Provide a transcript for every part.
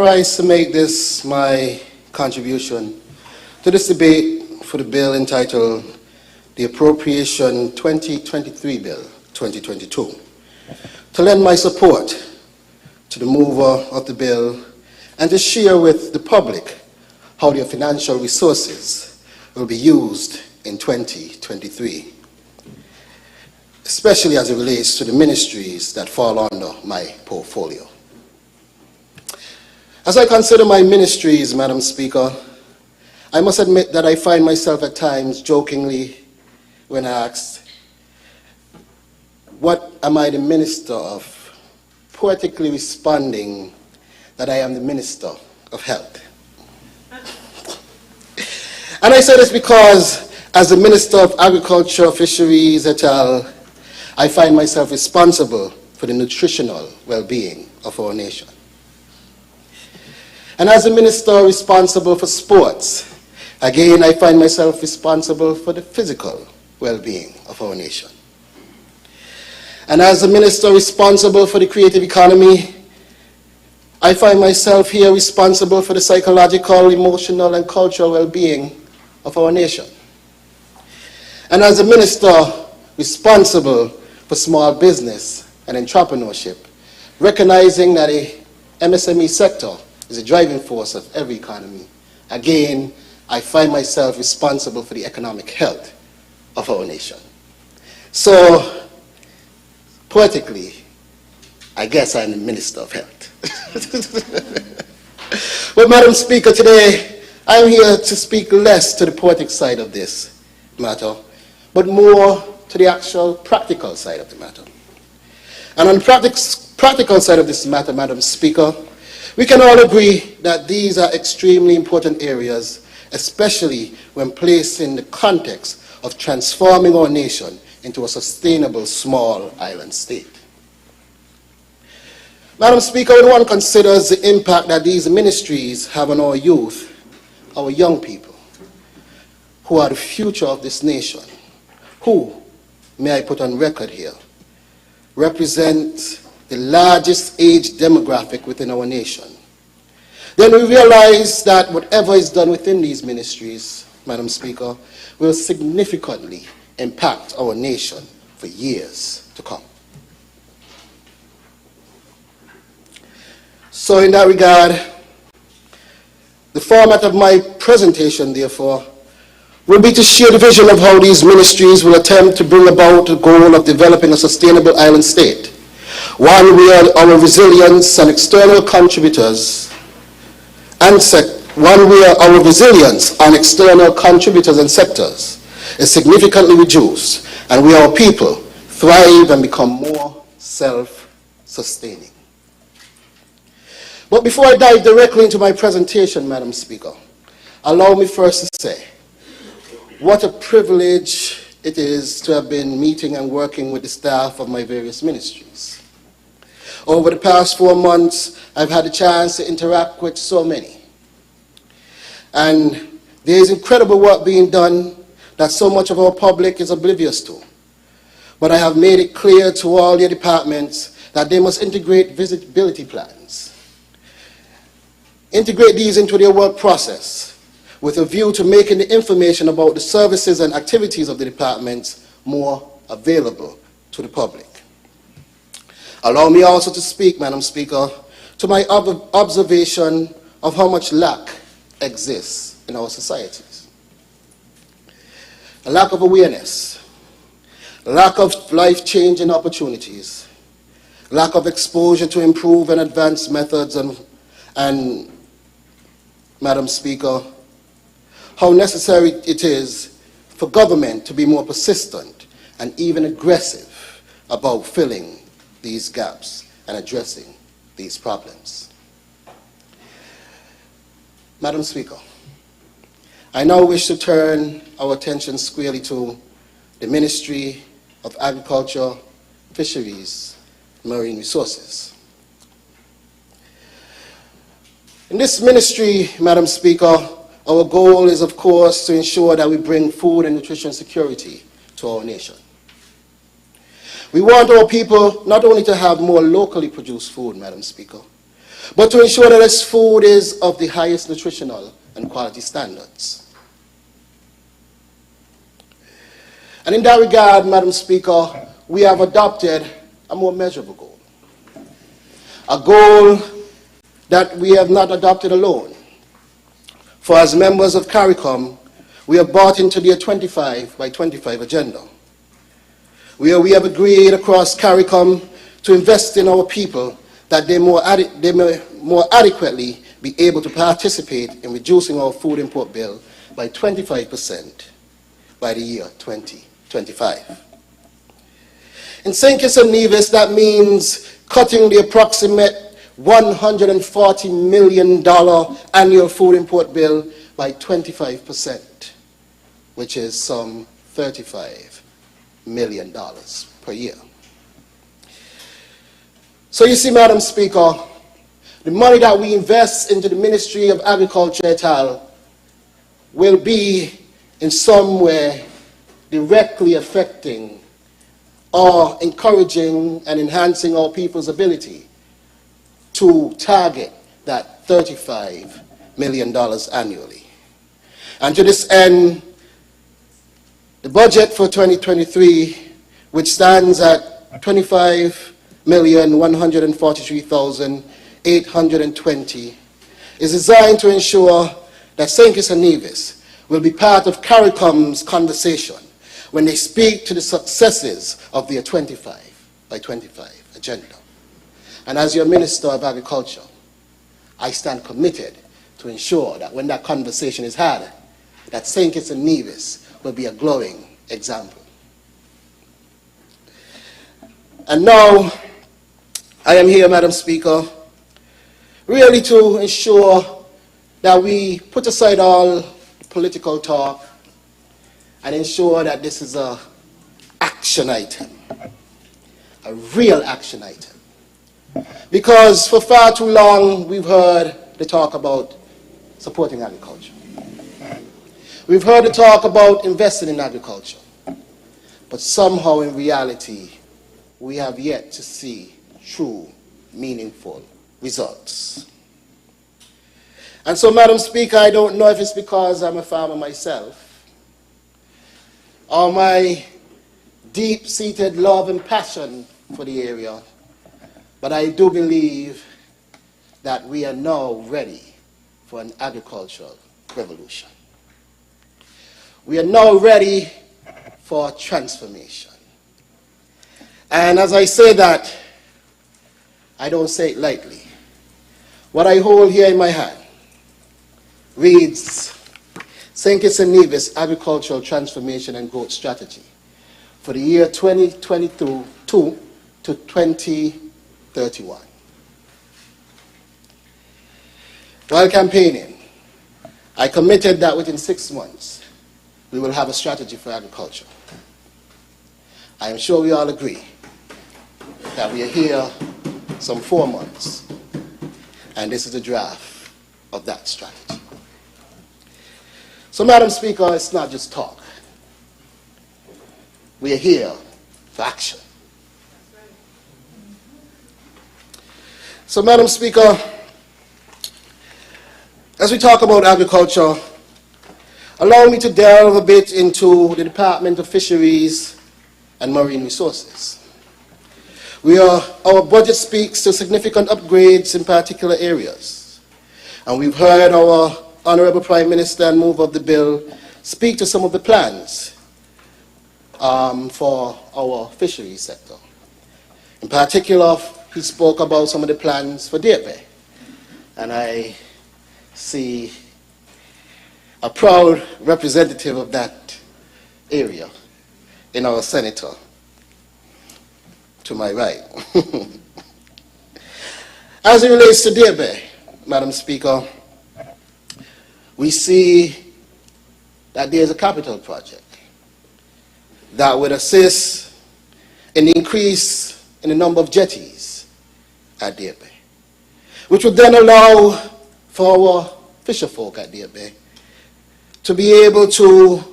rise to make this my contribution to this debate for the bill entitled the Appropriation 2023 Bill 2022, to lend my support to the mover of the bill and to share with the public how their financial resources will be used in 2023, especially as it relates to the ministries that fall under my portfolio. As I consider my ministries, Madam Speaker, I must admit that I find myself at times jokingly when asked, what am I the minister of? Poetically responding that I am the Minister of Health. And I say this because as the Minister of Agriculture, Fisheries, et al., I find myself responsible for the nutritional well-being of our nation. And as a minister responsible for sports, again, I find myself responsible for the physical well-being of our nation. And as a minister responsible for the creative economy, I find myself here responsible for the psychological, emotional, and cultural well-being of our nation. And as a minister responsible for small business and entrepreneurship, recognizing that the MSME sector is a driving force of every economy, again, I find myself responsible for the economic health of our nation. So, poetically, I guess I'm the Minister of Health. But Madam Speaker, today, I'm here to speak less to the poetic side of this matter, but more to the actual practical side of the matter. And on the practical side of this matter, Madam Speaker, we can all agree that these are extremely important areas, especially when placed in the context of transforming our nation into a sustainable small island state. Madam Speaker, when one considers the impact that these ministries have on our youth, our young people, who are the future of this nation, who, may I put on record here, represent the largest age demographic within our nation, then we realize that whatever is done within these ministries, Madam Speaker, will significantly impact our nation for years to come. So in that regard, the format of my presentation, therefore, will be to share the vision of how these ministries will attempt to bring about the goal of developing a sustainable island state, one where our resilience and external contributors and sectors is significantly reduced, and where our people thrive and become more self-sustaining. But before I dive directly into my presentation, Madam Speaker, allow me first to say what a privilege it is to have been meeting and working with the staff of my various ministries. Over the past 4 months, I've had a chance to interact with so many. And there is incredible work being done that so much of our public is oblivious to. But I have made it clear to all their departments that they must integrate visibility plans. Integrate these into their work process with a view to making the information about the services and activities of the departments more available to the public. Allow me also to speak, Madam Speaker, to my observation of how much lack exists in our societies. A lack of awareness, a lack of life-changing opportunities, lack of exposure to improve and advanced methods, and Madam Speaker, how necessary it is for government to be more persistent and even aggressive about filling these gaps and addressing these problems. Madam Speaker, I now wish to turn our attention squarely to the Ministry of Agriculture, Fisheries, and Marine Resources. In this ministry, Madam Speaker, our goal is, of course, to ensure that we bring food and nutrition security to our nation. We want our people not only to have more locally produced food, Madam Speaker, but to ensure that this food is of the highest nutritional and quality standards. And in that regard, Madam Speaker, we have adopted a more measurable goal. A goal that we have not adopted alone. For as members of CARICOM, we have bought into the 25 by 25 agenda, where we have agreed across CARICOM to invest in our people that they may more adequately be able to participate in reducing our food import bill by 25% by the year 2025. In St. Kitts and Nevis, that means cutting the approximate $140 million annual food import bill by 25%, which is some $35 million per year. So you see, Madam Speaker, the money that we invest into the Ministry of Agriculture et al. Will be in some way directly affecting or encouraging and enhancing our people's ability to target that $35 million annually. And to this end, the budget for 2023, which stands at $25,143,820, is designed to ensure that St. Kitts and Nevis will be part of CARICOM's conversation when they speak to the successes of their 25 by 25 agenda. And as your Minister of Agriculture, I stand committed to ensure that when that conversation is had, that St. Kitts and Nevis will be a glowing example. And now, I am here, Madam Speaker, really to ensure that we put aside all political talk and ensure that this is an action item, a real action item. Because for far too long, we've heard the talk about supporting agriculture. We've heard the talk about investing in agriculture. But somehow, in reality, we have yet to see true, meaningful results. And so, Madam Speaker, I don't know if it's because I'm a farmer myself, or my deep-seated love and passion for the area, but I do believe that we are now ready for an agricultural revolution. We are now ready for transformation. And as I say that, I don't say it lightly. What I hold here in my hand reads St. Kitts and Nevis Agricultural Transformation and Growth Strategy for the year 2022 to 2031. While campaigning, I committed that within 6 months we will have a strategy for agriculture. I am sure we all agree that we are here some 4 months, and this is a draft of that strategy. So, Madam Speaker, it's not just talk. We are here for action. So, Madam Speaker, as we talk about agriculture, allow me to delve a bit into the Department of Fisheries and Marine Resources. Our budget speaks to significant upgrades in particular areas. And we've heard our Honorable Prime Minister and mover of the bill speak to some of the plans for our fisheries sector. In particular, he spoke about some of the plans for Deer Bay. And I see a proud representative of that area in our senator to my right. As it relates to Deer Bay, Madam Speaker, we see that there is a capital project that would assist in the increase in the number of jetties at Deer Bay, which would then allow for our fisher folk at Deer Bay to be able to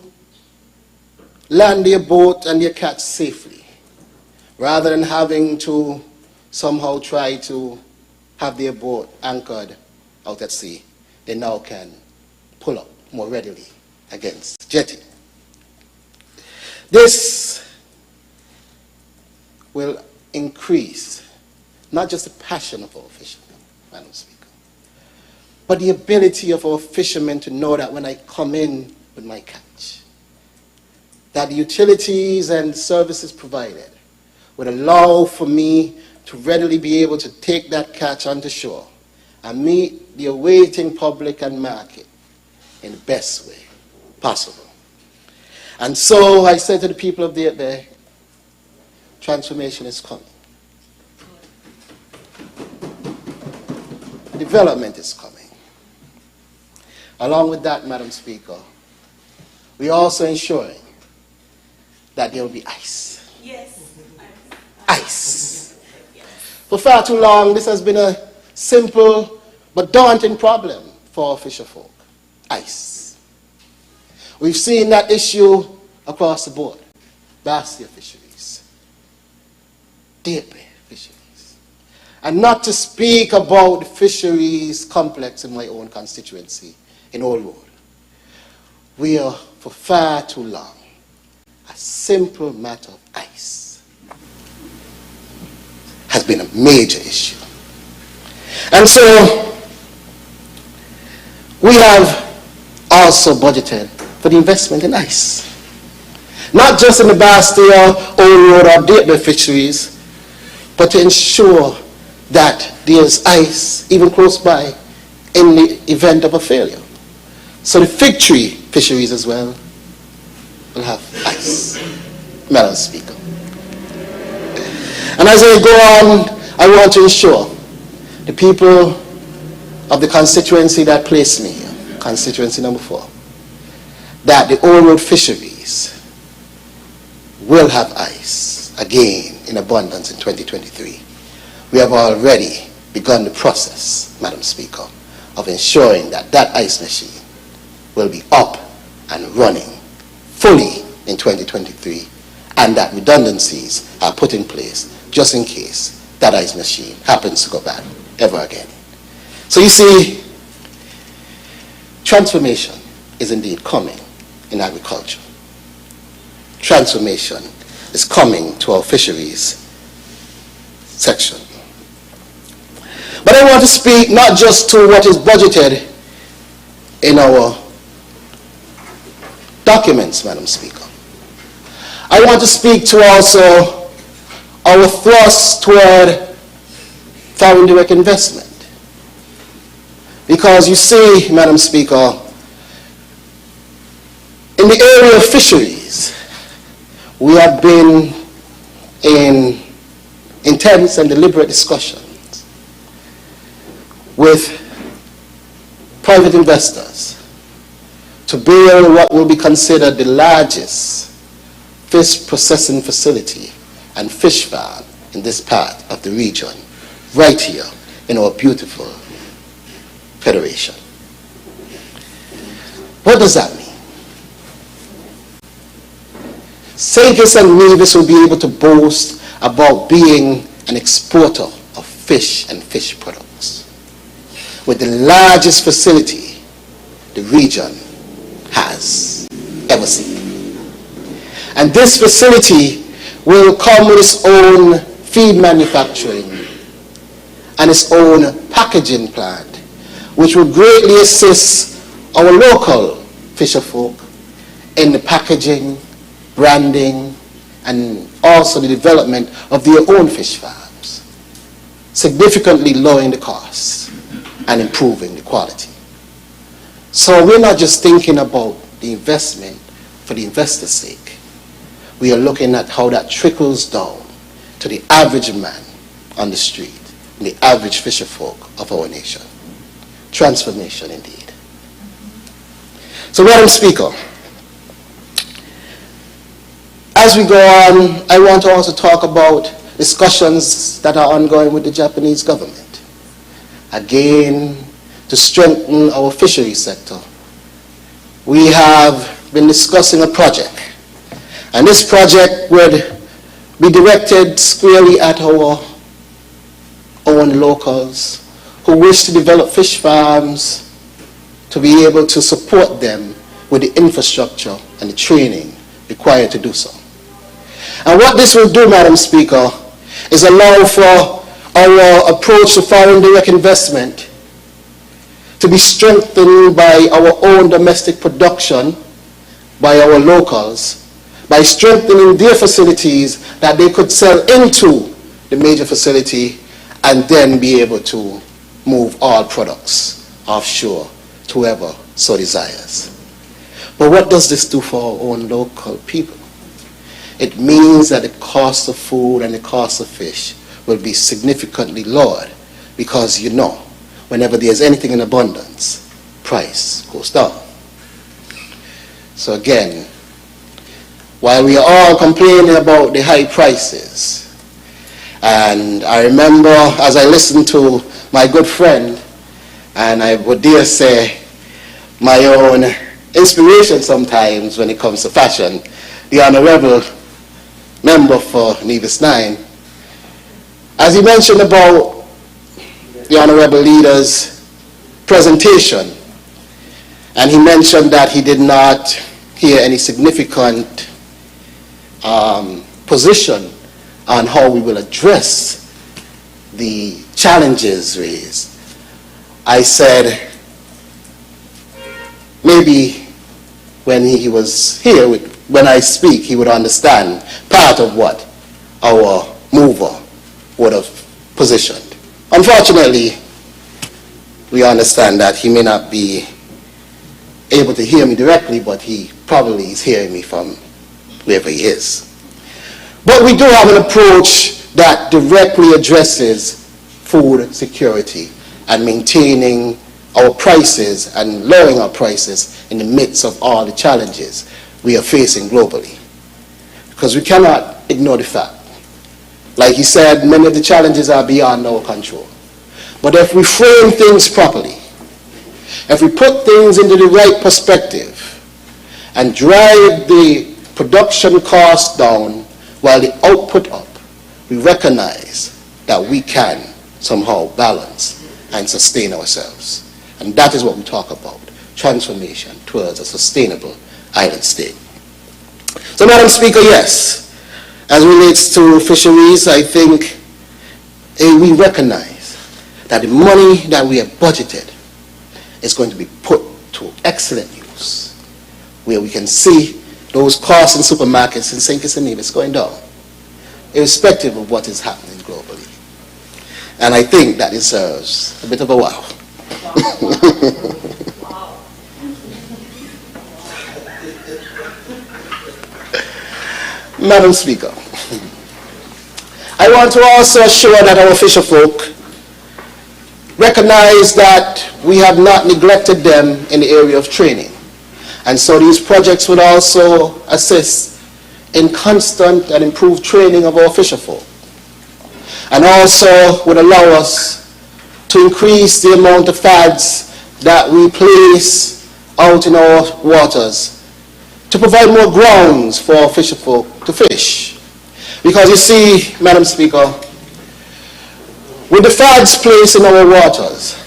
land their boat and their catch safely, rather than having to somehow try to have their boat anchored out at sea, they now can pull up more readily against jetty. This will increase not just the passion of our fishermen, Madam Speaker, but the ability of our fishermen to know that when I come in with my catch, that the utilities and services provided would allow for me to readily be able to take that catch onto shore and meet the awaiting public and market in the best way possible. And so I said to the people of the transformation is coming. Development is coming. Along with that, Madam Speaker, we are also ensuring that there will be ice. Yes. Ice. For far too long, this has been a simple but daunting problem for our fisher folk. Ice. We've seen that issue across the board. Bastia fisheries, Dieppe fisheries. And not to speak about the fisheries complex in my own constituency in Old Road. We are, for far too long, a simple matter of ice has been a major issue. And so we have also budgeted for the investment in ice. Not just in the Bastia, Old Road or Dieppe fisheries, but to ensure that there's ice even close by in the event of a failure. So the fig tree fisheries as well will have ice, Madam Speaker. And as I go on, I want to ensure the people of the constituency that placed me here, constituency number 4, that the Old Road fisheries will have ice again in abundance in 2023. We have already begun the process, Madam Speaker, of ensuring that that ice machine will be up and running fully in 2023, and that redundancies are put in place just in case that ice machine happens to go bad ever again. So you see, transformation is indeed coming in agriculture. Transformation is coming to our fisheries section. But I want to speak not just to what is budgeted in our documents, Madam Speaker. I want to speak to also our thrust toward foreign direct investment. Because you see, Madam Speaker, in the area of fisheries, we have been in intense and deliberate discussions with private investors to build what will be considered the largest fish processing facility and fish farm in this part of the region, right here in our beautiful federation. What does that mean? St. Kitts and Nevis will be able to boast about being an exporter of fish and fish products, with the largest facility the region has ever seen. And this facility will come with its own feed manufacturing and its own packaging plant, which will greatly assist our local fisher folk in the packaging, branding, and also the development of their own fish farms, significantly lowering the costs and improving the quality. So we're not just thinking about the investment for the investor's sake. We are looking at how that trickles down to the average man on the street, and the average fisher folk of our nation. Transformation indeed. So, Madam Speaker, as we go on, I want to also talk about discussions that are ongoing with the Japanese government. Again, to strengthen our fisheries sector. We have been discussing a project, and this project would be directed squarely at our own locals who wish to develop fish farms to be able to support them with the infrastructure and the training required to do so. And what this will do, Madam Speaker, is allow for our approach to foreign direct investment to be strengthened by our own domestic production, by our locals, by strengthening their facilities that they could sell into the major facility and then be able to move all products offshore to whoever so desires. But what does this do for our own local people? It means that the cost of food and the cost of fish will be significantly lowered because, you know, whenever there's anything in abundance, price goes down. So again, while we are all complaining about the high prices, and I remember as I listened to my good friend, and I would dare say my own inspiration sometimes when it comes to fashion, the Honorable Member for Nevis 9, as he mentioned about the Honorable Leader's presentation, and he mentioned that he did not hear any significant position on how we will address the challenges raised. I said, maybe when he was here, when I speak, he would understand part of what our mover would have positioned. Unfortunately, we understand that he may not be able to hear me directly, but he probably is hearing me from wherever he is. But we do have an approach that directly addresses food security and maintaining our prices and lowering our prices in the midst of all the challenges we are facing globally. Because we cannot ignore the fact. Like he said, many of the challenges are beyond our control. But if we frame things properly, if we put things into the right perspective and drive the production cost down while the output up, we recognize that we can somehow balance and sustain ourselves. And that is what we talk about, transformation towards a sustainable island state. So, Madam Speaker, yes, as it relates to fisheries, I think we recognize that the money that we have budgeted is going to be put to excellent use, where we can see those costs in supermarkets in St. Kitts and Nevis going down, irrespective of what is happening globally. And I think that deserves a bit of a wow. Madam Speaker, I want to also assure that our fisherfolk recognize that we have not neglected them in the area of training. And so these projects would also assist in constant and improved training of our fisherfolk, and also would allow us to increase the amount of fads that we place out in our waters to provide more grounds for our fisherfolk to fish. Because you see, Madam Speaker, with the fads placed in our waters,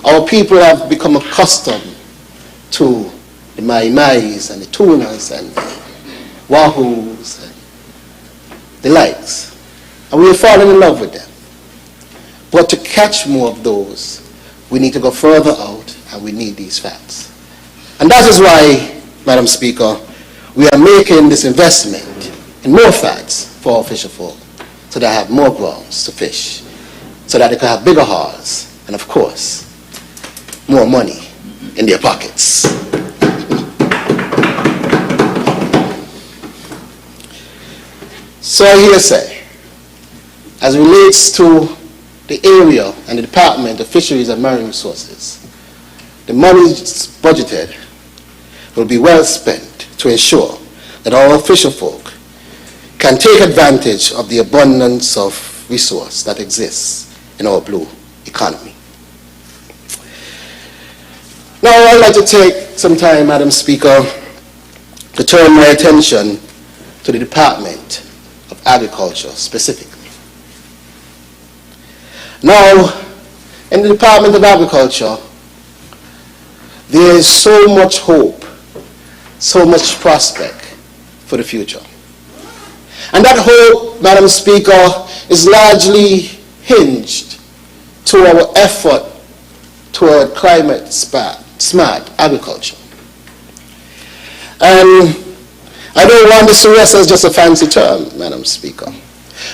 our people have become accustomed to the mai-mais and the tunas and the wahoos and the likes. And we have fallen in love with them. But to catch more of those, we need to go further out and we need these fads. And that is why, Madam Speaker, we are making this investment in more fads for our fisherfolk so they have more grounds to fish, so that they can have bigger hauls and, of course, more money in their pockets. So I hear say, as it relates to the area and the Department of Fisheries and Marine Resources, the money budgeted will be well spent to ensure that our fisherfolk can take advantage of the abundance of resource that exists in our blue economy. Now I'd like to take some time, Madam Speaker, to turn my attention to the Department of Agriculture specifically. Now, in the Department of Agriculture, there is so much hope, so much prospect for the future. And that hope, Madam Speaker, is largely hinged to our effort toward climate smart agriculture. And I don't want this to rest as just a fancy term, Madam Speaker.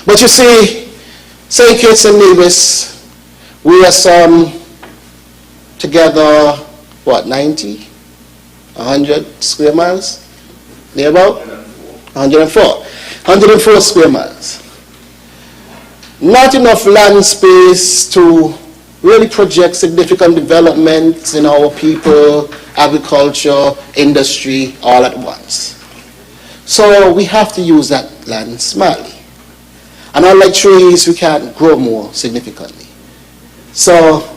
But you see, St. Kitts and Nevis, we are some together, what, 90, 100 square miles? Near about? 104 square miles. Not enough land space to really project significant developments in our people, agriculture, industry, all at once. So we have to use that land smartly. And unlike trees, we can't grow more significantly. So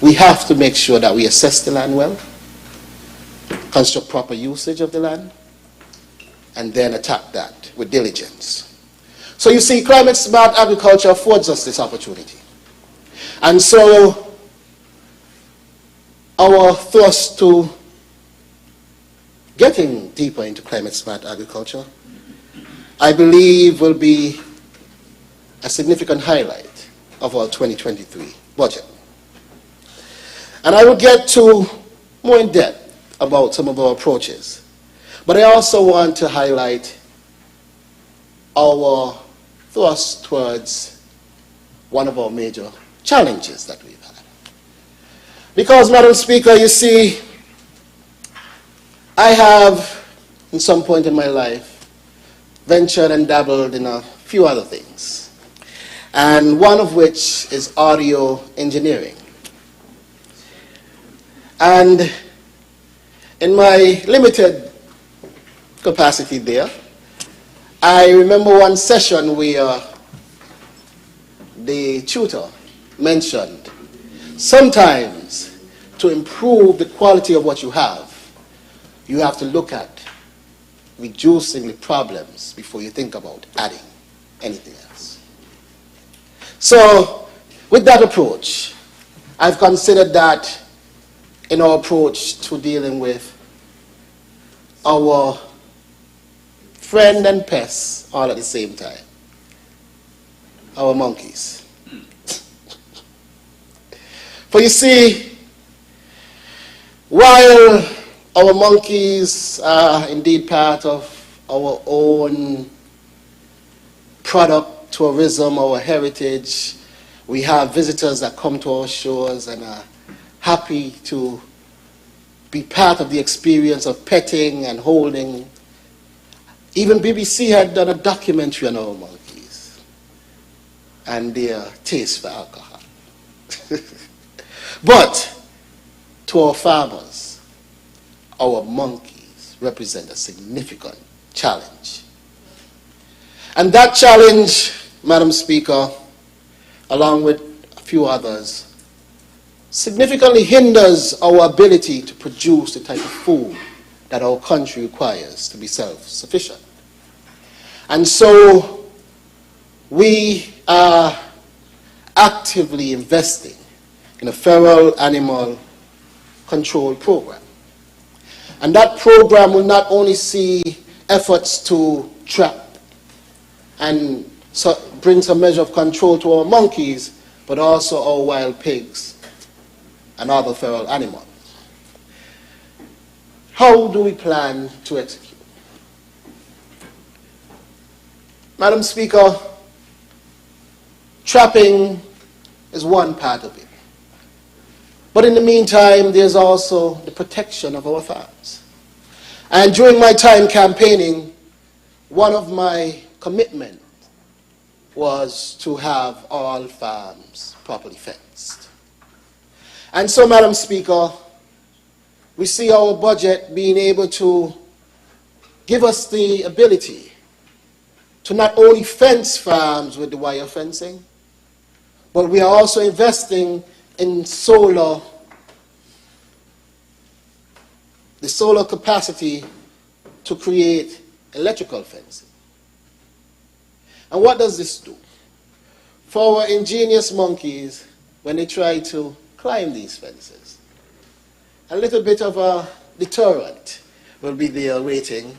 we have to make sure that we assess the land well, construct proper usage of the land, and then attack that with diligence. So you see, climate smart agriculture affords us this opportunity. And so our thrust to getting deeper into climate smart agriculture, I believe, will be a significant highlight of our 2023 budget. And I will get to more in depth about some of our approaches. But I also want to highlight our thrust towards one of our major challenges that we've had. Because, Madam Speaker, you see, I have, in some point in my life, ventured and dabbled in a few other things, and one of which is audio engineering. And in my limited capacity there, I remember one session where the tutor mentioned sometimes to improve the quality of what you have to look at reducing the problems before you think about adding anything else. So with that approach, I've considered that in our approach to dealing with our friend and pests all at the same time, our monkeys. For you see, while our monkeys are indeed part of our own product, tourism, our heritage, we have visitors that come to our shores and are happy to be part of the experience of petting and holding. Even BBC had done a documentary on our monkeys and their taste for alcohol. But to our farmers, our monkeys represent a significant challenge. And that challenge, Madam Speaker, along with a few others, significantly hinders our ability to produce the type of food that our country requires to be self-sufficient. And so we are actively investing in a feral animal control program. And that program will not only see efforts to trap and bring some measure of control to our monkeys, but also our wild pigs and other feral animals. How do we plan to execute? Madam Speaker, trapping is one part of it. But in the meantime, there's also the protection of our farms. And during my time campaigning, one of my commitments was to have all farms properly fenced. And so, Madam Speaker, we see our budget being able to give us the ability to not only fence farms with the wire fencing, but we are also investing in the solar capacity to create electrical fencing. And what does this do? For our ingenious monkeys, when they try to climb these fences. A little bit of a deterrent will be there waiting,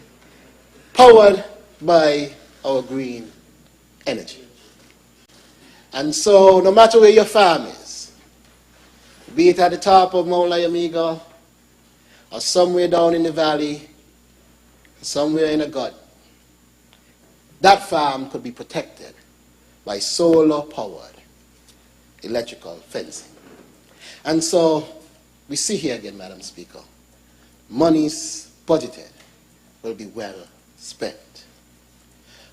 powered by our green energy. And so no matter where your farm is, be it at the top of Mount Lyamiga or somewhere down in the valley, somewhere in a gut, that farm could be protected by solar-powered electrical fencing. And so we see here again, Madam Speaker, monies budgeted will be well spent.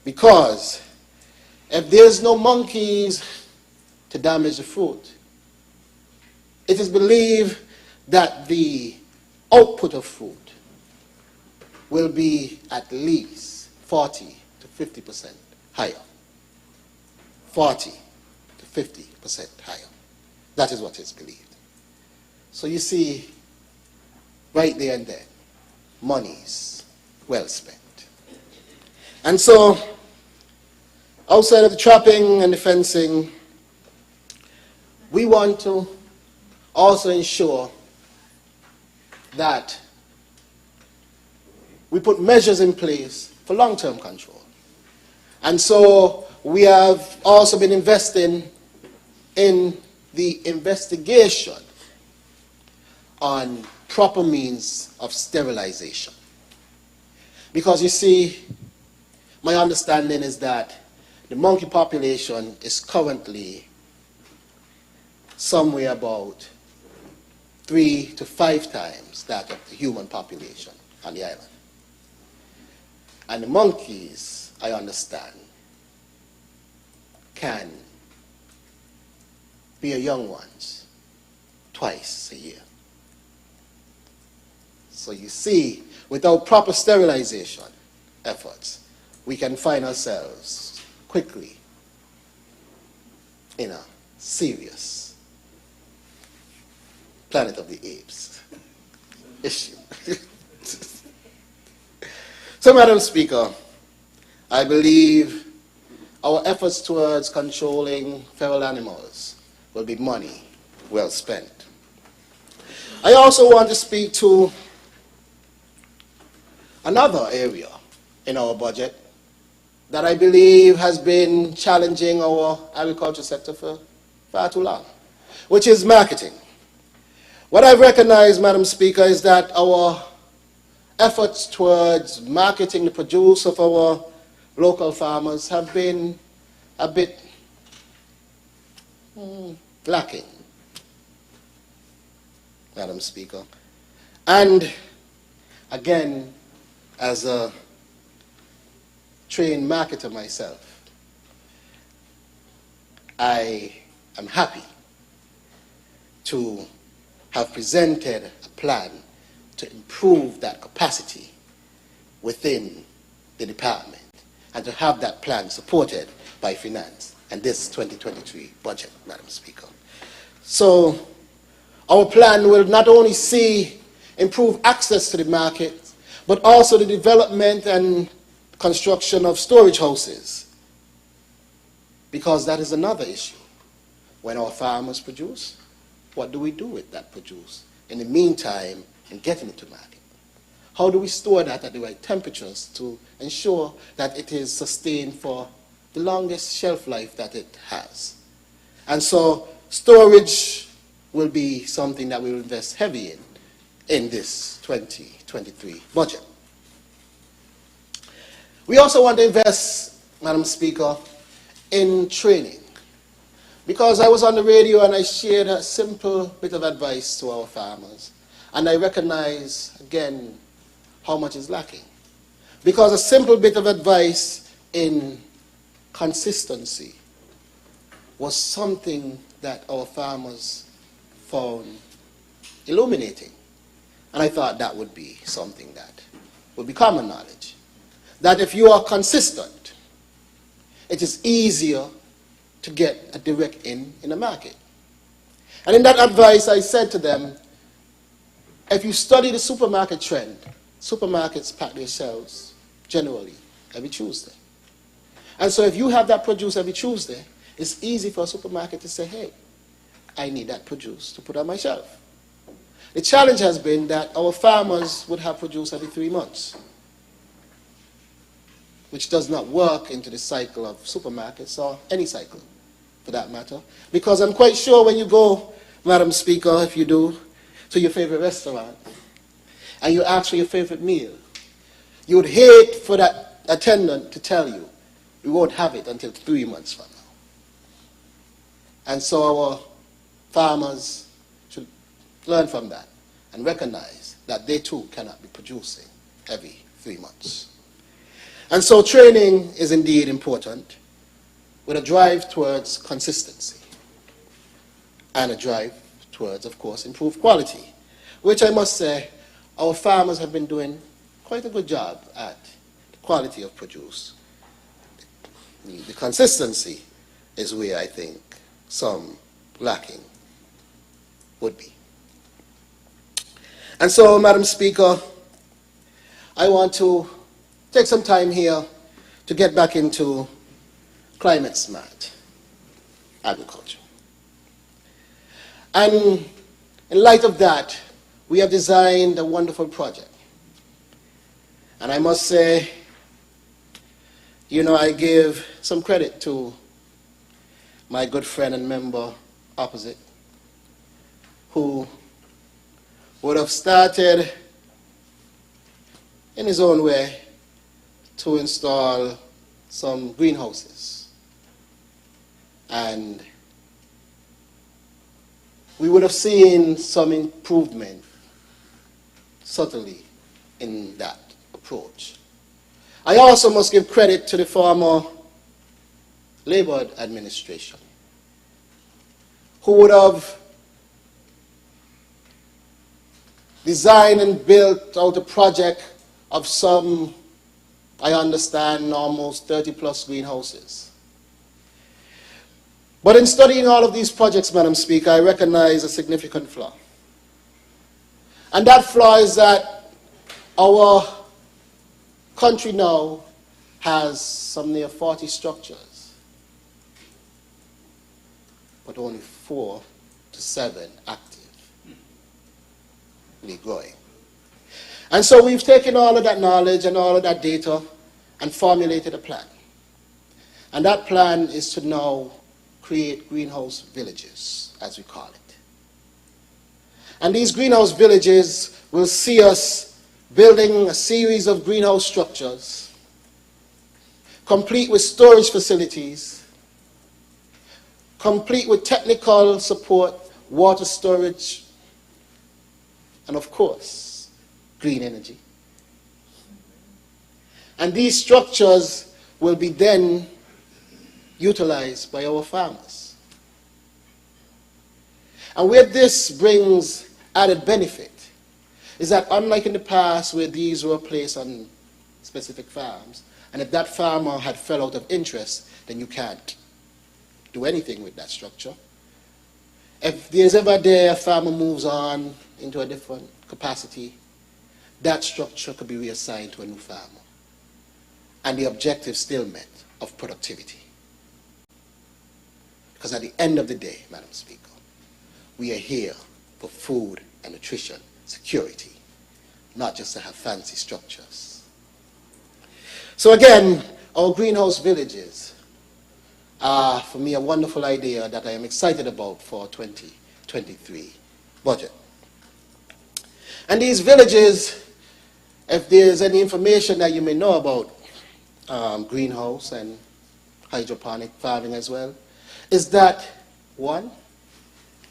Because if there's no monkeys to damage the fruit, it is believed that the output of fruit will be at least 40 to 50% higher. 40 to 50% higher. That is what is believed. So you see, right there and then, monies well spent. And so, outside of the trapping and the fencing, we want to also ensure that we put measures in place for long-term control. And so we have also been investing in the investigation on proper means of sterilization. Because you see, my understanding is that the monkey population is currently somewhere about 3 to 5 times that of the human population on the island. And the monkeys, I understand, can bear young ones twice a year. So you see, without proper sterilization efforts, we can find ourselves quickly in a serious Planet of the Apes issue. So, Madam Speaker, I believe our efforts towards controlling feral animals will be money well spent. I also want to speak to another area in our budget that I believe has been challenging our agriculture sector for far too long, which is marketing. What I've recognized, Madam Speaker, is that our efforts towards marketing the produce of our local farmers have been a bit lacking, Madam Speaker. And again, as a trained marketer myself, I am happy to have presented a plan to improve that capacity within the department and to have that plan supported by finance and this 2023 budget, Madam Speaker. So our plan will not only see improved access to the market, but also the development and construction of storage houses, because that is another issue. When our farmers produce, what do we do with that produce in the meantime in getting it to market? How do we store that at the right temperatures to ensure that it is sustained for the longest shelf life that it has? And so storage will be something that we will invest heavily in this 2023 budget. We also want to invest, Madam Speaker, in training. Because I was on the radio and I shared a simple bit of advice to our farmers. And I recognize, again, how much is lacking. Because a simple bit of advice in consistency was something that our farmers found illuminating. And I thought that would be something that would be common knowledge. That if you are consistent, it is easier to get a direct in the market. And in that advice, I said to them, if you study the supermarket trend, supermarkets pack their shelves generally every Tuesday. And so if you have that produce every Tuesday, it's easy for a supermarket to say, hey, I need that produce to put on my shelf. The challenge has been that our farmers would have produce every 3 months, which does not work into the cycle of supermarkets or any cycle for that matter. Because I'm quite sure when you go, Madam Speaker, if you do, to your favorite restaurant and you ask for your favorite meal, you would hate for that attendant to tell you, we won't have it until 3 months from now. And so our farmers should learn from that and recognize that they too cannot be producing every 3 months. And so training is indeed important, with a drive towards consistency and a drive towards, of course, improved quality, which I must say our farmers have been doing quite a good job at the quality of produce. The consistency is where I think some lacking would be. And so, Madam Speaker, I want to take some time here to get back into climate smart agriculture. And in light of that, we have designed a wonderful project. And I must say, you know, I give some credit to my good friend and member opposite, who would have started in his own way to install some greenhouses. And we would have seen some improvement subtly in that approach. I also must give credit to the former Labour administration, who would have designed and built out a project of some, I understand, almost 30 plus greenhouses. But in studying all of these projects, Madam Speaker, I recognize a significant flaw. And that flaw is that our country now has some near 40 structures, but only 4 to 7 actively growing. And so we've taken all of that knowledge and all of that data and formulated a plan. And that plan is to now create greenhouse villages, as we call it. And these greenhouse villages will see us building a series of greenhouse structures, complete with storage facilities, complete with technical support, water storage, and of course, green energy. And these structures will be then utilized by our farmers. And where this brings added benefit is that unlike in the past where these were placed on specific farms, and if that farmer had fell out of interest, then you can't do anything with that structure. If there's ever a day a farmer moves on into a different capacity, that structure could be reassigned to a new farmer. And the objective still met of productivity. Because at the end of the day, Madam Speaker, we are here for food and nutrition security, not just to have fancy structures. So again, our greenhouse villages are, for me, a wonderful idea that I am excited about for 2023 budget. And these villages, if there's any information that you may know about greenhouse and hydroponic farming as well, is that, one,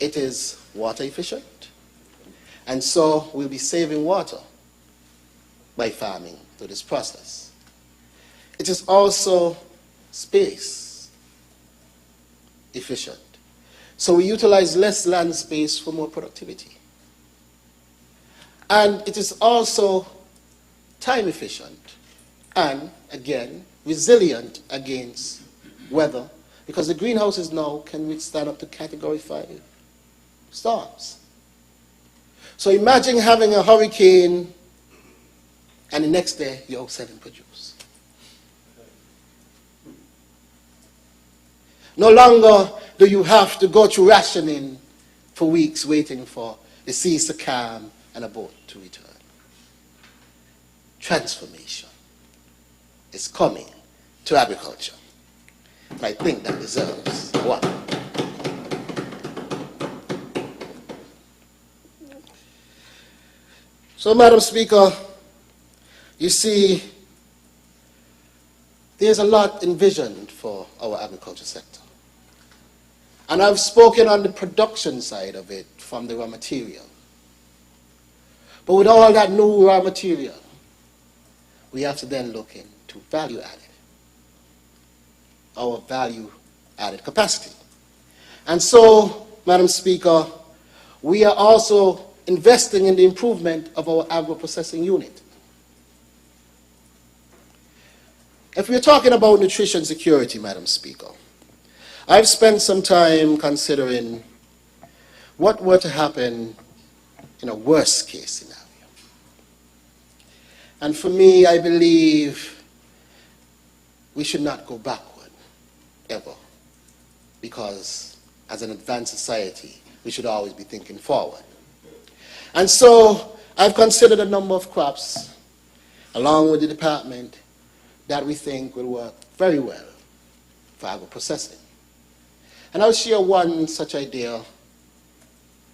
it is water efficient, and so we'll be saving water by farming through this process. It is also space efficient, so we utilize less land space for more productivity. And it is also time efficient and, again, resilient against weather, because the greenhouses now can withstand up to Category 5 storms. So imagine having a hurricane and the next day you're out selling produce. No longer do you have to go through rationing for weeks waiting for the seas to calm and a boat to return. Transformation is coming to agriculture. And I think that deserves one. So, Madam Speaker, you see, there's a lot envisioned for our agriculture sector. And I've spoken on the production side of it from the raw material. But with all that new raw material, we have to then look into value added, our value added capacity. And so, Madam Speaker, we are also investing in the improvement of our agro-processing unit. If we're talking about nutrition security, Madam Speaker, I've spent some time considering what were to happen in a worst case scenario. And for me, I believe we should not go backward, ever. Because as an advanced society, we should always be thinking forward. And so I've considered a number of crops, along with the department, that we think will work very well for agro-processing. And I'll share one such idea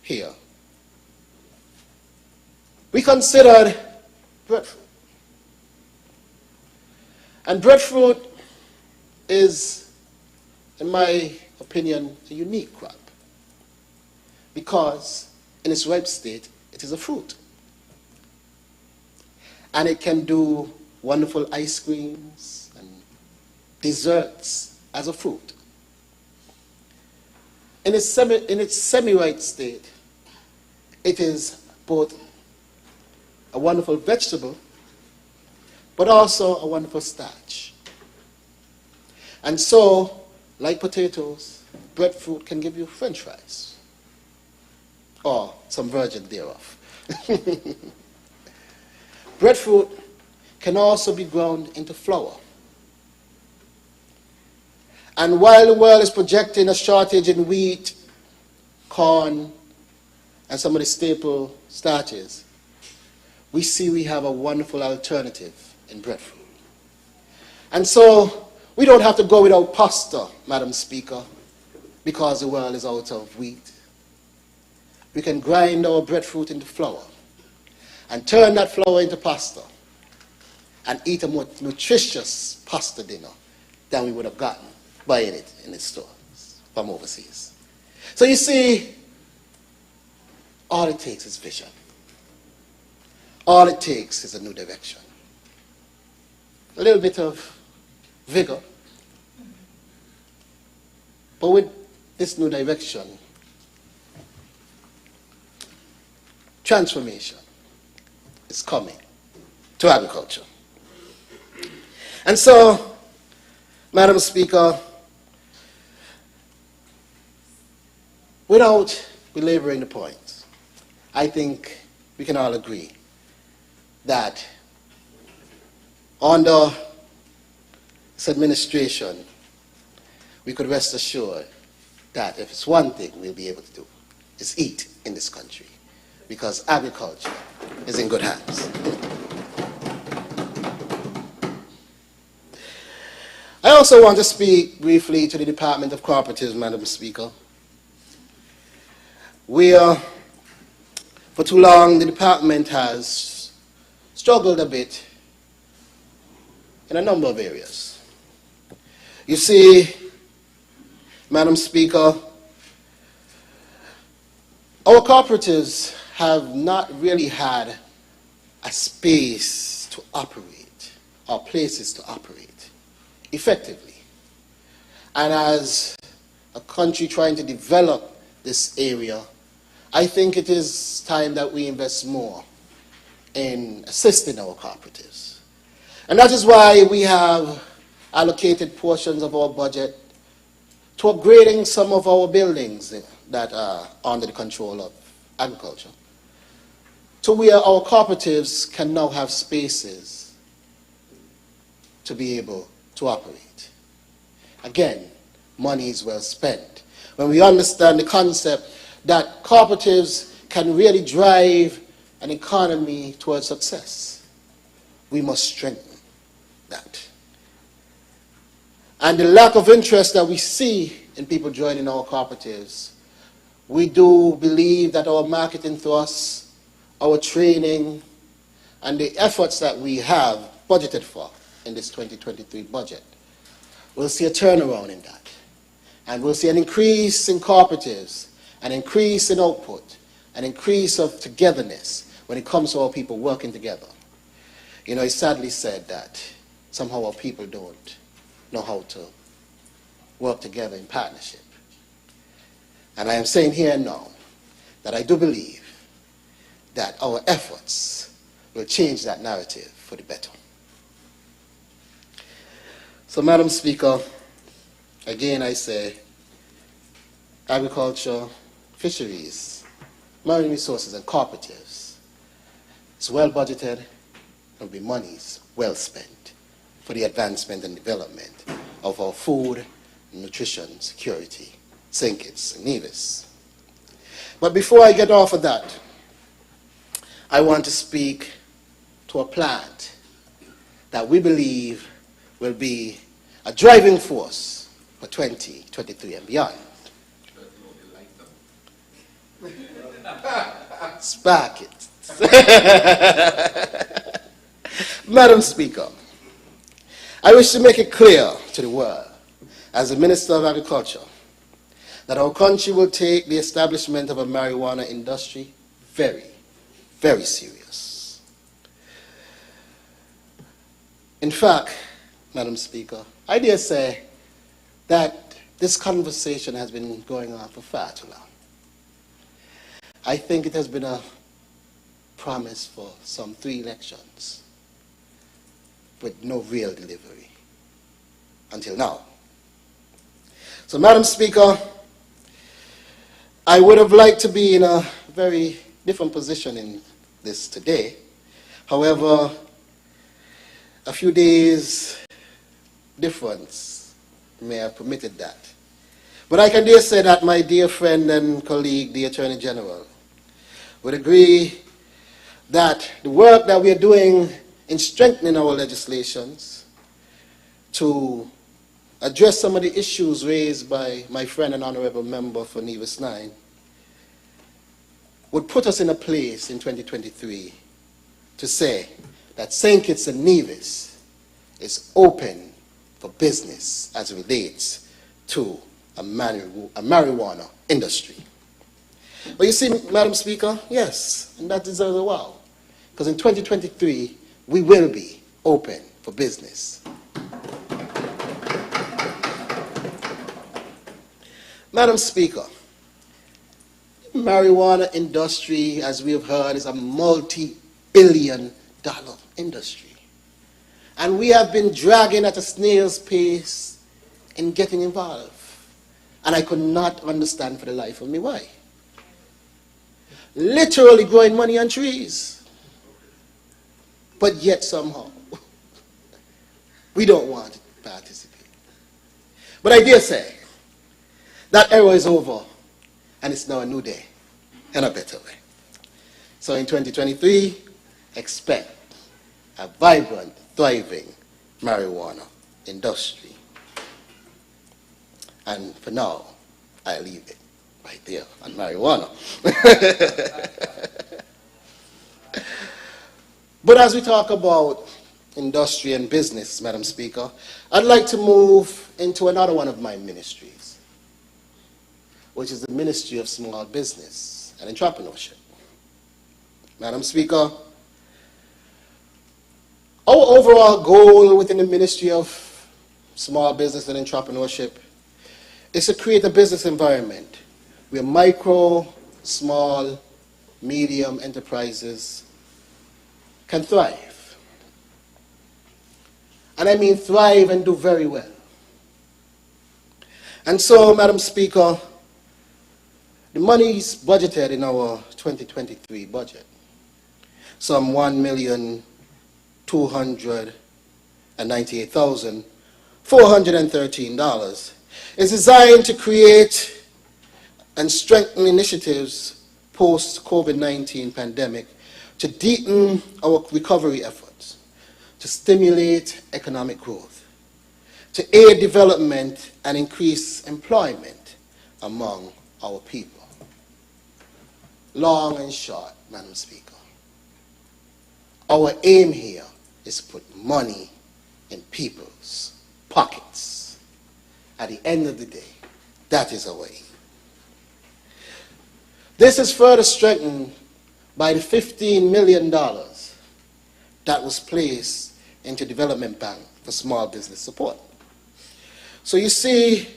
here. We considered breadfruit. And breadfruit is, in my opinion, a unique crop because in its ripe state, it is a fruit. And it can do wonderful ice creams and desserts as a fruit. In its semi-ripe state, it is both a wonderful vegetable, but also a wonderful starch. And so, like potatoes, breadfruit can give you French fries, or some version thereof. Breadfruit can also be ground into flour. And while the world is projecting a shortage in wheat, corn, and some of the staple starches, we see we have a wonderful alternative in breadfruit. And so we don't have to go without pasta, Madam Speaker, because the world is out of wheat. We can grind our breadfruit into flour and turn that flour into pasta and eat a more nutritious pasta dinner than we would have gotten buying it in the stores from overseas. So you see, all it takes is vision. All it takes is a new direction. A little bit of vigor. But with this new direction, transformation is coming to agriculture. And so, Madam Speaker, without belaboring the point, I think we can all agree that under this administration, we could rest assured that if it's one thing we'll be able to do, is eat in this country, because agriculture is in good hands. I also want to speak briefly to the Department of Cooperatives, Madam Speaker. For too long, the department has struggled a bit in a number of areas. You see, Madam Speaker, our cooperatives have not really had a space to operate or places to operate effectively. And as a country trying to develop this area, I think it is time that we invest more in assisting our cooperatives. And that is why we have allocated portions of our budget to upgrading some of our buildings that are under the control of agriculture, to where our cooperatives can now have spaces to be able to operate. Again, money is well spent. When we understand the concept that cooperatives can really drive an economy towards success. We must strengthen that. And the lack of interest that we see in people joining our cooperatives, we do believe that our marketing thrusts, our training, and the efforts that we have budgeted for in this 2023 budget, we'll see a turnaround in that. And we'll see an increase in cooperatives, an increase in output, an increase of togetherness when it comes to our people working together. You know, it's sadly said that somehow our people don't know how to work together in partnership. And I am saying here and now that I do believe that our efforts will change that narrative for the better. So, Madam Speaker, again I say, agriculture, fisheries, marine resources, and cooperatives, it's well budgeted and will be monies well spent for the advancement and development of our food, nutrition, security, St. Kitts and Nevis. But before I get off of that, I want to speak to a plant that we believe will be a driving force for 2023 and beyond. Spark it. Madam Speaker, I wish to make it clear to the world, as the Minister of Agriculture, that our country will take the establishment of a marijuana industry very, very serious. In fact, Madam Speaker, I dare say that this conversation has been going on for far too long. I think it has been a promise for some 3 elections with no real delivery until now. So, Madam Speaker, I would have liked to be in a very different position in this today. However, a few days difference may have permitted that. But I can dare say that my dear friend and colleague, the Attorney General, would agree that the work that we are doing in strengthening our legislations to address some of the issues raised by my friend and honorable member for Nevis 9 would put us in a place in 2023 to say that St. Kitts and Nevis is open for business as it relates to a marijuana industry. But you see, Madam Speaker, yes, and that deserves a wow. Because in 2023, we will be open for business. Madam Speaker, the marijuana industry, as we have heard, is a multi-billion-dollar industry. And we have been dragging at a snail's pace in getting involved. And I could not understand for the life of me why. Literally growing money on trees. But yet somehow, we don't want to participate. But I dare say, that era is over, and it's now a new day, and a better way. So in 2023, expect a vibrant, thriving marijuana industry. And for now, I leave it right there on marijuana. But as we talk about industry and business, Madam Speaker, I'd like to move into another one of my ministries, which is the Ministry of Small Business and Entrepreneurship. Madam Speaker, our overall goal within the Ministry of Small Business and Entrepreneurship is to create a business environment where micro, small, medium enterprises can thrive. And I mean thrive and do very well. And so, Madam Speaker, the money is budgeted in our 2023 budget, some $1,298,413, is designed to create and strengthen initiatives post-COVID-19 pandemic to deepen our recovery efforts, to stimulate economic growth, to aid development and increase employment among our people. Long and short, Madam Speaker, our aim here is to put money in people's pockets. At the end of the day, that is our aim. This is further strengthened by the $15 million that was placed into Development Bank for small business support. So you see,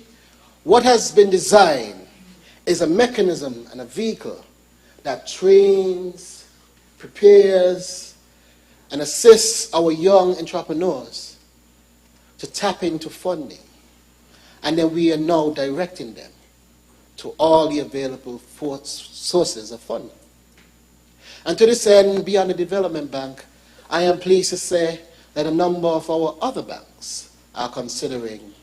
what has been designed is a mechanism and a vehicle that trains, prepares, and assists our young entrepreneurs to tap into funding. And then we are now directing them to all the available sources of funding. And to this end, beyond the Development Bank, I am pleased to say that a number of our other banks are considering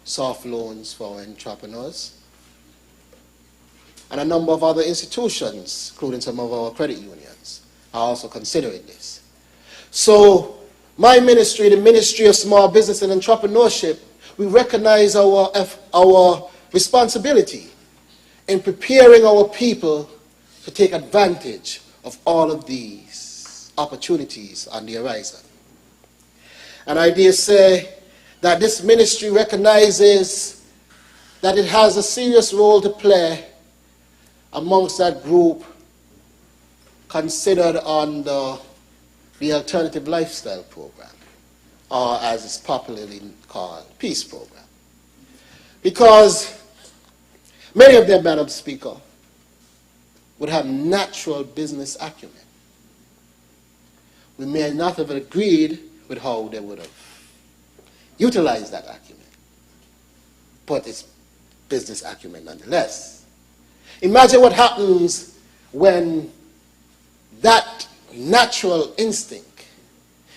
soft loans for entrepreneurs. And a number of other institutions, including some of our credit unions, are also considering this. So my ministry, the Ministry of Small Business and Entrepreneurship, we recognize our responsibility in preparing our people to take advantage of all of these opportunities on the horizon. And I dare say that this ministry recognizes that it has a serious role to play amongst that group considered under the Alternative Lifestyle Program, or as it's popularly called, Peace Program. Because many of them, Madam Speaker, would have natural business acumen. We may not have agreed with how they would have utilized that acumen, but it's business acumen nonetheless. Imagine what happens when that natural instinct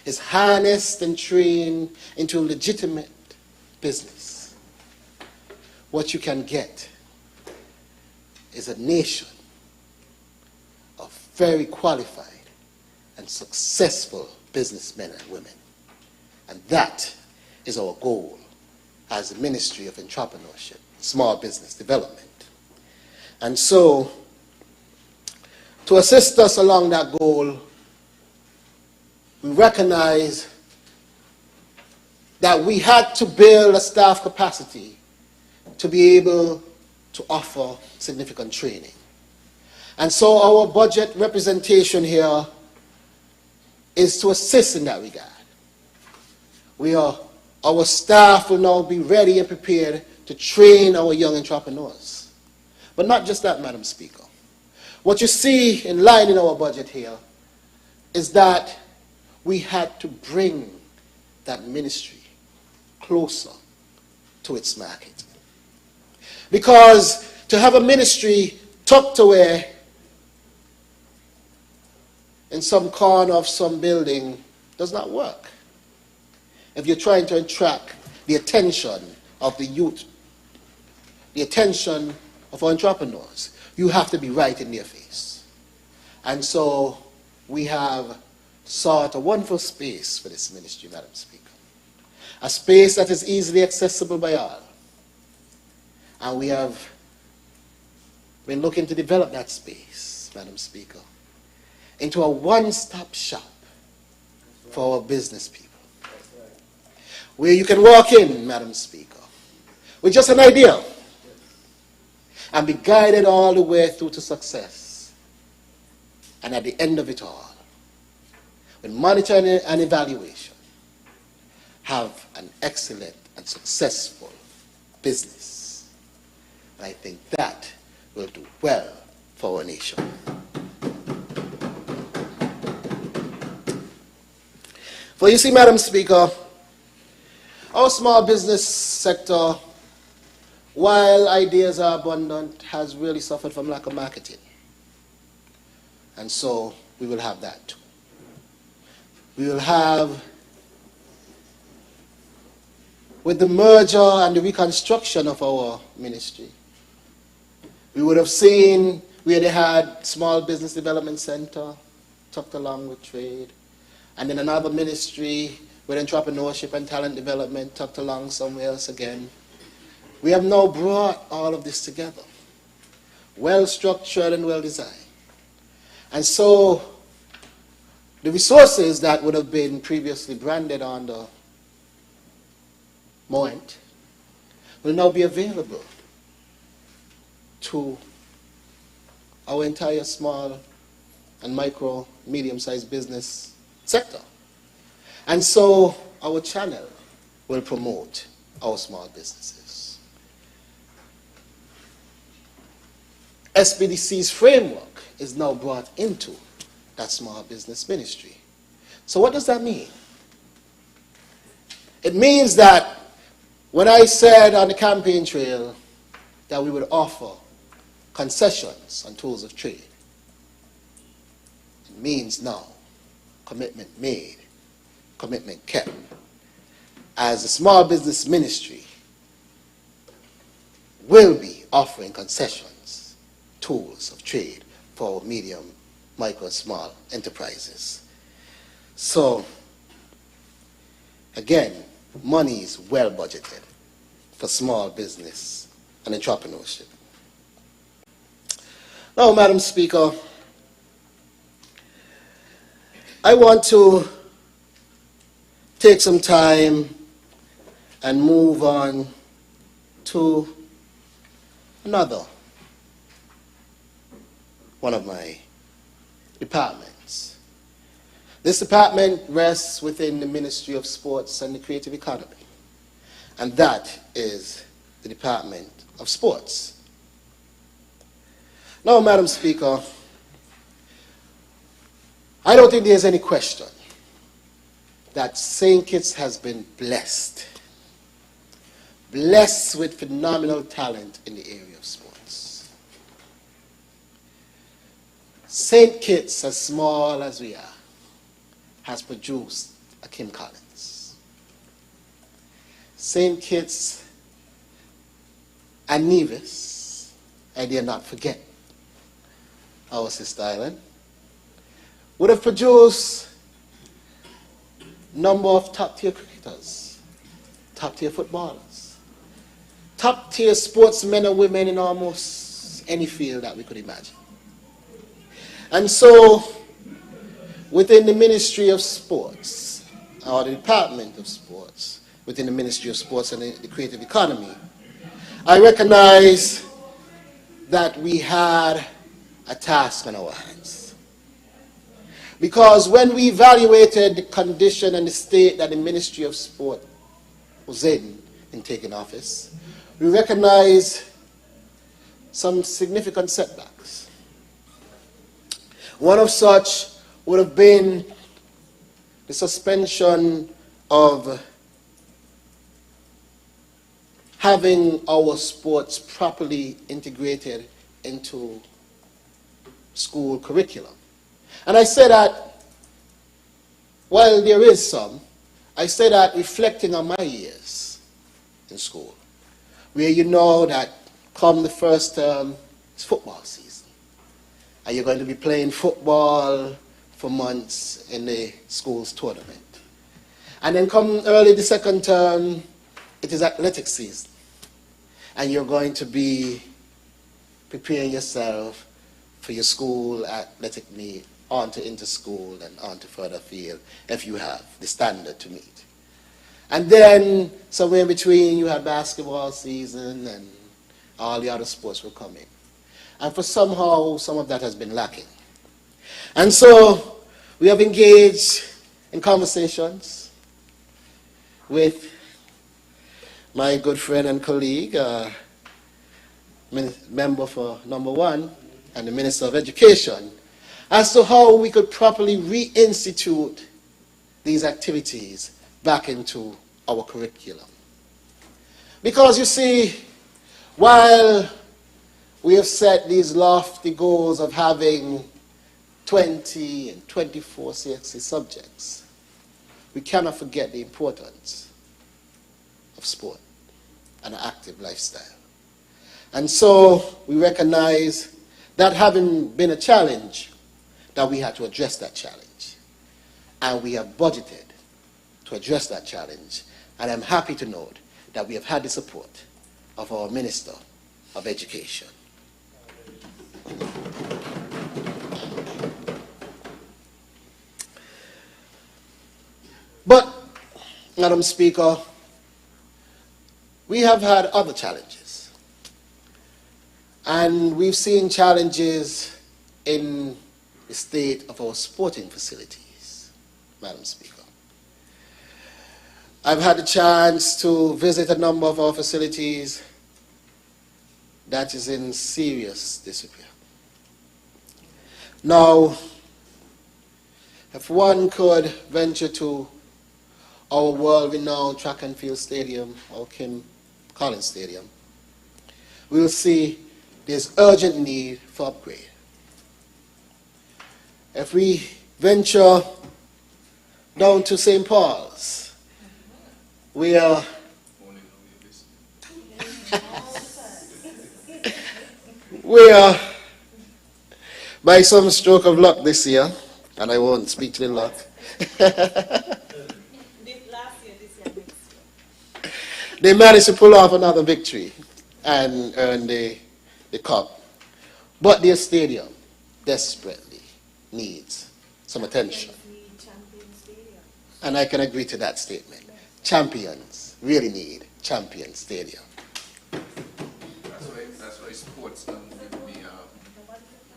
is harnessed and trained into legitimate business. What you can get is a nation of very qualified and successful businessmen and women. And that is our goal as the Ministry of Entrepreneurship, Small Business Development. And so, to assist us along that goal, we recognize that we had to build a staff capacity to be able to offer significant training. And so our budget representation here is to assist in that regard. Our staff will now be ready and prepared to train our young entrepreneurs. But not just that, Madam Speaker. What you see in line in our budget here is that we had to bring that ministry closer to its market. Because to have a ministry tucked away in some corner of some building does not work. If you're trying to attract the attention of the youth, the attention of entrepreneurs, you have to be right in their face. And so we have sought a wonderful space for this ministry, Madam Speaker. A space that is easily accessible by all. And we have been looking to develop that space, Madam Speaker, into a one-stop shop for our business people. Where you can walk in, Madam Speaker, with just an idea and be guided all the way through to success. And at the end of it all, with monitoring and evaluation, have an excellent and successful business. I think that will do well for our nation. For you see, Madam Speaker, our small business sector, while ideas are abundant, has really suffered from lack of marketing. And so we will have that too. We will have, with the merger and the reconstruction of our ministry, We would have seen where they had small business development center tucked along with trade, and then another ministry with entrepreneurship and talent development tucked along somewhere else again. We have now brought all of this together, well structured and well designed. And so the resources that would have been previously branded under Moent will now be available to our entire small and micro, medium-sized business sector. And so our channel will promote our small businesses. SBDC's framework is now brought into that small business ministry. So what does that mean? It means that when I said on the campaign trail that we would offer concessions on tools of trade, it means now commitment made, commitment kept. As a small business ministry, will be offering concessions, tools of trade for medium, micro, small enterprises. So, again, money is well budgeted for small business and entrepreneurship. Now, Madam Speaker, I want to take some time and move on to another one of my departments. This department rests within the Ministry of Sports and the Creative Economy, and that is the Department of Sports. Now, Madam Speaker, I don't think there's any question that St. Kitts has been blessed with phenomenal talent in the area of sports. St. Kitts, as small as we are, has produced a Kim Collins. St. Kitts and Nevis, I dare not forget our sister island, would have produced a number of top-tier cricketers, top-tier footballers, top-tier sportsmen and women in almost any field that we could imagine. And so, within the Ministry of Sports, or the Department of Sports, within the Ministry of Sports and the Creative Economy, I recognize that we had a task on our hands. Because when we evaluated the condition and the state that the Ministry of Sport was in taking office, we recognized some significant setbacks. One of such would have been the suspension of having our sports properly integrated into school curriculum. And I say that, while there is some, I say that reflecting on my years in school, where you know that come the first term, it's football season. And you're going to be playing football for months in the school's tournament. And then come early the second term, it is athletic season. And you're going to be preparing yourself for your school athletic meet, on to inter-school and on to further field, if you have the standard to meet. And then, somewhere in between, you have basketball season and all the other sports will come in. And for somehow, some of that has been lacking. And so, we have engaged in conversations with my good friend and colleague, member for number 1, and the Minister of Education, as to how we could properly reinstitute these activities back into our curriculum. Because you see, while we have set these lofty goals of having 20 and 24 CXC subjects, we cannot forget the importance of sport and an active lifestyle. And so we recognize that having been a challenge, that we had to address that challenge. And we have budgeted to address that challenge. And I'm happy to note that we have had the support of our Minister of Education. But, Madam Speaker, we have had other challenges. And we've seen challenges in the state of our sporting facilities, Madam Speaker. I've had the chance to visit a number of our facilities that is in serious disrepair. Now, if one could venture to our world-renowned track and field stadium, our Kim Collins Stadium, we will see there's urgent need for upgrade. If we venture down to St. Paul's, where by some stroke of luck this year, and I won't speak to the luck, they managed to pull off another victory and earn the cup. But their stadium desperately needs some attention. And I can agree to that statement. Champions really need champion stadium. That's why sports don't give me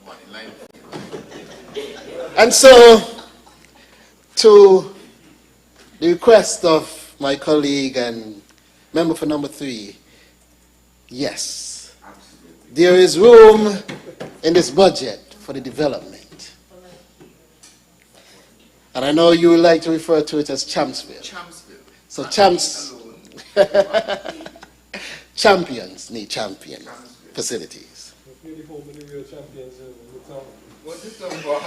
money line. And so, to the request of my colleague and member for number 3, yes, there is room in this budget for the development. And I know you would like to refer to it as Champsville. So champions need champion facilities. What's this done, boy?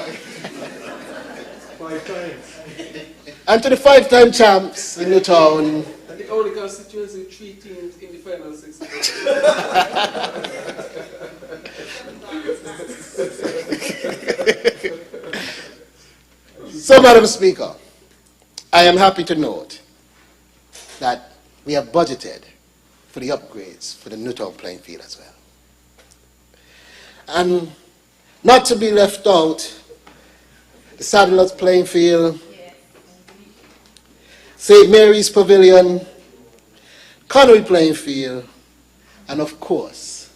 5 times. And to the 5-time champs in Newtown. And the only constituency 3 teams in the final 6. So, Madam Speaker, I am happy to note that we have budgeted for the upgrades for the Newtown playing field as well. And not to be left out, the Saddlers playing field, St. Mary's Pavilion, Connery playing field, and of course,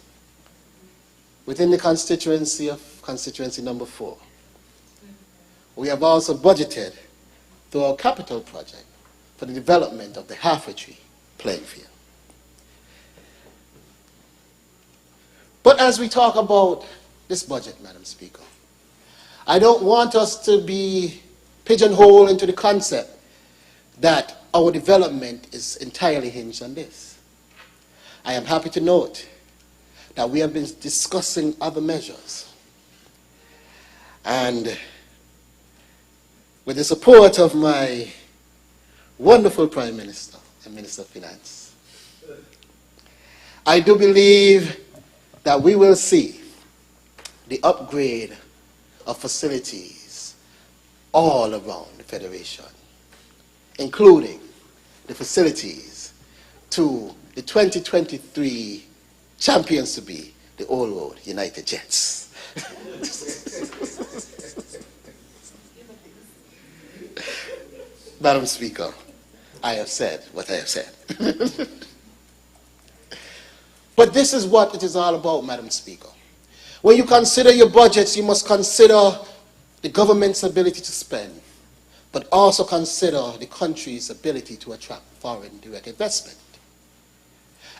within the constituency of constituency number 4, we have also budgeted through our capital project for the development of the Halfway Tree playing field. But as we talk about this budget, Madam Speaker, I don't want us to be pigeonholed into the concept that our development is entirely hinged on this. I am happy to note that we have been discussing other measures. And with the support of my wonderful Prime Minister and Minister of Finance, I do believe that we will see the upgrade of facilities all around the Federation, including the facilities to the 2023 champions to be the Old Road United Jets. Madam Speaker, I have said what I have said. But this is what it is all about, Madam Speaker. When you consider your budgets, you must consider the government's ability to spend, but also consider the country's ability to attract foreign direct investment.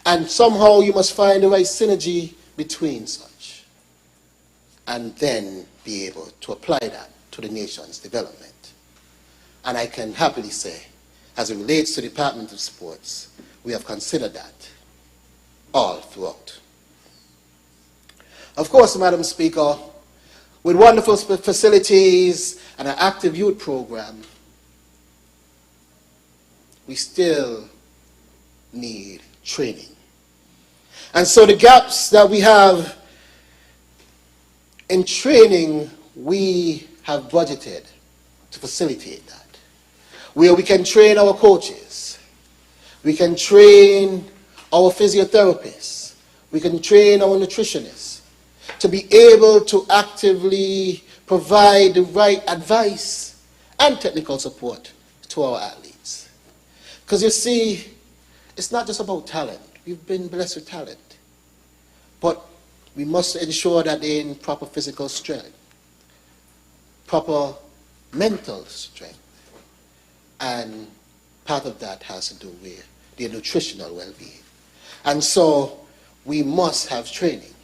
And somehow you must find the right synergy between such, and then be able to apply that to the nation's development. And I can happily say, as it relates to the Department of Sports, we have considered that all throughout. Of course, Madam Speaker, with wonderful facilities and an active youth program, we still need training. And so the gaps that we have in training, we have budgeted to facilitate that. Where we can train our coaches, we can train our physiotherapists, we can train our nutritionists to be able to actively provide the right advice and technical support to our athletes. Because you see, it's not just about talent. We've been blessed with talent. But we must ensure that they're in proper physical strength, proper mental strength. And part of that has to do with their nutritional well-being. And so we must have training.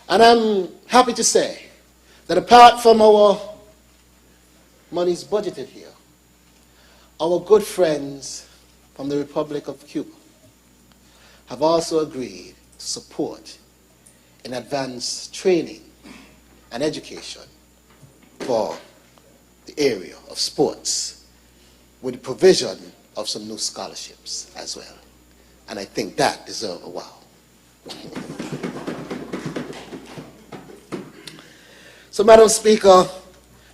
And I'm happy to say that apart from our monies budgeted here, our good friends from the Republic of Cuba have also agreed to support in advanced training and education for the area of sports with the provision of some new scholarships as well. And I think that deserves a wow. So, Madam Speaker,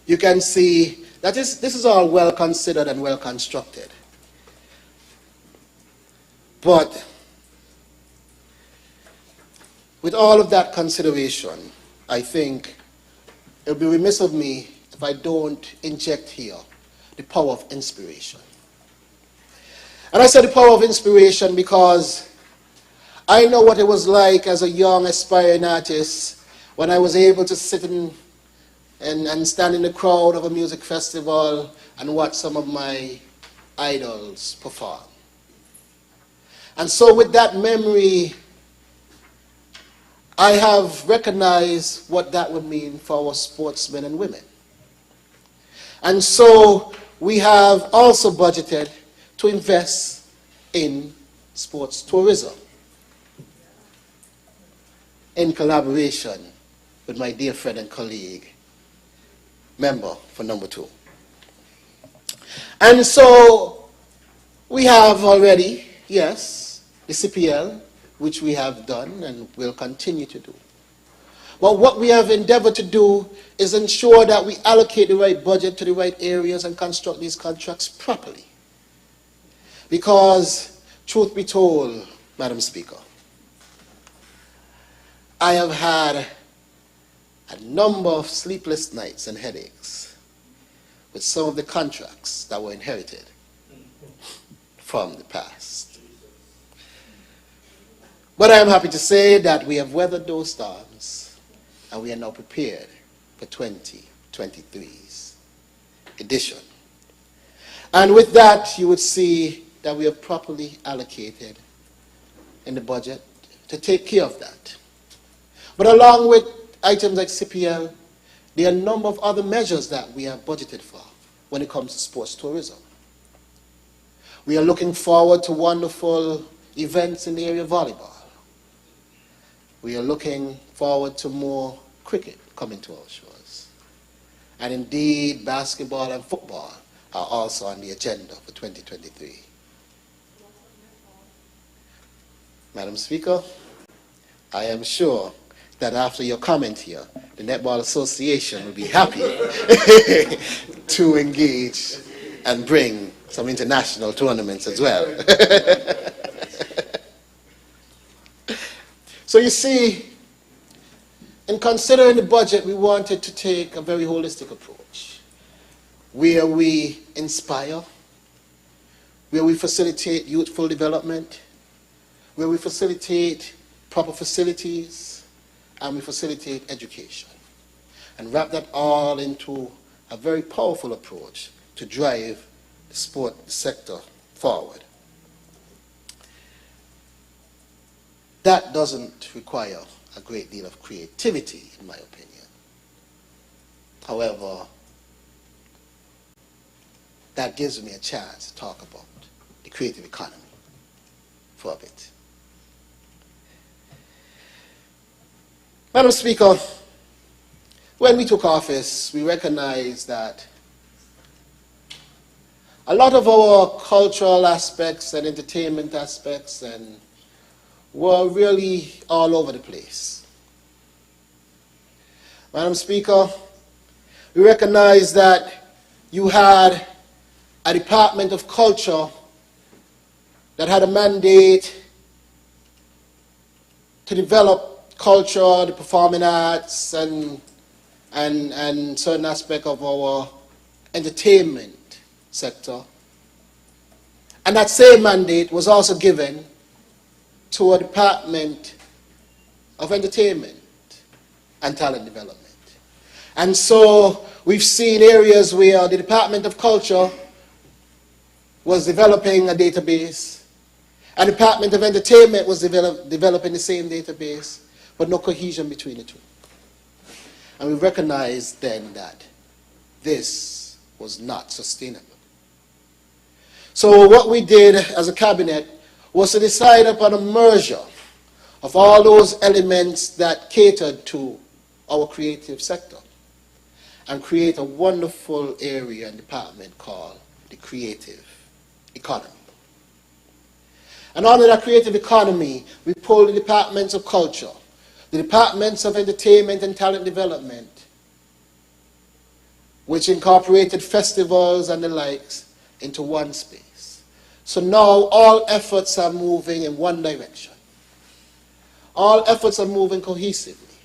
you can see that this is all well considered and well constructed. But with all of that consideration, I think it would be remiss of me if I don't inject here the power of inspiration. And I say the power of inspiration because I know what it was like as a young aspiring artist when I was able to sit and stand in the crowd of a music festival and watch some of my idols perform. And so with that memory, I have recognized what that would mean for our sportsmen and women. And so we have also budgeted to invest in sports tourism in collaboration with my dear friend and colleague, member for number 2. And so we have already, yes, the CPL, which we have done and will continue to do. But what we have endeavored to do is ensure that we allocate the right budget to the right areas and construct these contracts properly. Because, truth be told, Madam Speaker, I have had a number of sleepless nights and headaches with some of the contracts that were inherited from the past. But I am happy to say that we have weathered those storms and we are now prepared for 2023's edition. And with that, you would see that we have properly allocated in the budget to take care of that. But along with items like CPL, there are a number of other measures that we have budgeted for when it comes to sports tourism. We are looking forward to wonderful events in the area of volleyball. We are looking forward to more cricket coming to our shores. And indeed, basketball and football are also on the agenda for 2023. Madam Speaker, I am sure that after your comment here, the Netball Association will be happy to engage and bring some international tournaments as well. So you see, in considering the budget, we wanted to take a very holistic approach, where we inspire, where we facilitate youthful development, where we facilitate proper facilities, and we facilitate education, and wrap that all into a very powerful approach to drive the sport sector forward. That doesn't require a great deal of creativity, in my opinion. However, that gives me a chance to talk about the creative economy for a bit. Madam Speaker, when we took office, we recognized that a lot of our cultural aspects and entertainment aspects and were really all over the place. Madam Speaker, we recognize that you had a Department of Culture that had a mandate to develop culture, the performing arts, and certain aspect of our entertainment sector. And that same mandate was also given to a Department of Entertainment and Talent Development. And so we've seen areas where the Department of Culture was developing a database, and the Department of Entertainment was developing the same database, but no cohesion between the two. And we recognized then that this was not sustainable. So what we did as a cabinet was to decide upon a merger of all those elements that catered to our creative sector and create a wonderful area and department called the creative economy. And under that creative economy, we pulled the departments of culture, the departments of entertainment and talent development, which incorporated festivals and the likes, into one space. So now all efforts are moving in one direction. All efforts are moving cohesively.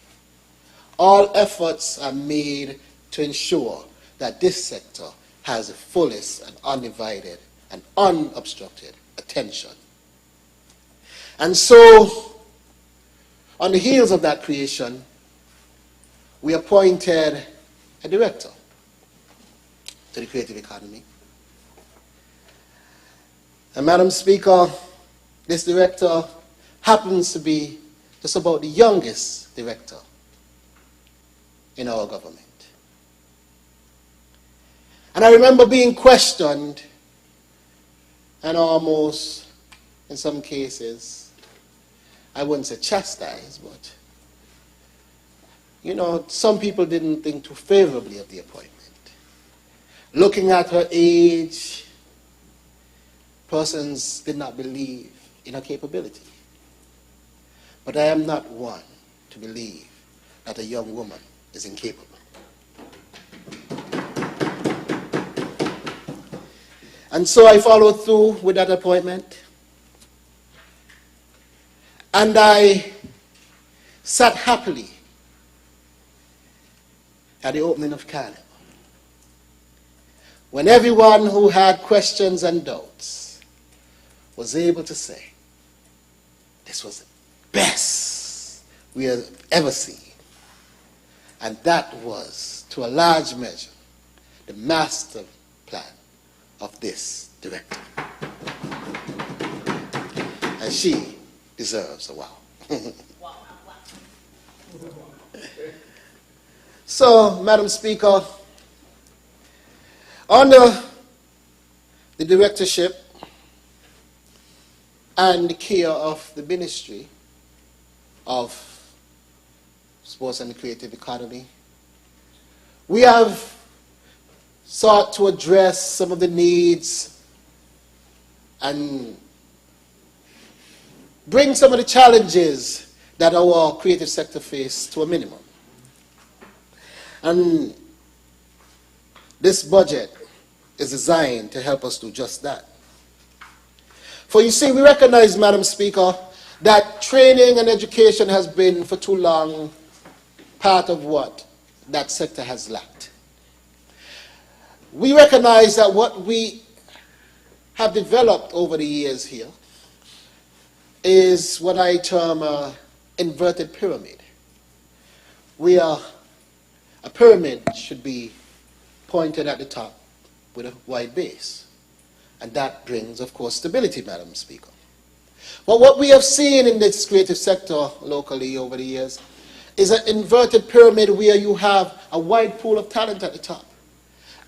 All efforts are made to ensure that this sector has the fullest and undivided and unobstructed attention. And so, on the heels of that creation, we appointed a director to the creative economy. And Madam Speaker, this director happens to be just about the youngest director in our government. And I remember being questioned and almost, in some cases, I wouldn't say chastised, but, you know, some people didn't think too favorably of the appointment. Looking at her age, persons did not believe in her capability. But I am not one to believe that a young woman is incapable. And so I followed through with that appointment. And I sat happily at the opening of Carnival, when everyone who had questions and doubts was able to say, this was the best we have ever seen. And that was, to a large measure, the master plan of this director. And she deserves a wow. So, Madam Speaker, under the directorship and the care of the Ministry of Sports and the Creative Economy, we have sought to address some of the needs and bring some of the challenges that our creative sector face to a minimum. And this budget is designed to help us do just that. For you see, we recognize, Madam Speaker, that training and education has been for too long part of what that sector has lacked. We recognize that what we have developed over the years here is what I term an inverted pyramid, where a pyramid should be pointed at the top with a wide base. And that brings, of course, stability, Madam Speaker. But what we have seen in this creative sector locally over the years is an inverted pyramid where you have a wide pool of talent at the top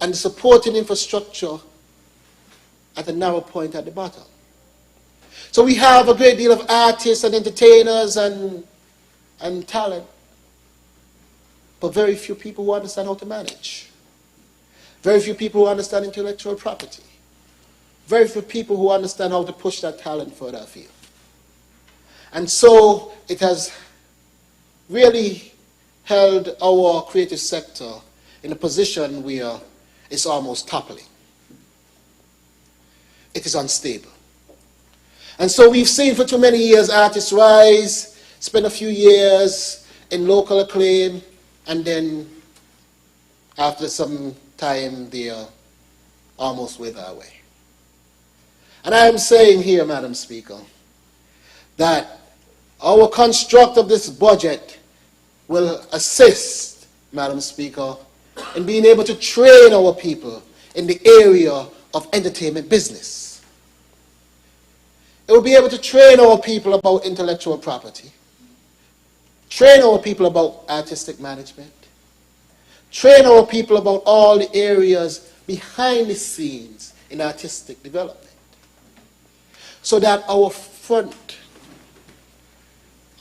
and supporting infrastructure at a narrow point at the bottom. So we have a great deal of artists and entertainers and talent, but very few people who understand how to manage. Very few people who understand intellectual property. Very few people who understand how to push that talent further afield. And so it has really held our creative sector in a position where it's almost toppling. It is unstable. And so we've seen for too many years artists rise, spend a few years in local acclaim, and then after some time they are almost wither away. And I am saying here, Madam Speaker, that our construct of this budget will assist, Madam Speaker, in being able to train our people in the area of entertainment business. It will be able to train our people about intellectual property, train our people about artistic management, train our people about all the areas behind the scenes in artistic development, so that our front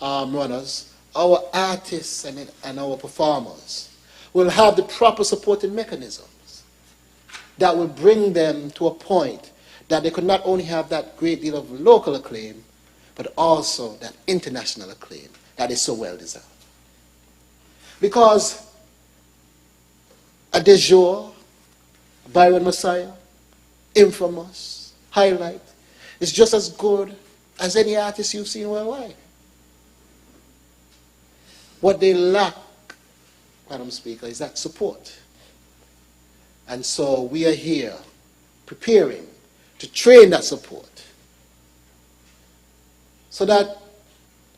runners, our artists and our performers will have the proper supporting mechanisms that will bring them to a point that they could not only have that great deal of local acclaim, but also that international acclaim that is so well deserved. Because a de jour, Byron Messiah, Infamous, Highlight, is just as good as any artist you've seen worldwide. What they lack, Madam Speaker, is that support. And so we are here preparing to train that support so that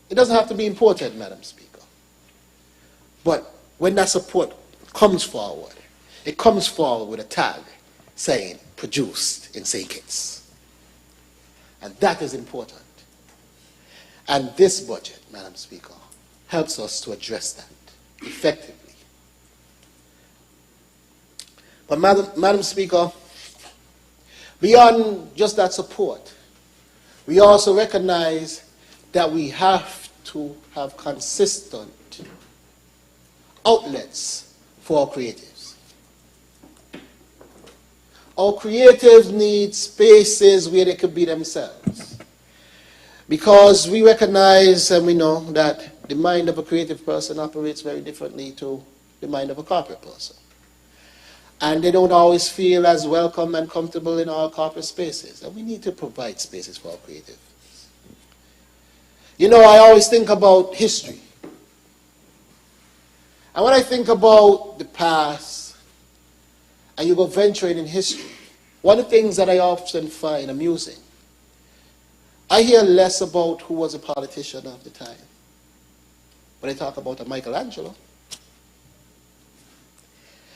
it doesn't have to be imported, Madam Speaker. But when that support comes forward, it comes forward with a tag saying produced in St. Kitts. And that is important. And this budget, Madam Speaker, helps us to address that effectively. But Madam Speaker, beyond just that support, we also recognize that we have to have consistent outlets for our creatives. Our creatives need spaces where they could be themselves. Because we recognize and we know that the mind of a creative person operates very differently to the mind of a corporate person. And they don't always feel as welcome and comfortable in our corporate spaces. And we need to provide spaces for our creatives. You know, I always think about history. And when I think about the past, and you go venturing in history, one of the things that I often find amusing, I hear less about who was a politician of the time. When I talk about a Michelangelo,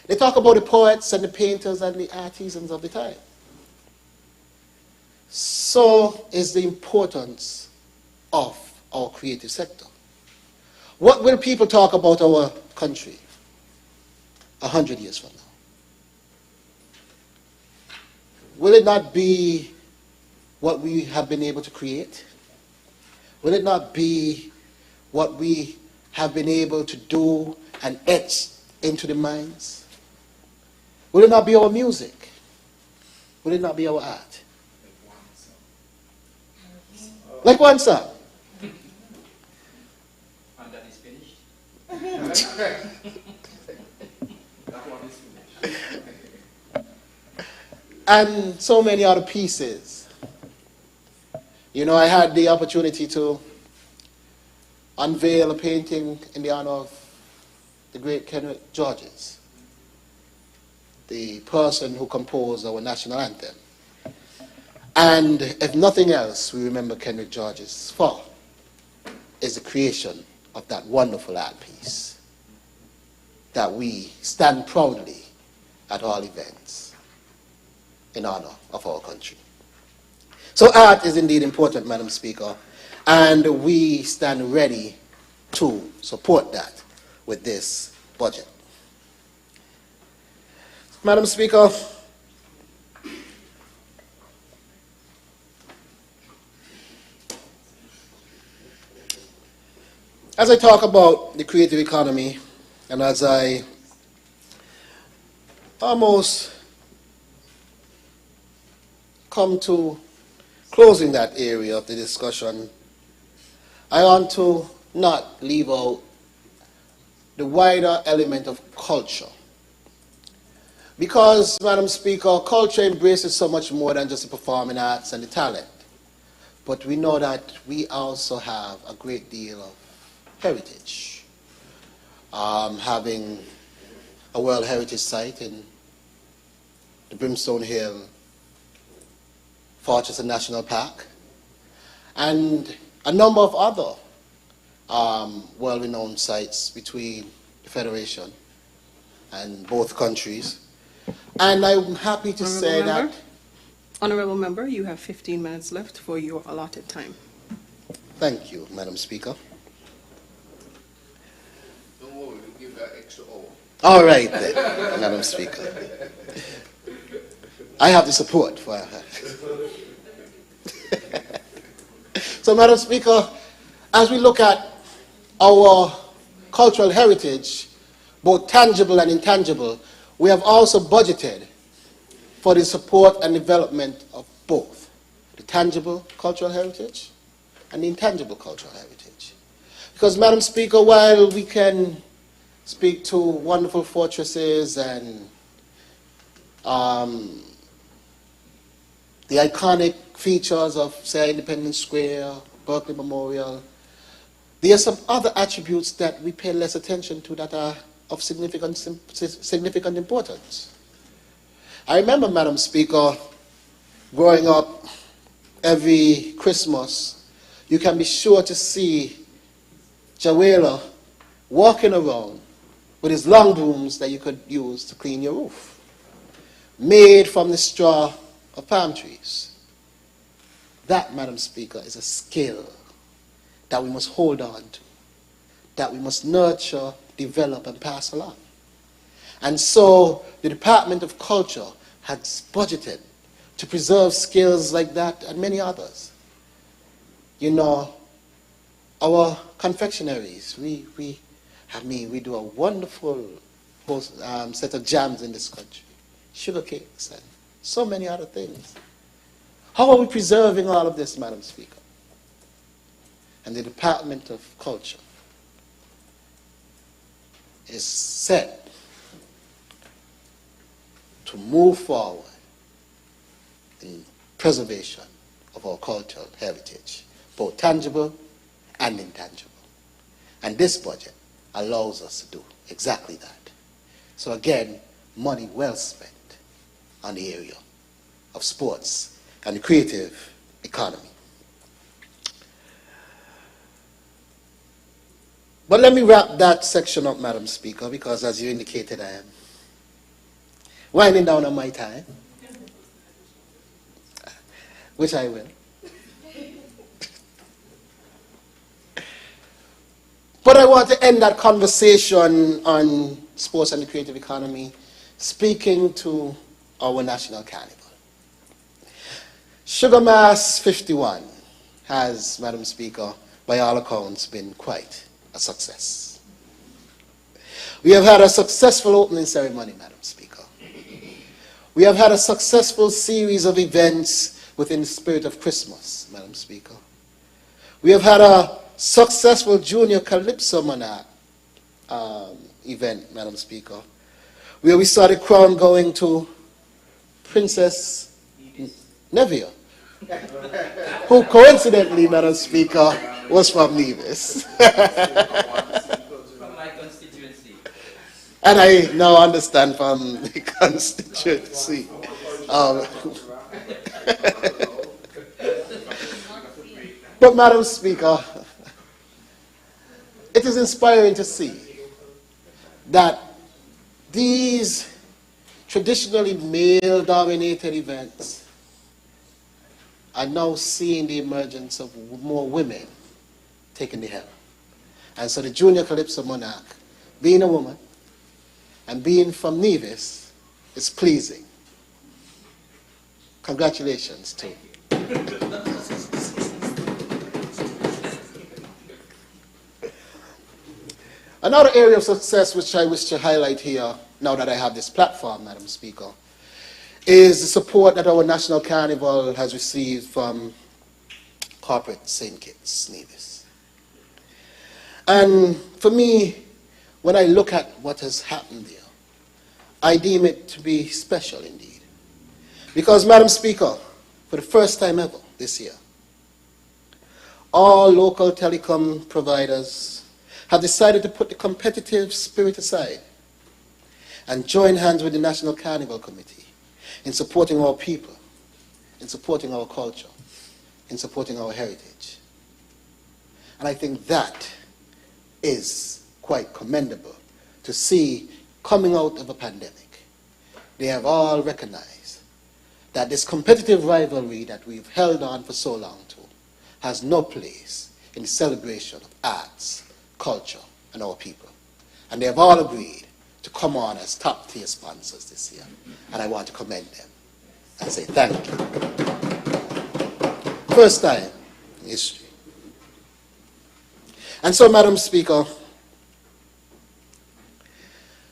they talk about the poets and the painters and the artisans of the time. So is the importance of our creative sector. What will people talk about our country 100 years from now? Will it not be what we have been able to create? Will it not be what we have been able to do and etch into the minds? Will it not be our music? Will it not be our art? Like one song. And that is finished? That one is finished. And so many other pieces. You know, I had the opportunity to unveil a painting in the honor of the great Kenrick Georges, the person who composed our national anthem. And if nothing else, we remember Kenrick Georges for is the creation of that wonderful art piece that we stand proudly at all events in honor of our country. So art is indeed important, Madam Speaker, and we stand ready to support that with this budget. Madam Speaker, as I talk about the creative economy, and as I almost come to closing that area of the discussion, I want to not leave out the wider element of culture. Because, Madam Speaker, culture embraces so much more than just the performing arts and the talent. But we know that we also have a great deal of heritage. Having a World Heritage Site in the Brimstone Hill Fortress and National Park, and a number of other world-renowned sites between the Federation and both countries. And I'm happy to say that... Honourable Member, you have 15 minutes left for your allotted time. Thank you, Madam Speaker. Don't worry, we'll give that extra hour. All right then, Madam Speaker. I have the support for her. So, Madam Speaker, as we look at our cultural heritage, both tangible and intangible, we have also budgeted for the support and development of both the tangible cultural heritage and the intangible cultural heritage. Because, Madam Speaker, while we can speak to wonderful fortresses and the iconic features of, say, Independence Square, Berkeley Memorial, there are some other attributes that we pay less attention to that are of significant importance. I remember, Madam Speaker, growing up every Christmas, you can be sure to see Jawela walking around with his long brooms that you could use to clean your roof, made from the straw of palm trees. That, Madam Speaker, is a skill that we must hold on to, that we must nurture, develop, and pass along. And so the Department of Culture has budgeted to preserve skills like that and many others. You know, our confectionaries, we do a wonderful set of jams in this country, sugar cakes, and so many other things. How are we preserving all of this, Madam Speaker? And the Department of Culture is set to move forward in preservation of our cultural heritage, both tangible and intangible. And this budget allows us to do exactly that. So again, money well spent on the area of sports and the creative economy. But let me wrap that section up, Madam Speaker, because as you indicated, I am winding down on my time, which I will. But I want to end that conversation on sports and the creative economy speaking to our national carnival. Sugar Mass 51 has, Madam Speaker, by all accounts, been quite a success. We have had a successful opening ceremony, Madam Speaker. We have had a successful series of events within the spirit of Christmas, Madam Speaker. We have had a successful Junior Calypso Monarch event, Madam Speaker, where we saw the crown going to Princess Nevis, who coincidentally, Madam Speaker, was from Nevis. From my constituency. And I now understand from the constituency. But, Madam Speaker, it is inspiring to see that these traditionally male-dominated events are now seeing the emergence of more women taking the helm. And so the Junior Calypso Monarch, being a woman and being from Nevis, is pleasing. Congratulations to you. Another area of success which I wish to highlight here, now that I have this platform, Madam Speaker, is the support that our National Carnival has received from corporate St. Kitts, Nevis. And for me, when I look at what has happened there, I deem it to be special indeed. Because, Madam Speaker, for the first time ever this year, all local telecom providers have decided to put the competitive spirit aside and join hands with the National Carnival Committee in supporting our people, in supporting our culture, in supporting our heritage. And I think that is quite commendable to see coming out of a pandemic. They have all recognized that this competitive rivalry that we've held on for so long to has no place in the celebration of arts, culture, and our people. And they have all agreed to come on as top-tier sponsors this year. And I want to commend them and say thank you. First time in history. And so, Madam Speaker,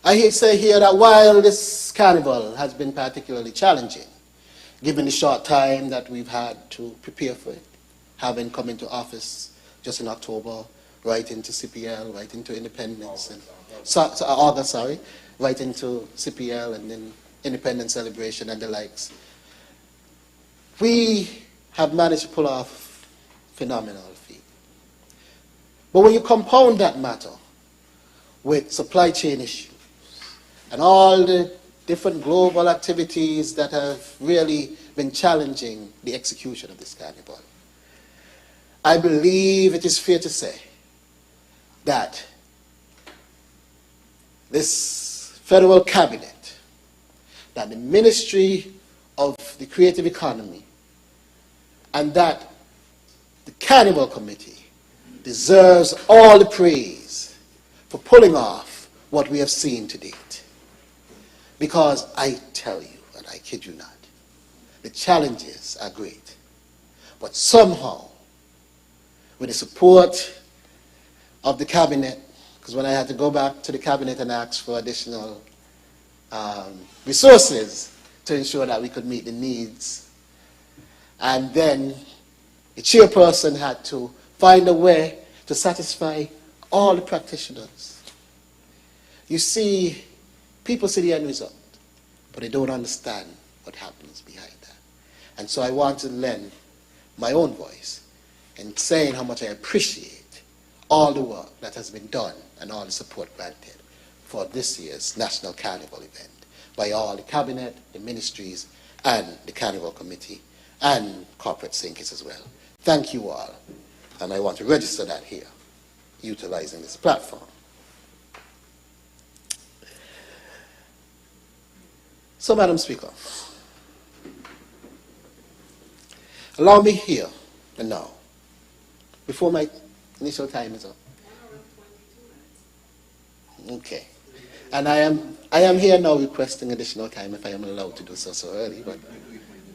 I say here that while this carnival has been particularly challenging, given the short time that we've had to prepare for it, having come into office just in October, right into CPL, right into Independence, and August, right into CPL and then Independence celebration and the likes, we have managed to pull off phenomenal feat. But when you compound that matter with supply chain issues and all the different global activities that have really been challenging the execution of this carnival, I believe it is fair to say that this federal cabinet, that the Ministry of the Creative Economy, and that the Carnival Committee deserves all the praise for pulling off what we have seen to date. Because I tell you, and I kid you not, the challenges are great. But somehow, with the support of the cabinet, because when I had to go back to the cabinet and ask for additional resources to ensure that we could meet the needs, and then the chairperson had to find a way to satisfy all the practitioners. You see, people see the end result, but they don't understand what happens behind that. And so I want to lend my own voice in saying how much I appreciate all the work that has been done and all the support granted for this year's National Carnival event by all the cabinet, the ministries, and the Carnival Committee, and corporate thinkers as well. Thank you all, and I want to register that here, utilizing this platform. So, Madam Speaker, allow me here and now, before my initial time is up. Okay. And I am here now requesting additional time if I am allowed to do so early, but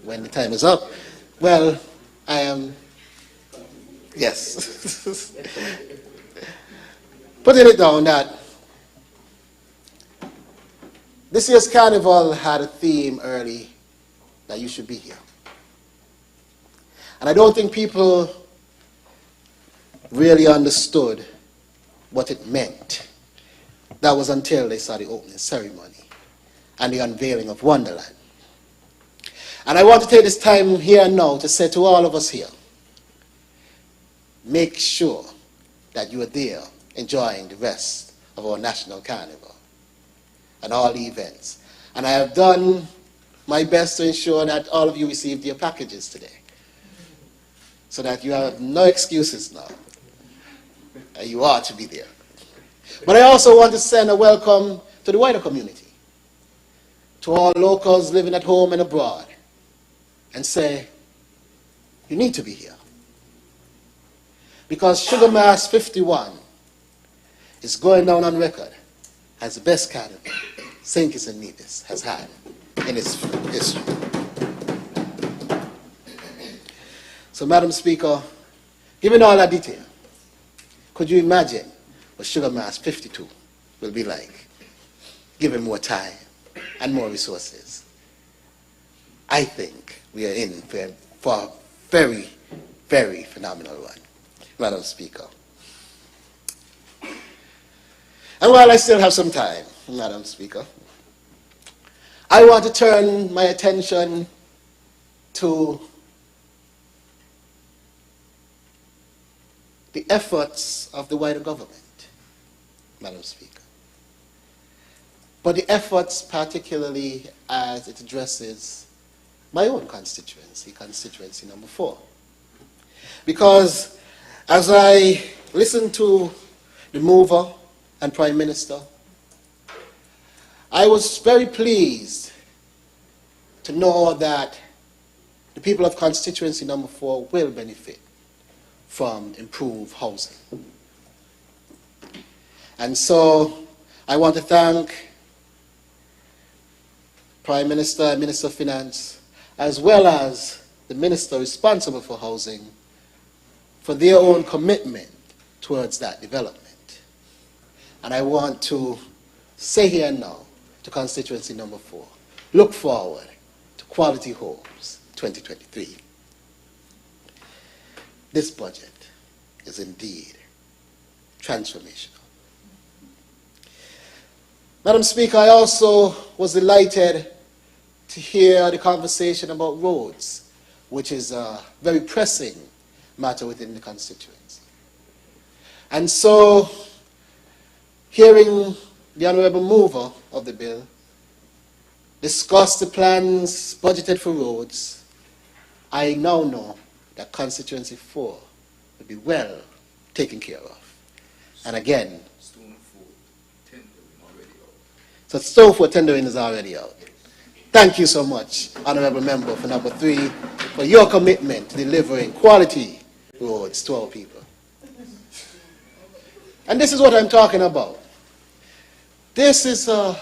when the time is up, well, I am, yes. Putting it down that this year's carnival had a theme early that you should be here. And I don't think people really understood what it meant. That was until they saw the opening ceremony and the unveiling of Wonderland. And I want to take this time here and now to say to all of us here, make sure that you are there enjoying the rest of our National Carnival and all the events. And I have done my best to ensure that all of you received your packages today, so that you have no excuses now. And you are to be there. But I also want to send a welcome to the wider community, to all locals living at home and abroad, and say, you need to be here. Because Sugar Mass 51 is going down on record as the best carnival St. Kitts and Nevis has had in its history. So, Madam Speaker, given all that detail, could you imagine what Sugar Mass 52 will be like, given more time and more resources? I think we are in for a very, very phenomenal one, Madam Speaker. And while I still have some time, Madam Speaker, I want to turn my attention to the efforts of the wider government, Madam Speaker. But the efforts particularly as it addresses my own constituency, constituency number 4. Because as I listened to the mover and Prime Minister, I was very pleased to know that the people of constituency number 4 will benefit from improved housing. And so I want to thank Prime Minister and Minister of Finance, as well as the Minister responsible for housing, for their own commitment towards that development. And I want to say here now to constituency number 4, look forward to Quality Homes 2023. This budget is indeed transformational. Madam Speaker, I also was delighted to hear the conversation about roads, which is a very pressing matter within the constituency. And so, hearing the Honourable Mover of the bill discuss the plans budgeted for roads, I now know that constituency 4 will be well taken care of. And again, so stone for tendering is already out. Thank you so much, Honourable Member for number 3, for your commitment to delivering quality roads to our people. And this is what I'm talking about. This is a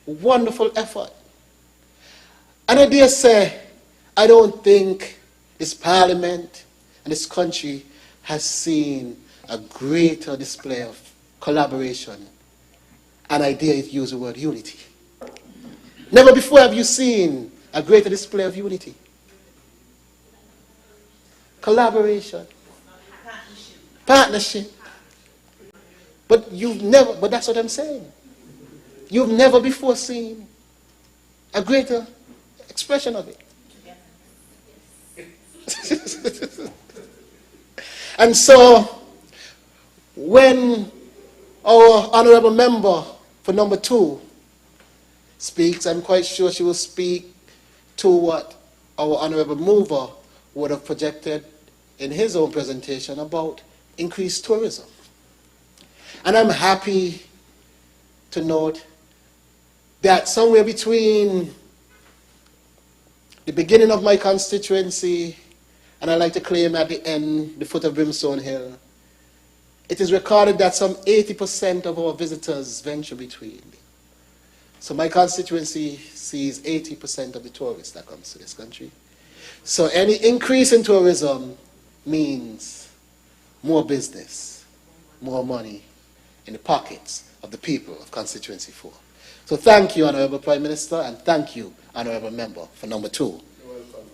wonderful effort. And I dare say, I don't think this Parliament and this country has seen a greater display of collaboration, and I dare use the word unity. Never before have you seen a greater display of unity. Collaboration. Partnership. But that's what I'm saying. You've never before seen a greater expression of it. And so, when our Honourable Member for number 2 speaks, I'm quite sure she will speak to what our Honourable Mover would have projected in his own presentation about increased tourism. And I'm happy to note that somewhere between the beginning of my constituency and I like to claim at the end, the foot of Brimstone Hill, it is recorded that some 80% of our visitors venture between. So my constituency sees 80% of the tourists that comes to this country. So any increase in tourism means more business, more money in the pockets of the people of constituency 4. So thank you, Honourable Prime Minister, and thank you, Honourable Member for number 2. You're welcome.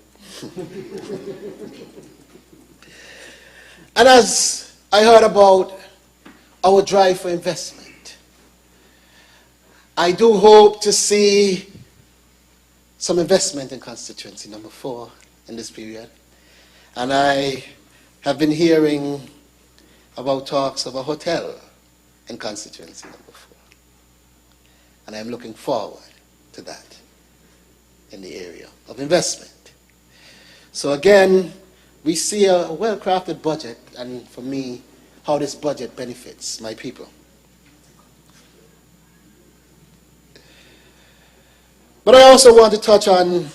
And as I heard about our drive for investment, I do hope to see some investment in constituency number 4 in this period. And I have been hearing about talks of a hotel in constituency number 4. And I'm looking forward to that in the area of investment. So again, we see a well-crafted budget, and for me, how this budget benefits my people. But I also want to touch on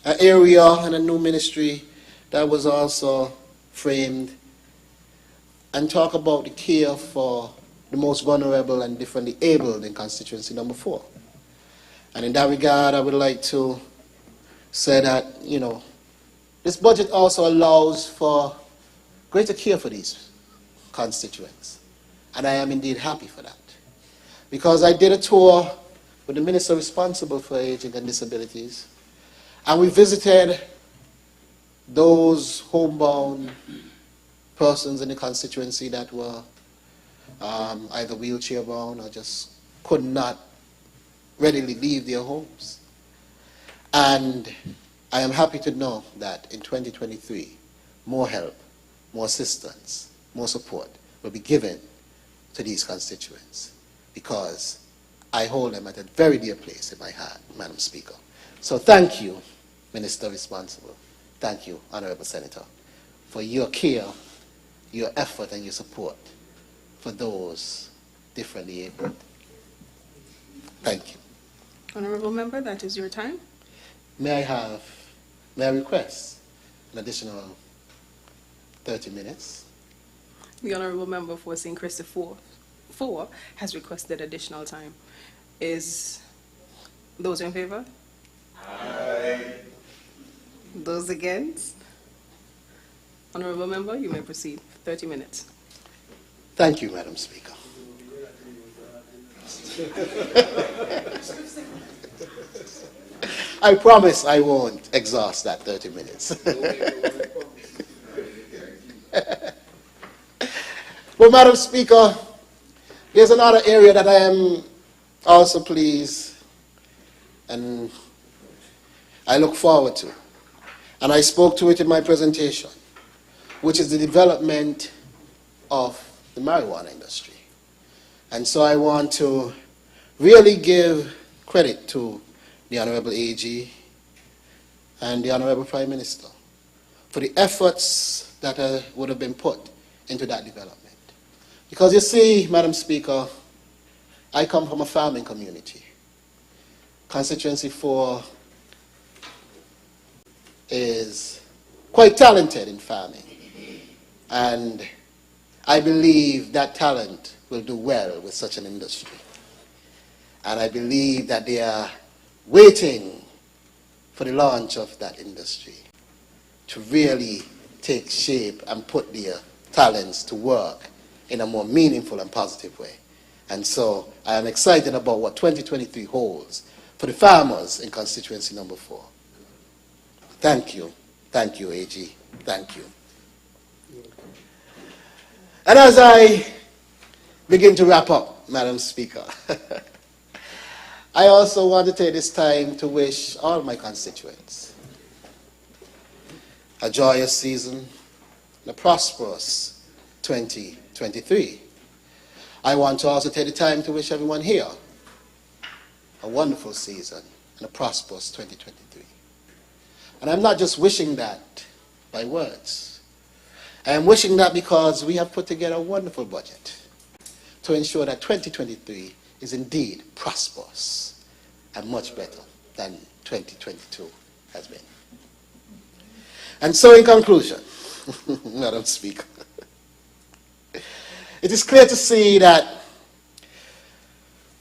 an area and a new ministry that was also framed and talk about the care for the most vulnerable and differently abled in constituency number 4. And in that regard, I would like to say that, this budget also allows for greater care for these constituents. And I am indeed happy for that. Because I did a tour with the minister responsible for aging and disabilities, and we visited those homebound persons in the constituency that were either wheelchair bound or just could not readily leave their homes. And I am happy to know that in 2023, more help, more assistance, more support will be given to these constituents, because I hold them at a very dear place in my heart, Madam Speaker. So thank you, Minister Responsible. Thank you, Honorable Senator, for your care, your effort, and your support for those differently abled. Thank you. Honorable Member, that is your time. May I request an additional 30 minutes? The Honorable Member for St. Christopher 4 has requested additional time. Is those in favor? Aye. Those against? Honorable Member, you may proceed. 30 minutes. Thank you, Madam Speaker. I promise I won't exhaust that 30 minutes. Well, Madam Speaker, there's another area that I am also pleased and I look forward to. And I spoke to it in my presentation, which is the development of the marijuana industry. And so I want to really give credit to the Honorable AG and the Honorable Prime Minister for the efforts that would have been put into that development. Because you see, Madam Speaker, I come from a farming community. Constituency 4 is quite talented in farming. And I believe that talent will do well with such an industry. And I believe that they are waiting for the launch of that industry to really take shape and put their talents to work in a more meaningful and positive way. And so I am excited about what 2023 holds for the farmers in constituency number 4. Thank you. Thank you, AG. Thank you. And as I begin to wrap up, Madam Speaker, I also want to take this time to wish all my constituents a joyous season and a prosperous 2023. I want to also take the time to wish everyone here a wonderful season and a prosperous 2023. And I'm not just wishing that by words. I am wishing that because we have put together a wonderful budget to ensure that 2023 is indeed prosperous and much better than 2022 has been. And so in conclusion, Madam Speaker, it is clear to see that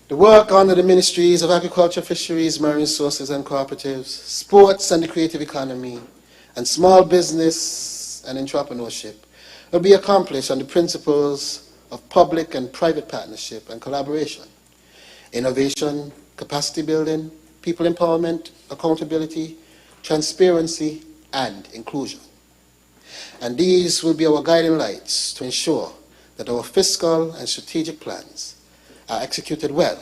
the work under the Ministries of Agriculture, Fisheries, Marine Resources and Cooperatives, Sports and the Creative Economy, and Small Business and Entrepreneurship will be accomplished on the principles of public and private partnership and collaboration, innovation, capacity building, people empowerment, accountability, transparency, and inclusion. And these will be our guiding lights to ensure that our fiscal and strategic plans are executed well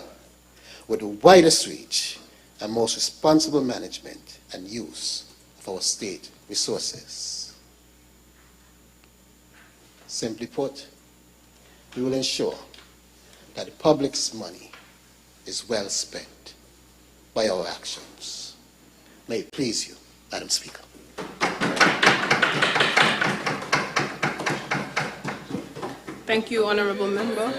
with the widest reach and most responsible management and use of our state resources. Simply put, we will ensure that the public's money is well spent by our actions. May it please you, Madam Speaker. Thank you, Honorable Member.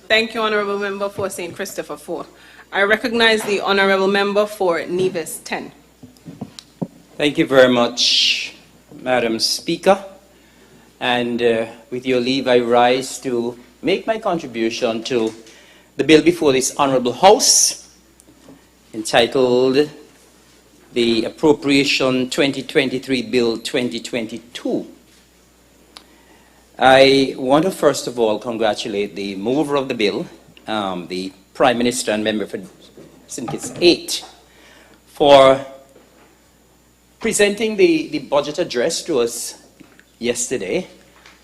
Thank you, Honorable Member for St. Christopher 4. I recognize the Honorable Member for Nevis 10. Thank you very much, Madam Speaker. And with your leave, I rise to make my contribution to the bill before this Honorable House, entitled the Appropriation 2023 Bill 2022. I want to first of all congratulate the mover of the bill, the Prime Minister and member for St. Kitts 8, for presenting the budget address to us yesterday,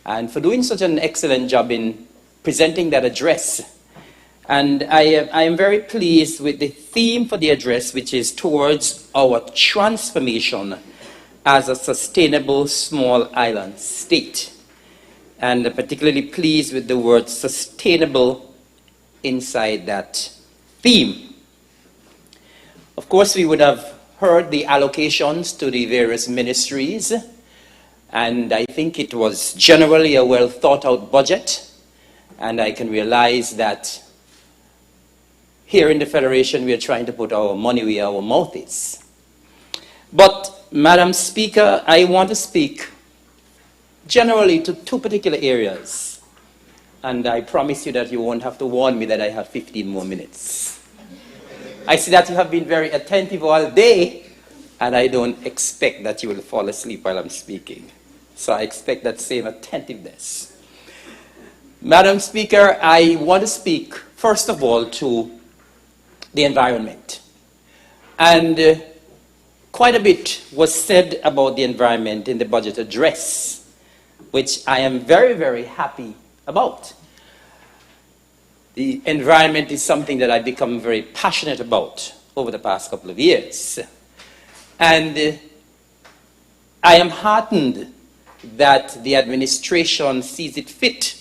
and for doing such an excellent job in presenting that address. And I am very pleased with the theme for the address, which is towards our transformation as a sustainable small island state. And particularly pleased with the word sustainable inside that theme. Of course, we would have heard the allocations to the various ministries, and I think it was generally a well thought out budget, and I can realize that here in the Federation we are trying to put our money where our mouth is. But, Madam Speaker, I want to speak generally to two particular areas, and I promise you that you won't have to warn me that I have 15 more minutes. I see that you have been very attentive all day, and I don't expect that you will fall asleep while I'm speaking. So I expect that same attentiveness. Madam Speaker, I want to speak, first of all, to the environment. And quite a bit was said about the environment in the budget address, which I am very, very happy about. The environment is something that I've become very passionate about over the past couple of years. And I am heartened that the administration sees it fit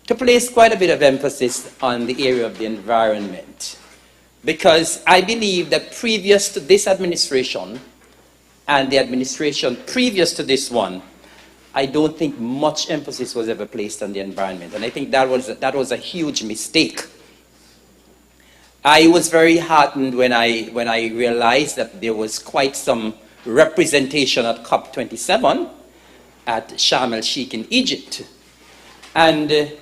to place quite a bit of emphasis on the area of the environment. Because I believe that previous to this administration and the administration previous to this one, I don't think much emphasis was ever placed on the environment. And I think that was a huge mistake. I was very heartened when I realized that there was quite some representation at COP27 at Sharm el-Sheikh in Egypt. And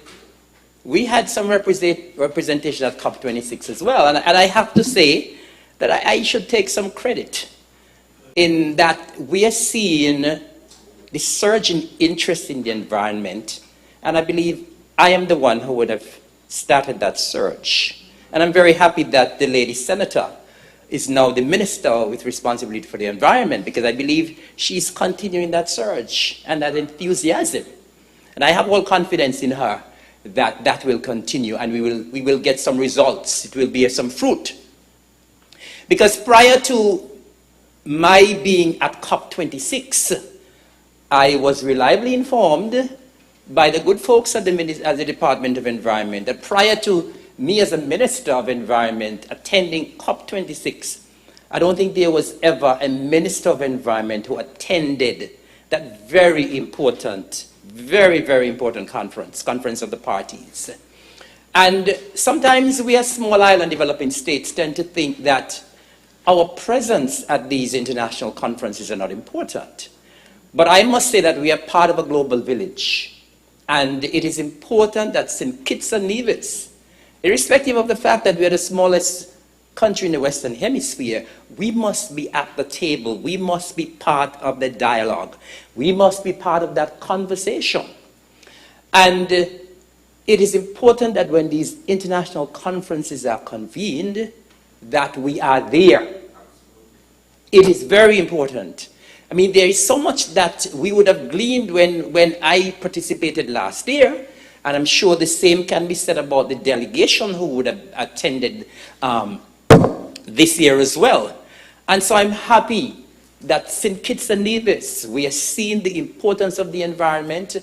we had some representation at COP26 as well. And I have to say that I should take some credit in that we are seeing the surge in interest in the environment. And I believe I am the one who would have started that surge. And I'm very happy that the lady senator is now the minister with responsibility for the environment, because I believe she's continuing that surge and that enthusiasm. And I have all confidence in her that that will continue, and we will get some results. It will bear some fruit. Because prior to my being at COP26, I was reliably informed by the good folks at the Department of Environment that prior to me as a Minister of Environment attending COP26, I don't think there was ever a Minister of Environment who attended that very important conference of the parties. And sometimes we as small island developing states tend to think that our presence at these international conferences are not important. But I must say that we are part of a global village. And it is important that St. Kitts and Nevis, irrespective of the fact that we are the smallest country in the Western Hemisphere, we must be at the table. We must be part of the dialogue. We must be part of that conversation. And it is important that when these international conferences are convened, that we are there. It is very important. I mean, there is so much that we would have gleaned when I participated last year, and I'm sure the same can be said about the delegation who would have attended this year as well. And so I'm happy that St. Kitts and Nevis, we are seeing the importance of the environment,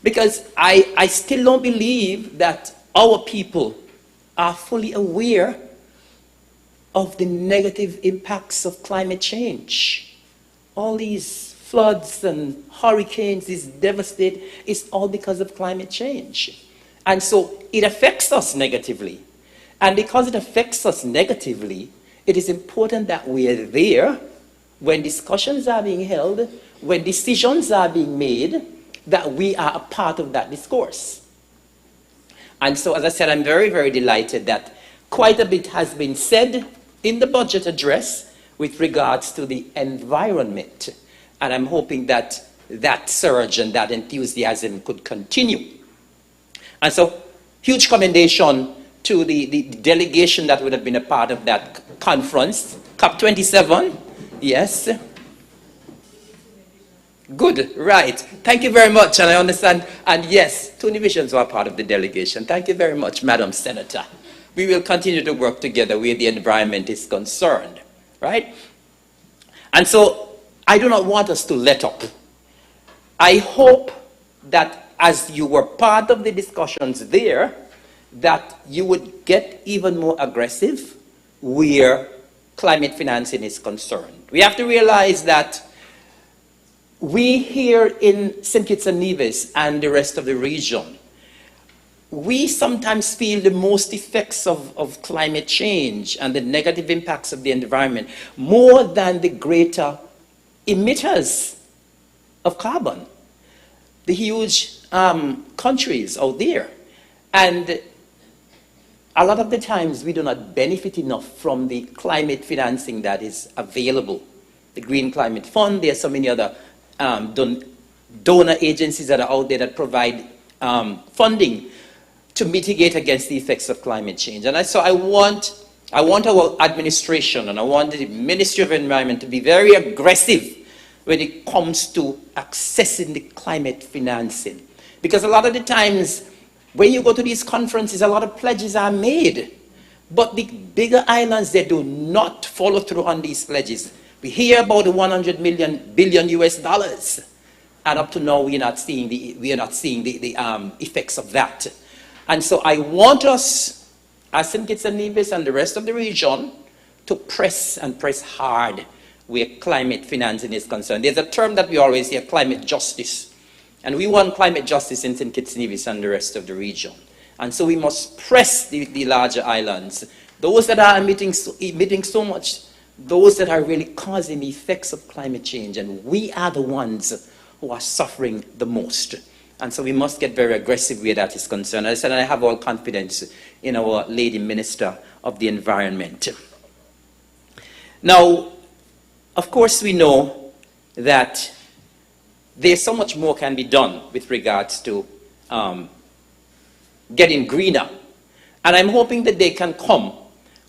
because I still don't believe that our people are fully aware of the negative impacts of climate change. All these floods and hurricanes is devastating. It's all because of climate change. And so it affects us negatively. And because it affects us negatively, it is important that we are there when discussions are being held, when decisions are being made, that we are a part of that discourse. And so, as I said, I'm very, very delighted that quite a bit has been said in the budget address with regards to the environment. And I'm hoping that that surge and that enthusiasm could continue. And so, huge commendation to the delegation that would have been a part of that conference, COP27, yes. Good, right. Thank you very much, and I understand. And yes, two divisions were part of the delegation. Thank you very much, Madam Senator. We will continue to work together where the environment is concerned, right? And so I do not want us to let up. I hope that as you were part of the discussions there, that you would get even more aggressive where climate financing is concerned. We have to realize that we here in St. Kitts and Nevis and the rest of the region, we sometimes feel the most effects of climate change and the negative impacts of the environment more than the greater emitters of carbon, the huge countries out there. And a lot of the times we do not benefit enough from the climate financing that is available. The Green Climate Fund, there are so many other donor agencies that are out there that provide funding to mitigate against the effects of climate change. And so I want our administration and I want the Ministry of Environment to be very aggressive when it comes to accessing the climate financing. Because a lot of the times when you go to these conferences, a lot of pledges are made. But the bigger islands, they do not follow through on these pledges. We hear about the 100 billion US dollars. And up to now, we are not seeing the effects of that. And so I want us, as St. Kitts and Nevis and the rest of the region, to press and press hard where climate financing is concerned. There's a term that we always hear, climate justice. And we want climate justice in St. Kitts and Nevis and the rest of the region. And so we must press the larger islands, those that are emitting so much, those that are really causing the effects of climate change. And we are the ones who are suffering the most. And so we must get very aggressive where that is concerned. As I said, I have all confidence in our Lady Minister of the Environment. Now, of course, we know that there's so much more can be done with regards to getting greener. And I'm hoping that they can come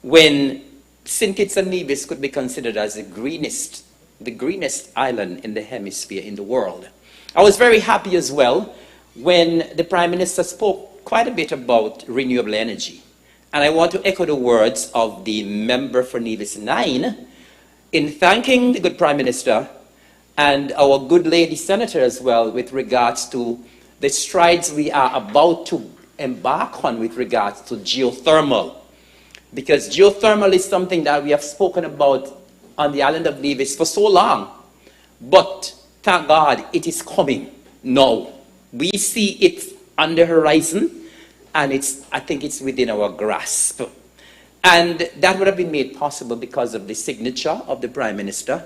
when St. Kitts and Nevis could be considered as the greenest island in the hemisphere, in the world. I was very happy as well when the Prime Minister spoke quite a bit about renewable energy. And I want to echo the words of the member for Nevis 9 in thanking the good Prime Minister and our good lady Senator as well with regards to the strides we are about to embark on with regards to geothermal. Because geothermal is something that we have spoken about on the island of Nevis for so long. But thank God it is coming now. We see it on the horizon, and I think it's within our grasp. And that would have been made possible because of the signature of the Prime Minister,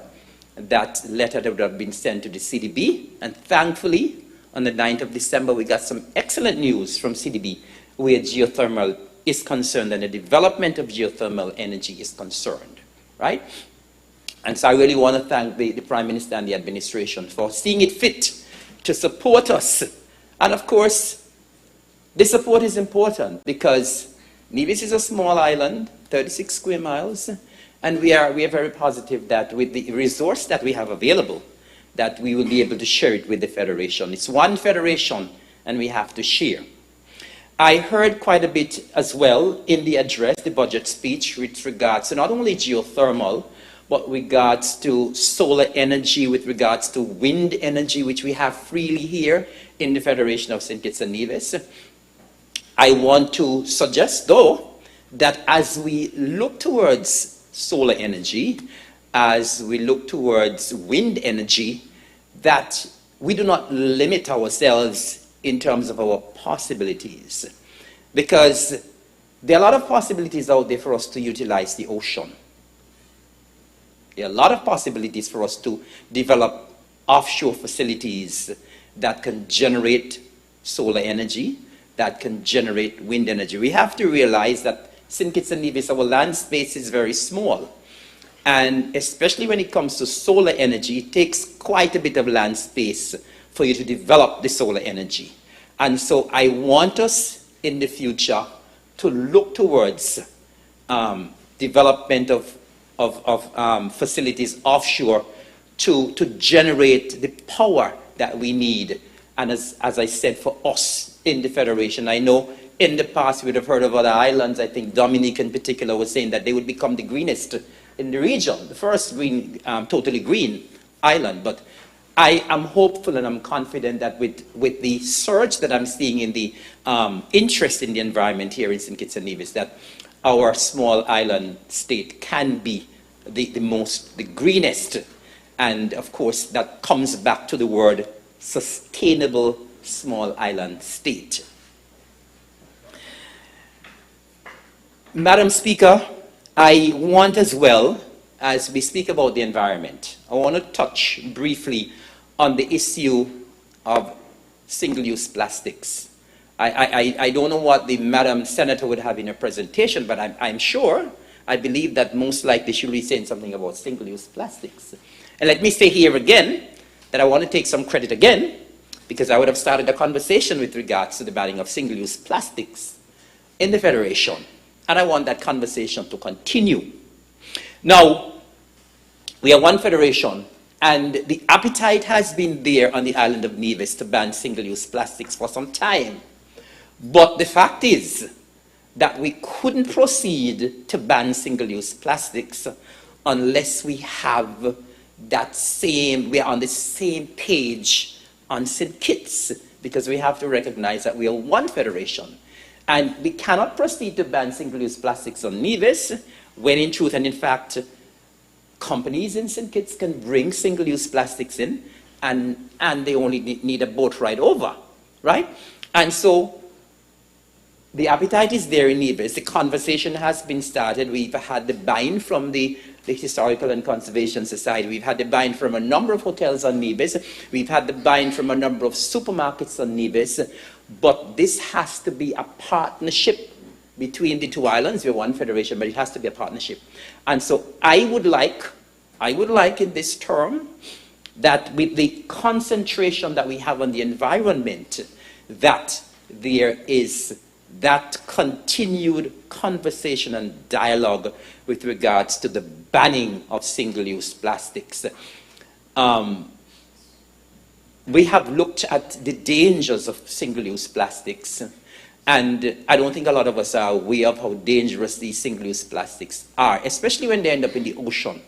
that letter that would have been sent to the CDB. And thankfully, on the 9th of December, we got some excellent news from CDB where geothermal is concerned and the development of geothermal energy is concerned, right? And so I really want to thank the Prime Minister and the administration for seeing it fit to support us. And of course, the support is important because Nevis is a small island, 36 square miles, and we are very positive that with the resource that we have available, that we will be able to share it with the Federation. It's one Federation, and we have to share. I heard quite a bit as well in the address, the budget speech, with regards to not only geothermal, but regards to solar energy, with regards to wind energy, which we have freely here in the Federation of St. Kitts and Nevis. I want to suggest, though, that as we look towards solar energy, as we look towards wind energy, that we do not limit ourselves in terms of our possibilities. Because there are a lot of possibilities out there for us to utilize the ocean. There are a lot of possibilities for us to develop offshore facilities that can generate solar energy, that can generate wind energy. We have to realize that St. Kitts and Nevis, our land space is very small. And especially when it comes to solar energy, it takes quite a bit of land space for you to develop the solar energy. And so I want us in the future to look towards development of facilities offshore to generate the power that we need. And as I said, for us in the Federation, I know in the past we would have heard of other islands. I think Dominique in particular was saying that they would become the greenest in the region, the first green, totally green island. But I am hopeful and I'm confident that with the surge that I'm seeing in the interest in the environment here in St. Kitts and Nevis, that our small island state can be the greenest. And of course, that comes back to the word sustainable small island state. Madam Speaker, I want as well, as we speak about the environment, I want to touch briefly on the issue of single-use plastics. I don't know what the Madam Senator would have in her presentation, but I'm sure, I believe that most likely she'll be saying something about single-use plastics. And let me say here again that I want to take some credit again, because I would have started a conversation with regards to the banning of single-use plastics in the Federation. And I want that conversation to continue. Now, we are one Federation, and the appetite has been there on the island of Nevis to ban single-use plastics for some time. But the fact is that we couldn't proceed to ban single-use plastics unless we have we are on the same page on St. Kitts, because we have to recognize that we are one Federation. And we cannot proceed to ban single-use plastics on Nevis when in truth and in fact companies in St. Kitts can bring single-use plastics in and they only need a boat ride over, right? And so the appetite is there in Nevis. The conversation has been started. We've had the buy-in from the Historical and Conservation Society. We've had the buy-in from a number of hotels on Nevis. We've had the buy-in from a number of supermarkets on Nevis. But this has to be a partnership between the two islands. We're one Federation, but it has to be a partnership. And so I would like in this term that with the concentration that we have on the environment, that there is that continued conversation and dialogue with regards to the banning of single-use plastics. We have looked at the dangers of single-use plastics, and I don't think a lot of us are aware of how dangerous these single-use plastics are, especially when they end up in the ocean.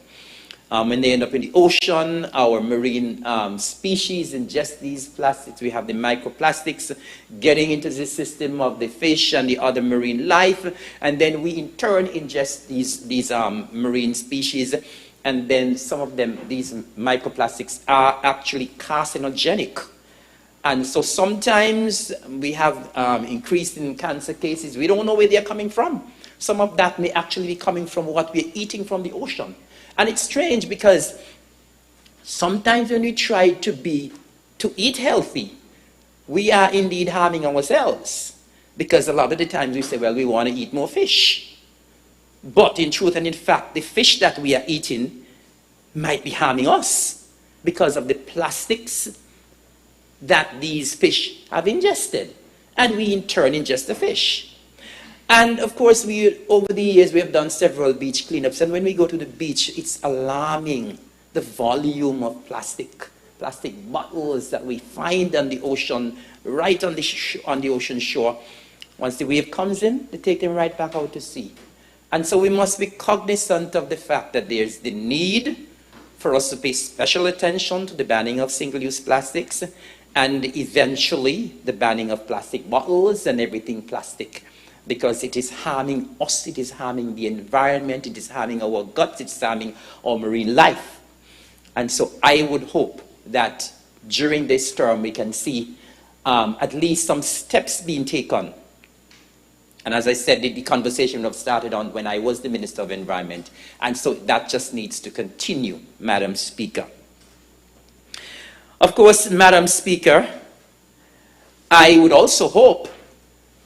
When they end up in the ocean, our marine species ingest these plastics. We have the microplastics getting into the system of the fish and the other marine life, and then we in turn ingest these marine species, and then some of them, these microplastics, are actually carcinogenic. And so sometimes we have increase in cancer cases. We don't know where they're coming from. Some of that may actually be coming from what we're eating from the ocean. And it's strange because sometimes when we try to eat healthy, we are indeed harming ourselves. Because a lot of the times we say, well, we want to eat more fish. But in truth and in fact, the fish that we are eating might be harming us because of the plastics that these fish have ingested. And we in turn ingest the fish. And of course, over the years, we have done several beach cleanups. And when we go to the beach, it's alarming, the volume of plastic bottles that we find on the ocean, right on the ocean shore. Once the wave comes in, they take them right back out to sea. And so we must be cognizant of the fact that there's the need for us to pay special attention to the banning of single-use plastics and eventually the banning of plastic bottles and everything plastic. Because it is harming us, it is harming the environment, it is harming our guts, it's harming our marine life. And so I would hope that during this term we can see at least some steps being taken. And as I said, the conversation would have started on when I was the Minister of Environment. And so that just needs to continue, Madam Speaker. Of course, Madam Speaker, I would also hope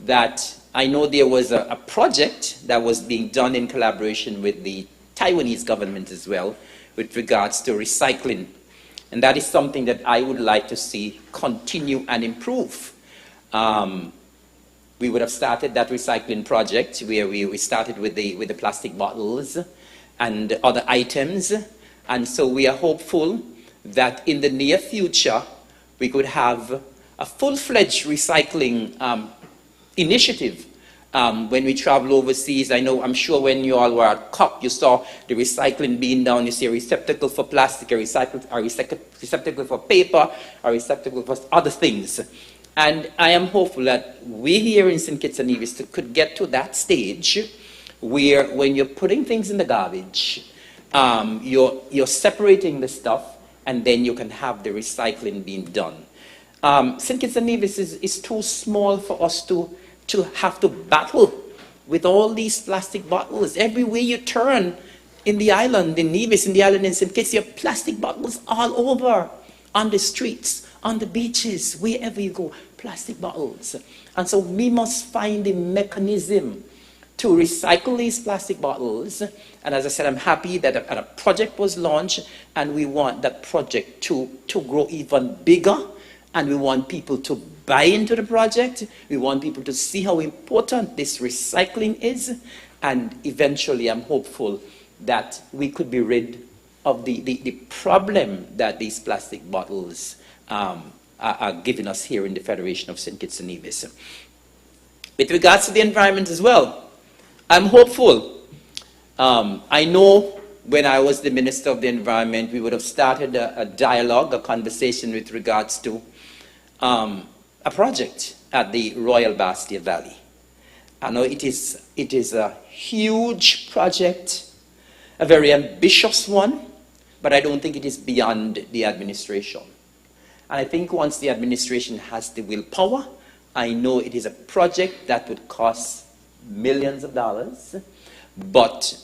that I know there was a project that was being done in collaboration with the Taiwanese government as well with regards to recycling. And that is something that I would like to see continue and improve. We would have started that recycling project where we started with the plastic bottles and other items. And so we are hopeful that in the near future we could have a full-fledged recycling initiative. When we travel overseas, I'm sure when you all were at COP, you saw the recycling being done. You see a receptacle for plastic, a receptacle for paper, a receptacle for other things. And I am hopeful that we here in St. Kitts and Nevis could get to that stage where when you're putting things in the garbage, you're separating the stuff, and then you can have the recycling being done. St. Kitts and Nevis is too small for us to have to battle with all these plastic bottles. Everywhere you turn in the island, in Nevis, in the island in St. Kitts, you have plastic bottles all over, on the streets, on the beaches, wherever you go, plastic bottles. And so we must find a mechanism to recycle these plastic bottles. And as I said, I'm happy that a project was launched, and we want that project to grow even bigger, and we want people to buy into the project. We want people to see how important this recycling is, and eventually I'm hopeful that we could be rid of the problem that these plastic bottles are giving us here in the Federation of St. Kitts and Nevis. With regards to the environment as well, I'm hopeful. I know when I was the Minister of the Environment, we would have started a dialogue, a conversation with regards to a project at the Royal Bastia Valley. I know it is a huge project, a very ambitious one, but I don't think it is beyond the administration. And I think once the administration has the willpower, I know it is a project that would cost millions of dollars, but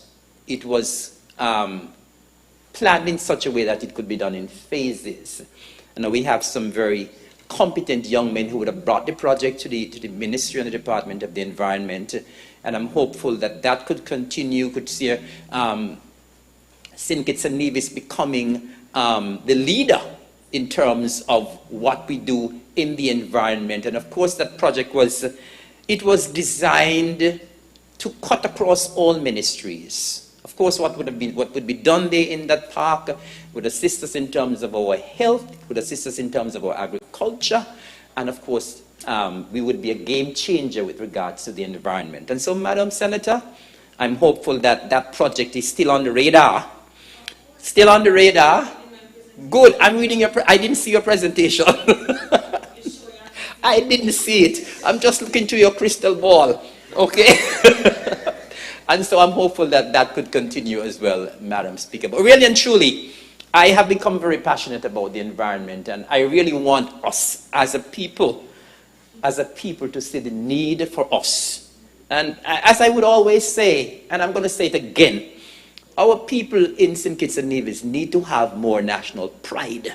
it was planned in such a way that it could be done in phases. And we have some very competent young men who would have brought the project to the Ministry and the Department of the Environment, and I'm hopeful that that could continue, could see St. Kitts and Nevis becoming the leader in terms of what we do in the environment. And of course that project was designed to cut across all ministries. Of course, what would be done there in that park would assist us in terms of our health, would assist us in terms of our agriculture, and of course, we would be a game changer with regards to the environment. And so, Madam Senator, I'm hopeful that that project is still on the radar. Still on the radar? Good. I'm reading I didn't see your presentation. I didn't see it. I'm just looking to your crystal ball. Okay? And so I'm hopeful that that could continue as well, Madam Speaker. But really and truly, I have become very passionate about the environment, and I really want us as a people to see the need for us. And as I would always say, and I'm going to say it again, our people in St. Kitts and Nevis need to have more national pride.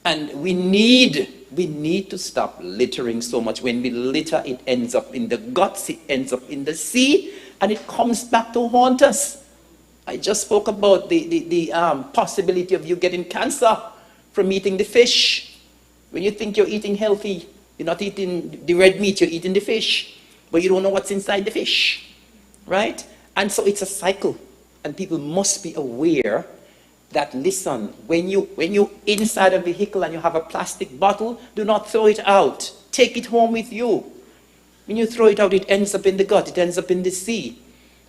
And we need to stop littering so much. When we litter, it ends up in the guts, it ends up in the sea, and it comes back to haunt us. I just spoke about the possibility of you getting cancer from eating the fish. When you think you're eating healthy, you're not eating the red meat, you're eating the fish, but you don't know what's inside the fish, right? And so it's a cycle, and people must be aware that, listen, when you inside a vehicle and you have a plastic bottle, do not throw it out. Take it home with you. When you throw it out, it ends up in the gut, it ends up in the sea.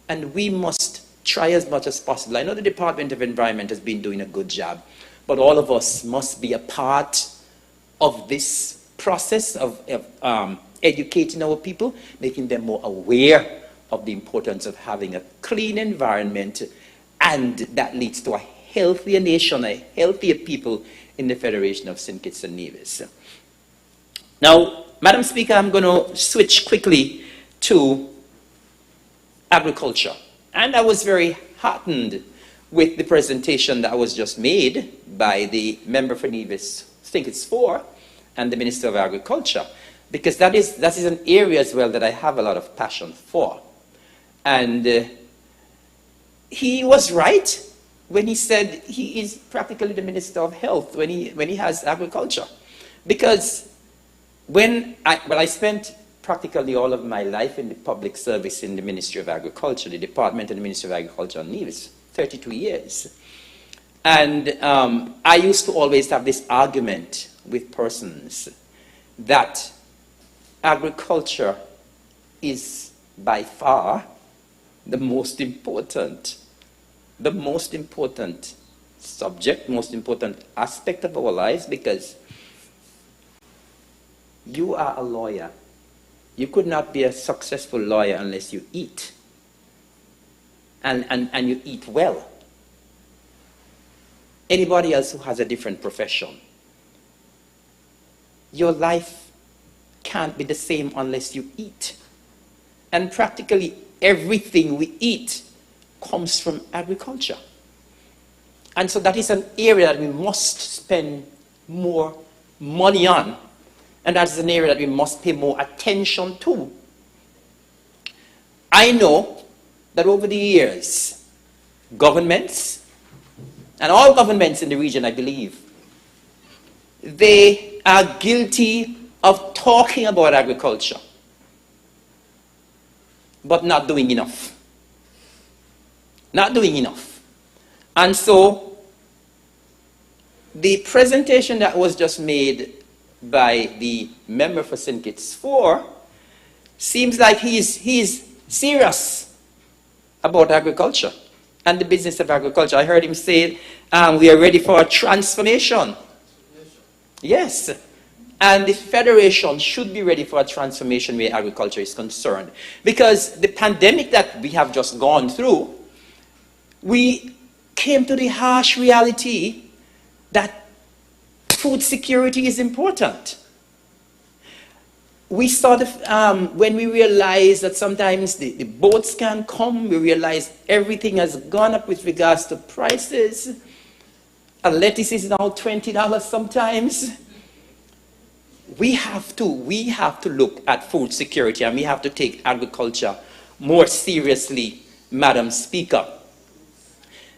And we must try as much as possible. I know the Department of Environment has been doing a good job, but all of us must be a part of this process of educating our people, making them more aware of the importance of having a clean environment, and that leads to a healthier nation, a healthier people in the Federation of St. Kitts and Nevis. Now, Madam Speaker, I'm going to switch quickly to agriculture. And I was very heartened with the presentation that was just made by the member for Nevis, I think it's 4, and the Minister of Agriculture, because that is an area as well that I have a lot of passion for. And he was right when he said he is practically the Minister of Health when he has agriculture. Because I spent practically all of my life in the public service in the Ministry of Agriculture, the Department and the Ministry of Agriculture in Nevis, 32 years. And I used to always have this argument with persons that agriculture is by far the most important subject, most important aspect of our lives, because you are a lawyer. You could not be a successful lawyer unless you eat. And you eat well. Anybody else who has a different profession, your life can't be the same unless you eat. And practically everything we eat comes from agriculture. And so that is an area that we must spend more money on. And that is an area that we must pay more attention to. I know that over the years, governments, and all governments in the region, I believe, they are guilty of talking about agriculture, but not doing enough. Not doing enough. And so, the presentation that was just made by the member for St. Kitts 4 seems like he's serious about agriculture and the business of agriculture. I heard him say, we are ready for a transformation. Yes. And the Federation should be ready for a transformation where agriculture is concerned. Because the pandemic that we have just gone through, we came to the harsh reality that food security is important. We saw when we realized that sometimes the boats can't come, we realized everything has gone up with regards to prices. A lettuce is now $20 sometimes. We have to look at food security, and we have to take agriculture more seriously, Madam Speaker.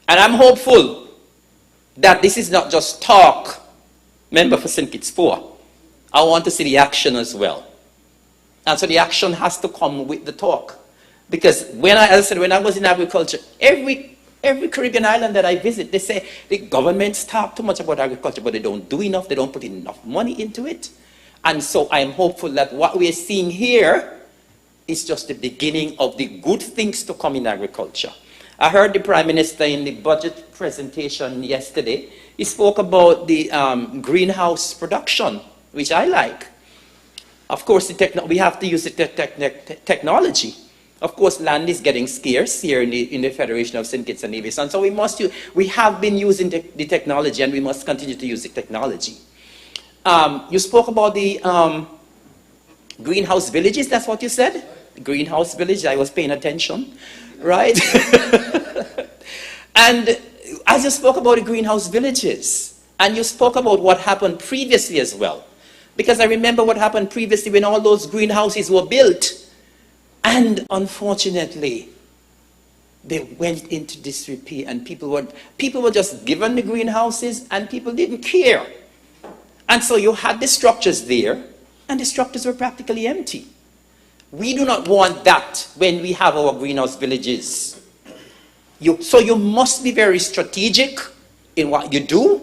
And I'm hopeful that this is not just talk, member for St. Kitts 4. I want to see the action as well. And so the action has to come with the talk. Because when I was in agriculture, every Caribbean island that I visit, they say the governments talk too much about agriculture, but they don't do enough, they don't put enough money into it. And so I'm hopeful that what we're seeing here is just the beginning of the good things to come in agriculture. I heard the Prime Minister in the budget presentation yesterday. He spoke about the greenhouse production, which I like. Of course, we have to use the technology. Of course, land is getting scarce here in the Federation of St. Kitts and Nevis. And so we have been using the technology, and we must continue to use the technology. You spoke about the greenhouse villages, that's what you said? Greenhouse village, I was paying attention, right? And as you spoke about the greenhouse villages, and you spoke about what happened previously as well, because I remember what happened previously when all those greenhouses were built, and unfortunately, they went into disrepair, and people were just given the greenhouses, and people didn't care. And so you had the structures there, and the structures were practically empty. We do not want that when we have our greenhouse villages. So you must be very strategic in what you do.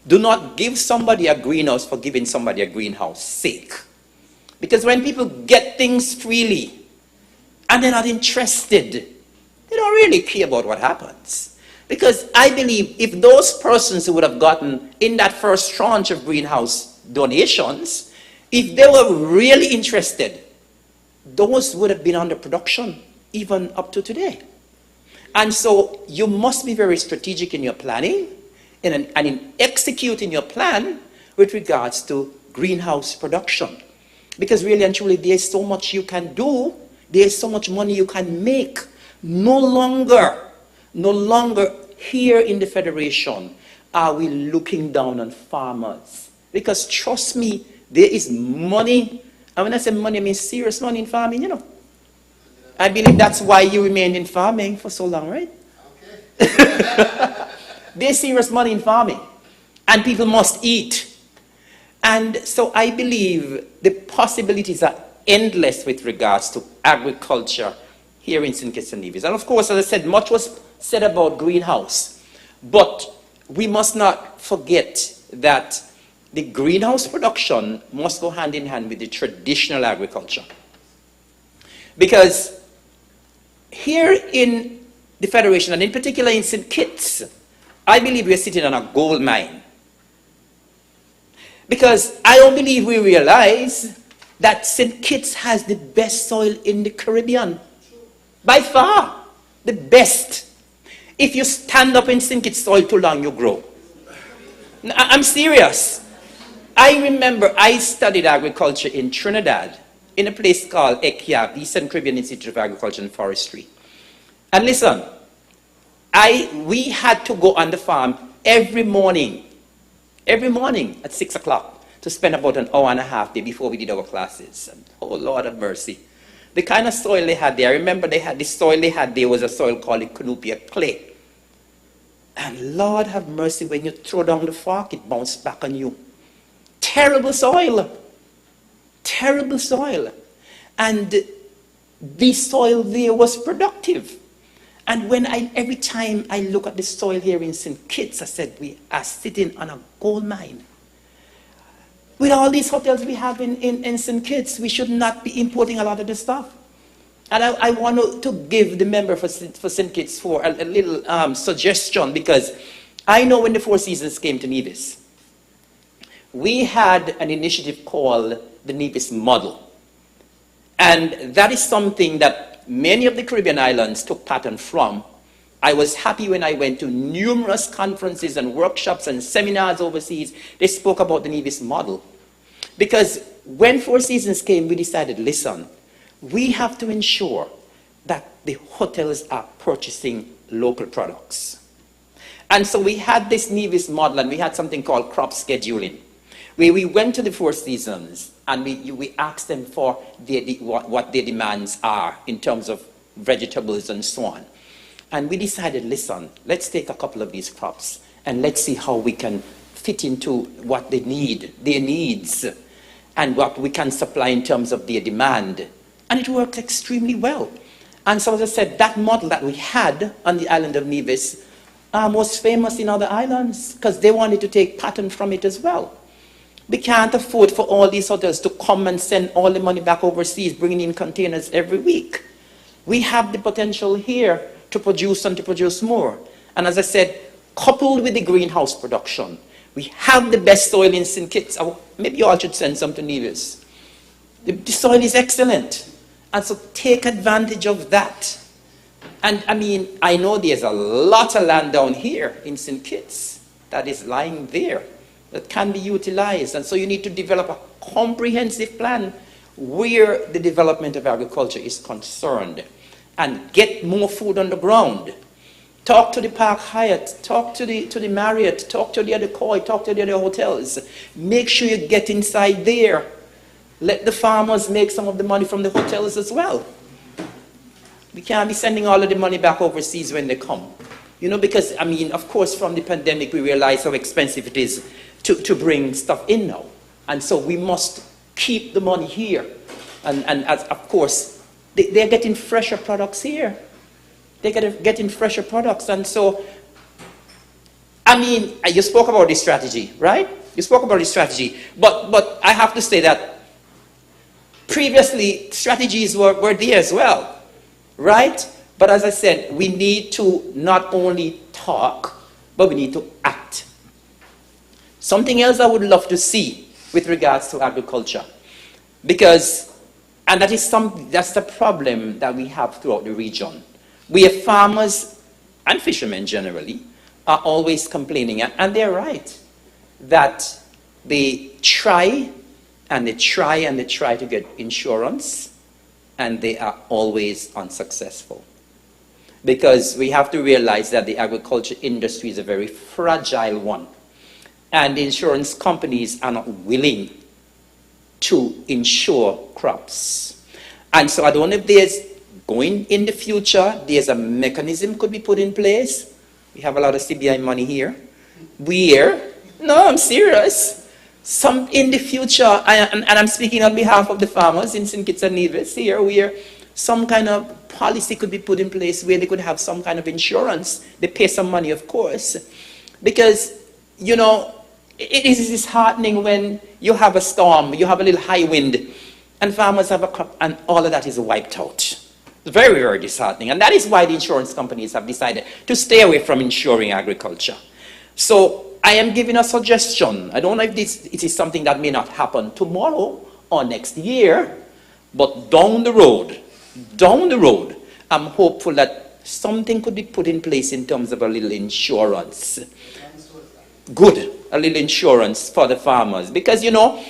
Do not give somebody a greenhouse for giving somebody a greenhouse sake. Because when people get things freely and they're not interested, they don't really care about what happens. Because I believe if those persons who would have gotten in that first tranche of greenhouse donations, if they were really interested, those would have been under production even up to today. And so you must be very strategic in your planning and in executing your plan with regards to greenhouse production. Because really and truly, there's so much you can do, there's so much money you can make. No longer here in the Federation are we looking down on farmers. Because trust me, there is money, and when I say money, I mean serious money in farming, you know. I believe that's why you remained in farming for so long, right? Okay. There's serious money in farming, and people must eat. And so I believe the possibilities are endless with regards to agriculture here in St. Kitts and Nevis. And of course, as I said, much was said about greenhouse. But we must not forget that the greenhouse production must go hand in hand with the traditional agriculture. Because here in the Federation, and in particular in St. Kitts, I believe we're sitting on a gold mine. Because I don't believe we realize that St. Kitts has the best soil in the Caribbean. By far, the best. If you stand up in St. Kitts soil too long, you grow. I'm serious. I remember I studied agriculture in Trinidad, in a place called ECIAF, the Eastern Caribbean Institute of Agriculture and Forestry. And listen, we had to go on the farm every morning at 6 o'clock to spend about an hour and a half there before we did our classes. And, oh, Lord have mercy. The kind of soil they had there, I remember the soil they had there was a soil called a Cunupia clay. And Lord have mercy, when you throw down the fork, it bounced back on you. Terrible soil. Terrible soil. And the soil there was productive. And every time I look at the soil here in St. Kitts, I said, we are sitting on a gold mine. With all these hotels we have in St. Kitts, we should not be importing a lot of the stuff. And I want to give the member for St. Kitts for a little suggestion, because I know when the Four Seasons came to Nevis, we had an initiative called the Nevis Model. And that is something that many of the Caribbean islands took pattern from. I was happy when I went to numerous conferences and workshops and seminars overseas. They spoke about the Nevis Model. Because when Four Seasons came, we decided, listen, we have to ensure that the hotels are purchasing local products. And so we had this Nevis Model, and we had something called crop scheduling, where we went to the Four Seasons and we asked them for what their demands are in terms of vegetables and so on. And we decided, listen, let's take a couple of these crops and let's see how we can fit into what they need, their needs, and what we can supply in terms of their demand. And it worked extremely well. And so, as I said, that model that we had on the island of Nevis was famous in other islands, because they wanted to take pattern from it as well. We can't afford for all these hotels to come and send all the money back overseas, bringing in containers every week. We have the potential here to produce and to produce more. And as I said, coupled with the greenhouse production, we have the best soil in St. Kitts. Maybe you all should send some to Nevis. The soil is excellent. And so take advantage of that. And I mean, I know there's a lot of land down here in St. Kitts that is lying there that can be utilized. And so you need to develop a comprehensive plan where the development of agriculture is concerned, and get more food on the ground. Talk to the Park Hyatt, talk to the Marriott, talk to the other Koi, talk to the other hotels. Make sure you get inside there. Let the farmers make some of the money from the hotels as well. We can't be sending all of the money back overseas when they come. You know, because, I mean, of course, from the pandemic, we realize how expensive it is to bring stuff in now. And so we must keep the money here. And as, of course, they're getting fresher products here. They're getting fresher products. And so, I mean, you spoke about this strategy, right? You spoke about this strategy. But I have to say that previously, strategies were there as well, right? But as I said, we need to not only talk, but we need to act. Something else I would love to see with regards to agriculture, because, and that's the problem that we have throughout the region. We have farmers and fishermen generally are always complaining, and they're right, that they try and they try and they try to get insurance, and they are always unsuccessful. Because we have to realize that the agriculture industry is a very fragile one, and the insurance companies are not willing to insure crops. And so I don't know if there's, going in the future, there's a mechanism could be put in place. We have a lot of CBI money here. No, I'm serious. Some in the future, and I'm speaking on behalf of the farmers in St. Kitts and Nevis here, where some kind of policy could be put in place where they could have some kind of insurance. They pay some money, of course, Because, you know, it is disheartening when you have a storm, you have a little high wind, and farmers have a crop, and all of that is wiped out. It's very, very disheartening. And that is why the insurance companies have decided to stay away from insuring agriculture. So I am giving a suggestion. I don't know if it is something that may not happen tomorrow or next year, but down the road, I'm hopeful that something could be put in place in terms of a little insurance. Good, a little insurance for the farmers. Because, you know,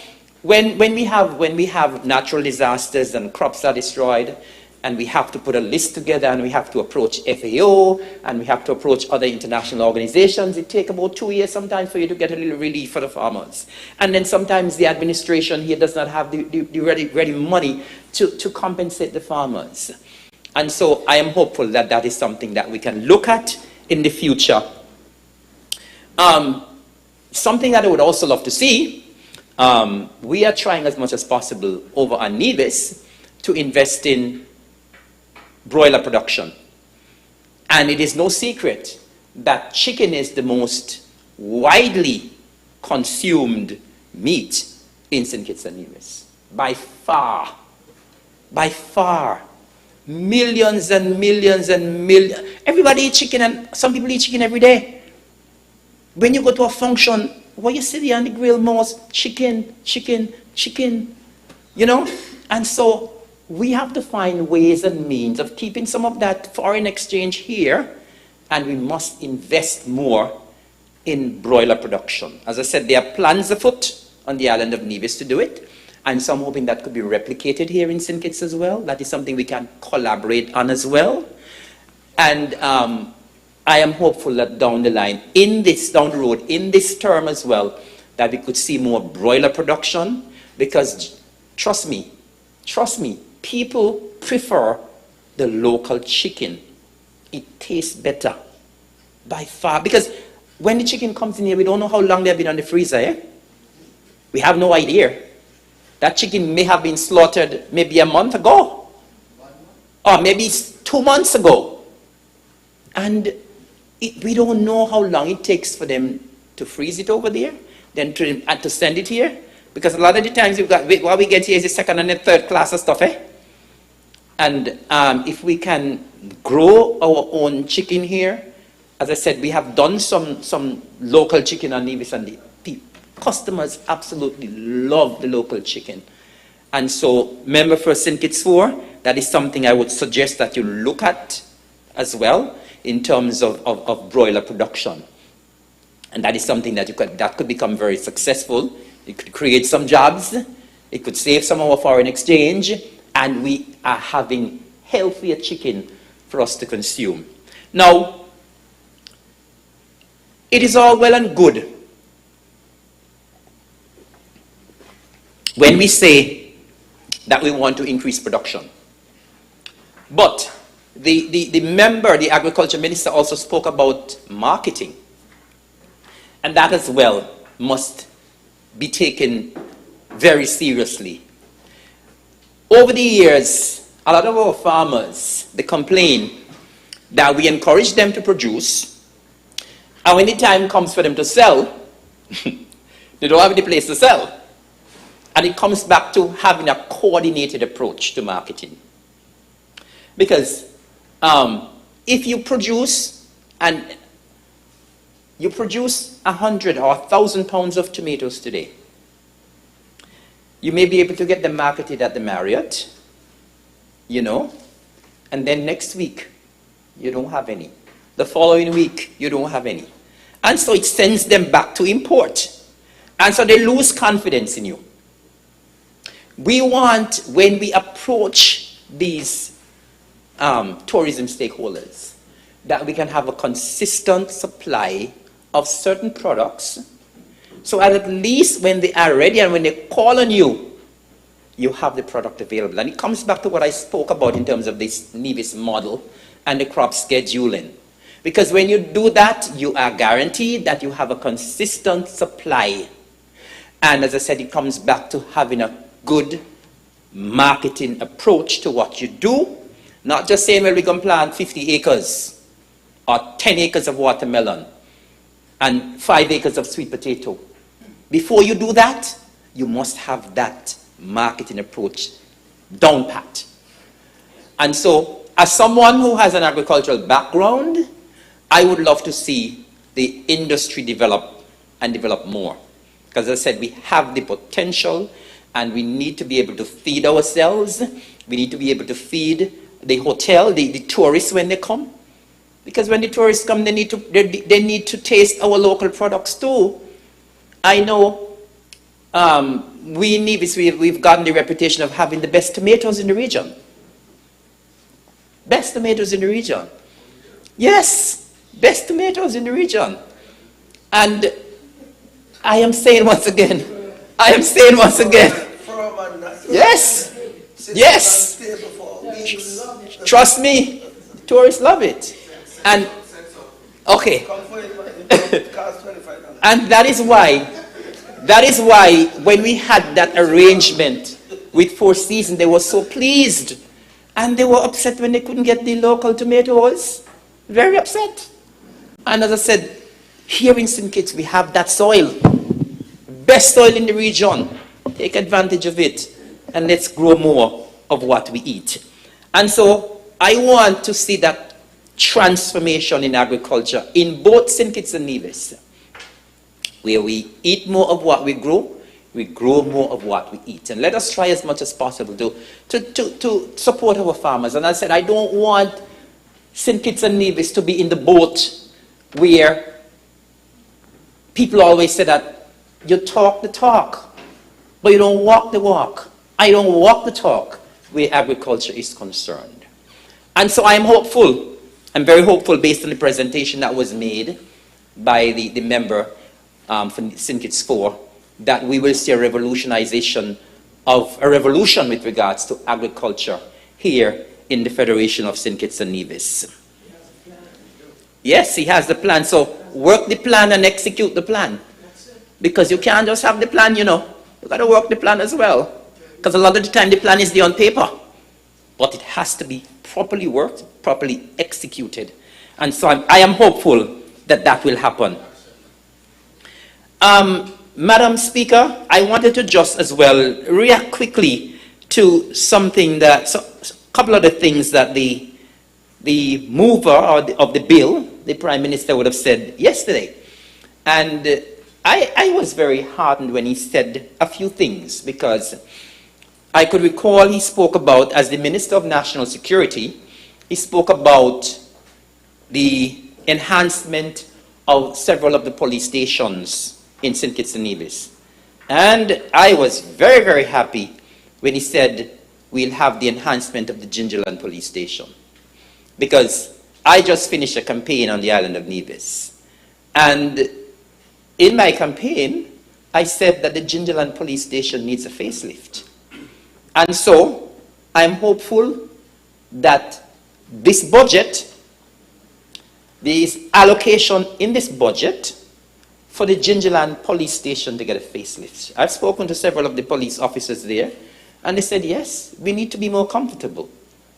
when we have natural disasters and crops are destroyed, and we have to put a list together, and we have to approach FAO, and we have to approach other international organizations, it takes about 2 years sometimes for you to get a little relief for the farmers. And then sometimes the administration here does not have the ready money to compensate the farmers. And so I am hopeful that that is something that we can look at in the future. Something that I would also love to see, we are trying as much as possible over on Nevis to invest in broiler production. And it is no secret that chicken is the most widely consumed meat in St. Kitts and Nevis. By far. By far. Millions and millions and millions. Everybody eats chicken, and some people eat chicken every day. When you go to a function, what you see there on the grill most, chicken, chicken, chicken, you know? And so we have to find ways and means of keeping some of that foreign exchange here, and we must invest more in broiler production. As I said, there are plans afoot on the island of Nevis to do it, and so I'm hoping that could be replicated here in St. Kitts as well. That is something we can collaborate on as well. And I am hopeful that down the line, down the road, in this term as well, that we could see more broiler production, because trust me, people prefer the local chicken. It tastes better by far. Because when the chicken comes in here, we don't know how long they've been on the freezer. Eh? We have no idea. That chicken may have been slaughtered maybe a month ago. Or maybe 2 months ago. And we don't know how long it takes for them to freeze it over there, then to send it here. Because a lot of the times what we get here is the second and the third class of stuff. Eh? And if we can grow our own chicken here, as I said, we have done some local chicken on Nevis, and the customers absolutely love the local chicken. And so, member for St. Kitts 4, that is something I would suggest that you look at as well in terms of broiler production. And that is something that that could become very successful. It could create some jobs. It could save some of our foreign exchange. And we are having healthier chicken for us to consume. Now, it is all well and good when we say that we want to increase production. But the agriculture minister also spoke about marketing. And that as well must be taken very seriously. Over the years, a lot of our farmers, they complain that we encourage them to produce, and when the time comes for them to sell, they don't have any place to sell. And it comes back to having a coordinated approach to marketing. Because if you produce, and you produce 100 or 1,000 pounds of tomatoes today, you may be able to get them marketed at the Marriott, you know, and then next week, you don't have any. The following week, you don't have any. And so it sends them back to import. And so they lose confidence in you. We want, when we approach these tourism stakeholders, that we can have a consistent supply of certain products, so at least when they are ready and when they call on you, you have the product available. And it comes back to what I spoke about in terms of this Nevis model and the crop scheduling. Because when you do that, you are guaranteed that you have a consistent supply. And as I said, it comes back to having a good marketing approach to what you do. Not just saying, well, we can plant 50 acres or 10 acres of watermelon. and 5 acres of sweet potato. Before you do that, you must have that marketing approach down pat. And so, as someone who has an agricultural background, I would love to see the industry develop and develop more. Because as I said, we have the potential and we need to be able to feed ourselves. We need to be able to feed the hotel, the tourists when they come. Because when the tourists come, they need to taste our local products too. I know we in Nevis, we've gotten the reputation of having the best tomatoes in the region. Best tomatoes in the region. Yes, best tomatoes in the region. And I am saying once again, yes, yes. Trust me, tourists love it. And, okay. And that is why when we had that arrangement with Four Seasons, they were so pleased. And they were upset when they couldn't get the local tomatoes. Very upset. And as I said, here in St. Kitts, we have that soil. Best soil in the region. Take advantage of it. And let's grow more of what we eat. And so, I want to see that transformation in agriculture in both St. Kitts and Nevis, where we eat more of what we grow more of what we eat. And let us try as much as possible to support our farmers. And I said, I don't want St. Kitts and Nevis to be in the boat where people always say that you talk the talk, but you don't walk the walk. I don't walk the talk where agriculture is concerned. And so I'm hopeful. I'm very hopeful based on the presentation that was made by the member from St. Kitts 4, that we will see a revolution with regards to agriculture here in the Federation of St. Kitts and Nevis. Yes, he has the plan. So work the plan and execute the plan. Because you can't just have the plan, you know. You've got to work the plan as well. Because a lot of the time the plan is there on paper. But it has to be properly worked, properly executed. And so I am hopeful that that will happen. Madam Speaker, I wanted to just as well react quickly to something that, a couple of the things that the mover of the bill, the Prime Minister, would have said yesterday. And I was very heartened when he said a few things, because I could recall he spoke about, as the Minister of National Security, he spoke about the enhancement of several of the police stations in St. Kitts and Nevis. And I was very, very happy when he said we'll have the enhancement of the Gingerland police station. Because I just finished a campaign on the island of Nevis. And in my campaign, I said that the Gingerland police station needs a facelift. And so, I'm hopeful that this budget, this allocation in this budget for the Gingerland police station to get a facelift. I've spoken to several of the police officers there, and they said, yes, we need to be more comfortable.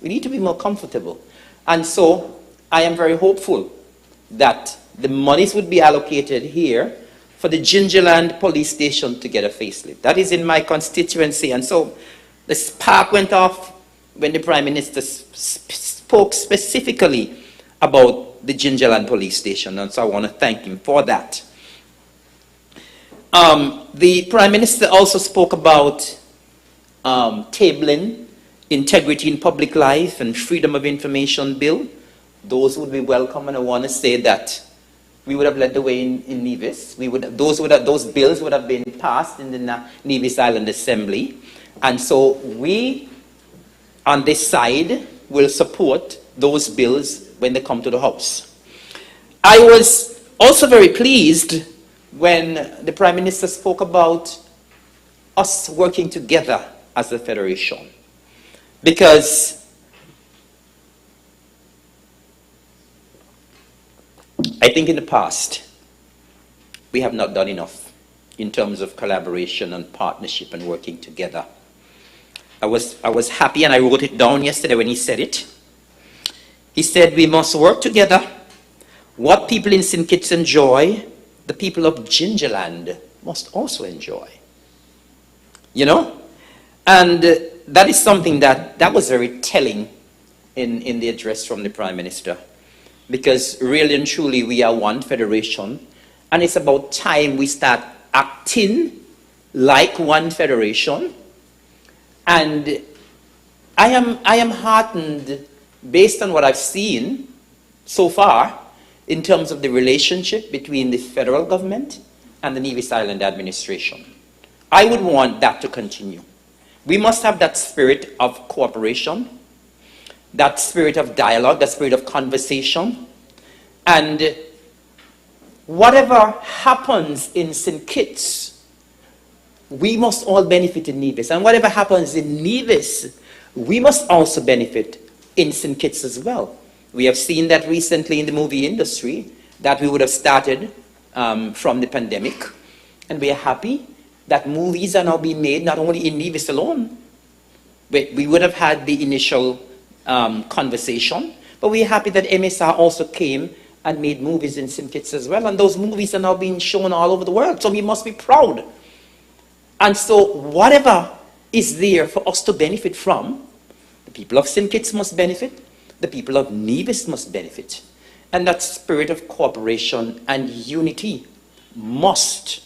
We need to be more comfortable. And so, I am very hopeful that the monies would be allocated here for the Gingerland police station to get a facelift. That is in my constituency, and so the spark went off when the Prime Minister spoke specifically about the Gingerland police station, and so I want to thank him for that. The Prime Minister also spoke about tabling integrity in public life and freedom of information bill. Those would be welcome, and I want to say that we would have led the way in Nevis. Those bills would have been passed in the Nevis Island Assembly. And so we, on this side, will support those bills when they come to the House. I was also very pleased when the Prime Minister spoke about us working together as a federation. Because I think in the past, we have not done enough in terms of collaboration and partnership and working together. I was happy, and I wrote it down yesterday when he said it. He said we must work together. What people in St. Kitts enjoy the people of Gingerland must also enjoy. You know? And that is something that was very telling in the address from the Prime Minister. Because really and truly we are one federation, and it's about time we start acting like one federation. And I am heartened based on what I've seen so far in terms of the relationship between the federal government and the Nevis Island administration. I would want that to continue. We must have that spirit of cooperation, that spirit of dialogue, that spirit of conversation. And whatever happens in St. Kitts, we must all benefit in Nevis. And whatever happens in Nevis, we must also benefit in St. Kitts as well. We have seen that recently in the movie industry, that we would have started from the pandemic. And we are happy that movies are now being made not only in Nevis alone, but we would have had the initial conversation, but we are happy that MSR also came and made movies in St. Kitts as well. And those movies are now being shown all over the world. So we must be proud. And so whatever is there for us to benefit from, the people of St. Kitts must benefit, the people of Nevis must benefit. And that spirit of cooperation and unity must,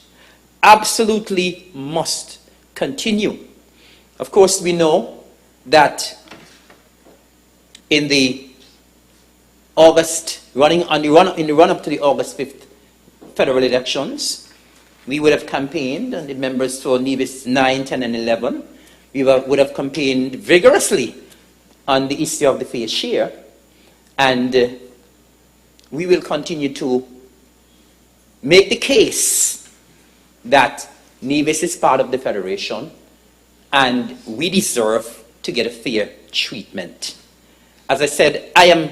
absolutely must continue. Of course, we know that in the in the run-up to the August 5th federal elections, we would have campaigned, and the members for Nevis 9, 10, and 11, we would have campaigned vigorously on the issue of the fair share, and we will continue to make the case that Nevis is part of the Federation, and we deserve to get a fair treatment. As I said, I am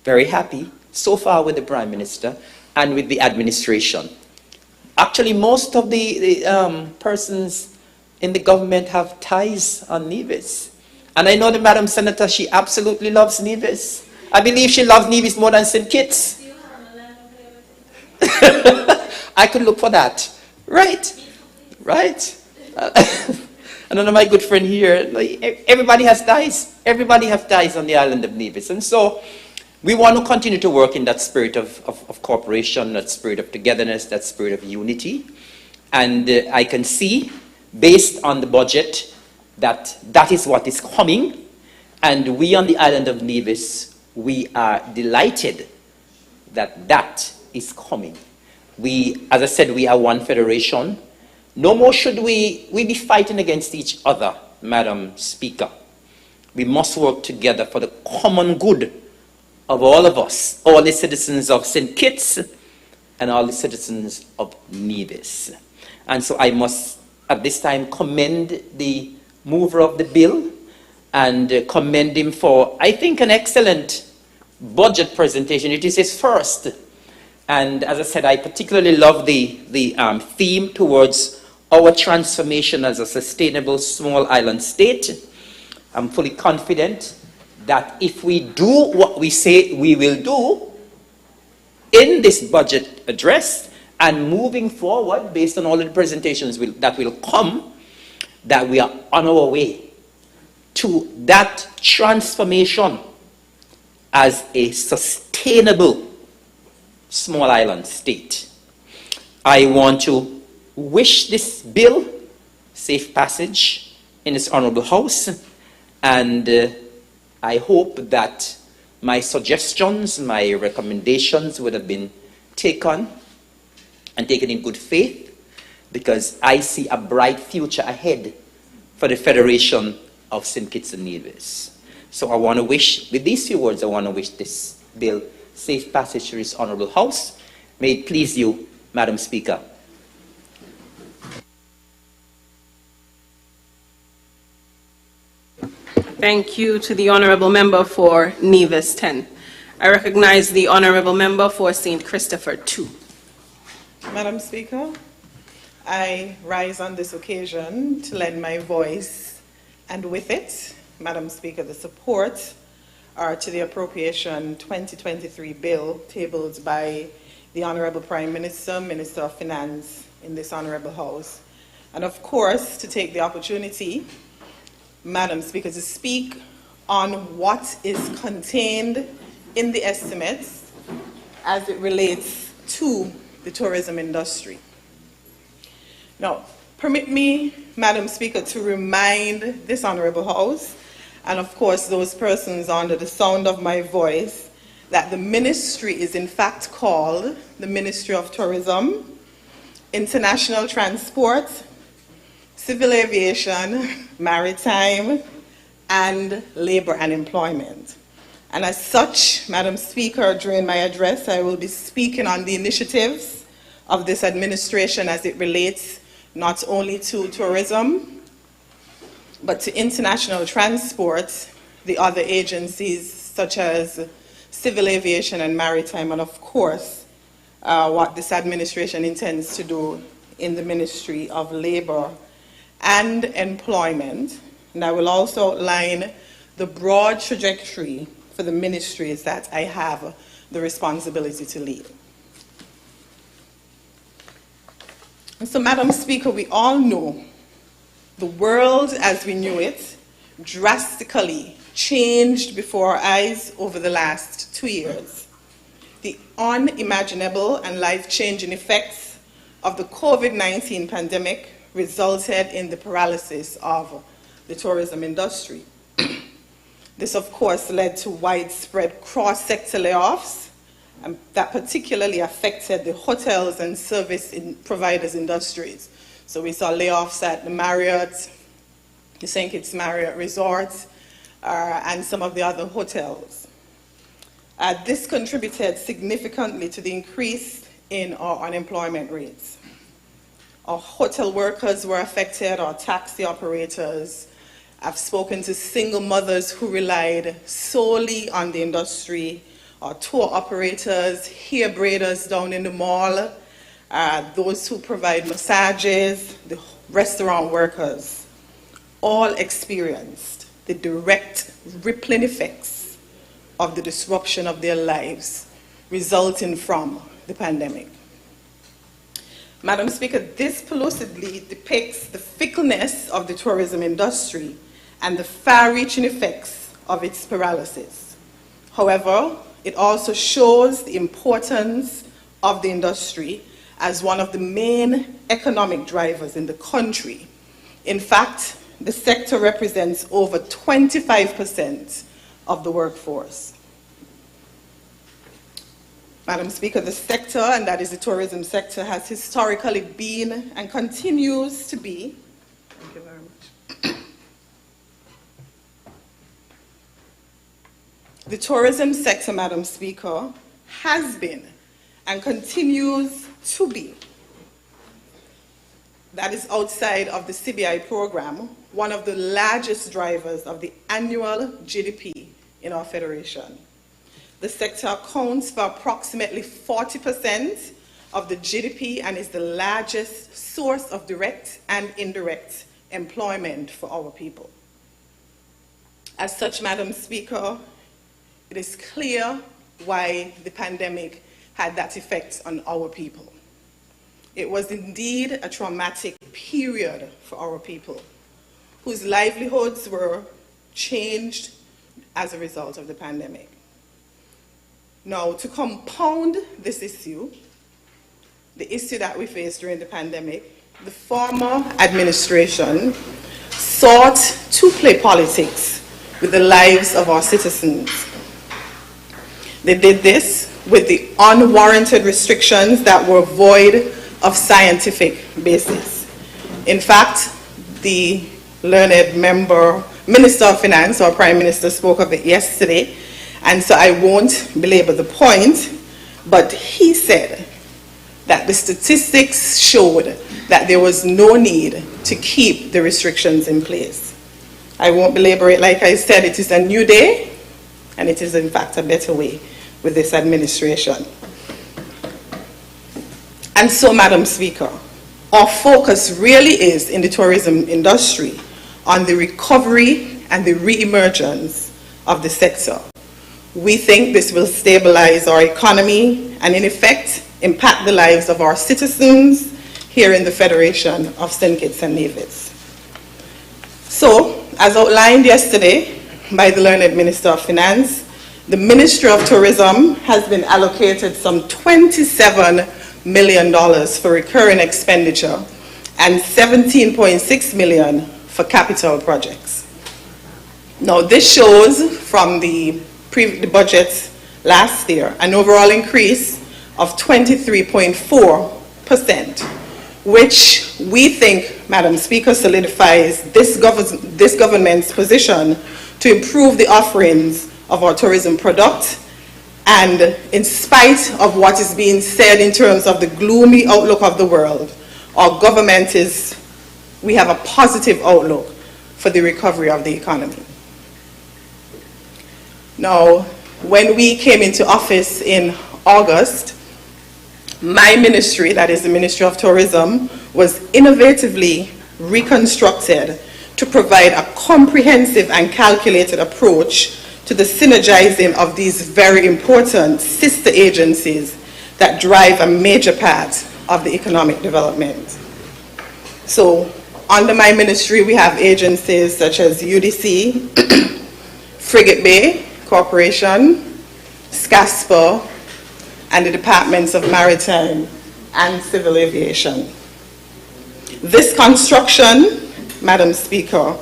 very happy so far with the Prime Minister and with the administration. Actually, most of the persons in the government have ties on Nevis. And I know the Madam Senator, she absolutely loves Nevis. I believe she loves Nevis more than St. Kitts. I could look for that. Right. Right. And one of my good friend here, everybody has ties. Everybody has ties on the island of Nevis. And so we want to continue to work in that spirit of cooperation, that spirit of togetherness, that spirit of unity. And I can see, based on the budget, that that is what is coming. And we on the island of Nevis, we are delighted that that is coming. We, as I said, we are one federation. No more should we be fighting against each other, Madam Speaker. We must work together for the common good of all of us, all the citizens of St. Kitts and all the citizens of Nevis. And so I must, at this time, commend the mover of the bill and commend him for, I think, an excellent budget presentation. It is his first. And as I said, I particularly love the theme towards our transformation as a sustainable small island state. I'm fully confident that if we do what we say we will do in this budget address and moving forward based on all of the presentations that will come, that we are on our way to that transformation as a sustainable small island state. I want to wish this bill safe passage in this honorable House, and I hope that my suggestions, my recommendations would have been taken and taken in good faith, because I see a bright future ahead for the Federation of St. Kitts and Nevis. So I want to wish, with these few words, I want to wish this bill safe passage to this honorable House. May it please you, Madam Speaker. Thank you to the Honourable Member for Nevis 10. I recognize the Honourable Member for St. Christopher 2. Madam Speaker, I rise on this occasion to lend my voice, and with it, Madam Speaker, the support to the Appropriation 2023 bill tabled by the Honorable Prime Minister, Minister of Finance in this Honorable House, and of course to take the opportunity, Madam Speaker, to speak on what is contained in the estimates as it relates to the tourism industry. Now, permit me, Madam Speaker, to remind this Honorable House, and of course those persons under the sound of my voice, that the ministry is in fact called the Ministry of Tourism, International Transport, Civil Aviation, Maritime, and Labor and Employment. And as such, Madam Speaker, during my address, I will be speaking on the initiatives of this administration as it relates not only to tourism, but to international transport, the other agencies such as civil aviation and maritime, and of course, what this administration intends to do in the Ministry of Labor and Employment. And I will also outline the broad trajectory for the ministries that I have the responsibility to lead. And so, Madam Speaker, we all know the world as we knew it drastically changed before our eyes over the last 2 years. The unimaginable and life-changing effects of the COVID-19 pandemic resulted in the paralysis of the tourism industry. This, of course, led to widespread cross-sector layoffs that particularly affected the hotels and service providers industries. So we saw layoffs at the Marriott, the St. Kitts Marriott Resort, and some of the other hotels. This contributed significantly to the increase in our unemployment rates. Our hotel workers were affected, our taxi operators. I've spoken to single mothers who relied solely on the industry, our tour operators, hair braiders down in the mall, those who provide massages, the restaurant workers, all experienced the direct rippling effects of the disruption of their lives resulting from the pandemic. Madam Speaker, this lucidly depicts the fickleness of the tourism industry and the far-reaching effects of its paralysis. However, it also shows the importance of the industry as one of the main economic drivers in the country. In fact, the sector represents over 25% of the workforce. Madam Speaker, the sector, and that is the tourism sector, has historically been and continues to be, thank you very much. The tourism sector, Madam Speaker, has been and continues to be, that is outside of the CBI program, one of the largest drivers of the annual GDP in our federation. The sector accounts for approximately 40% of the GDP and is the largest source of direct and indirect employment for our people. As such, Madam Speaker, it is clear why the pandemic had that effect on our people. It was indeed a traumatic period for our people, whose livelihoods were changed as a result of the pandemic. Now, to compound this issue, the issue that we faced during the pandemic, the former administration sought to play politics with the lives of our citizens. They did this with the unwarranted restrictions that were void of scientific basis. In fact, the learned Minister of Finance, our Prime Minister, spoke of it yesterday, and so I won't belabor the point, but he said that the statistics showed that there was no need to keep the restrictions in place. I won't belabor it. Like I said, it is a new day, and it is in fact a better way with this administration. And so, Madam Speaker, our focus really is in the tourism industry on the recovery and the re-emergence of the sector. We think this will stabilize our economy and in effect impact the lives of our citizens here in the Federation of St. Kitts and Nevis. So, as outlined yesterday by the Learned Minister of Finance, the Ministry of Tourism has been allocated some $27 million for recurring expenditure and $17.6 million for capital projects. Now, this shows from the budget last year an overall increase of 23.4%, which we think, Madam Speaker, solidifies this government's position to improve the offerings of our tourism product. And in spite of what is being said in terms of the gloomy outlook of the world, our government we have a positive outlook for the recovery of the economy. Now, when we came into office in August, my ministry, that is the Ministry of Tourism, was innovatively reconstructed to provide a comprehensive and calculated approach to the synergizing of these very important sister agencies that drive a major part of the economic development. So, under my ministry, we have agencies such as UDC, Frigate Bay Corporation, SCASPA, and the Departments of Maritime and Civil Aviation. This construction, Madam Speaker,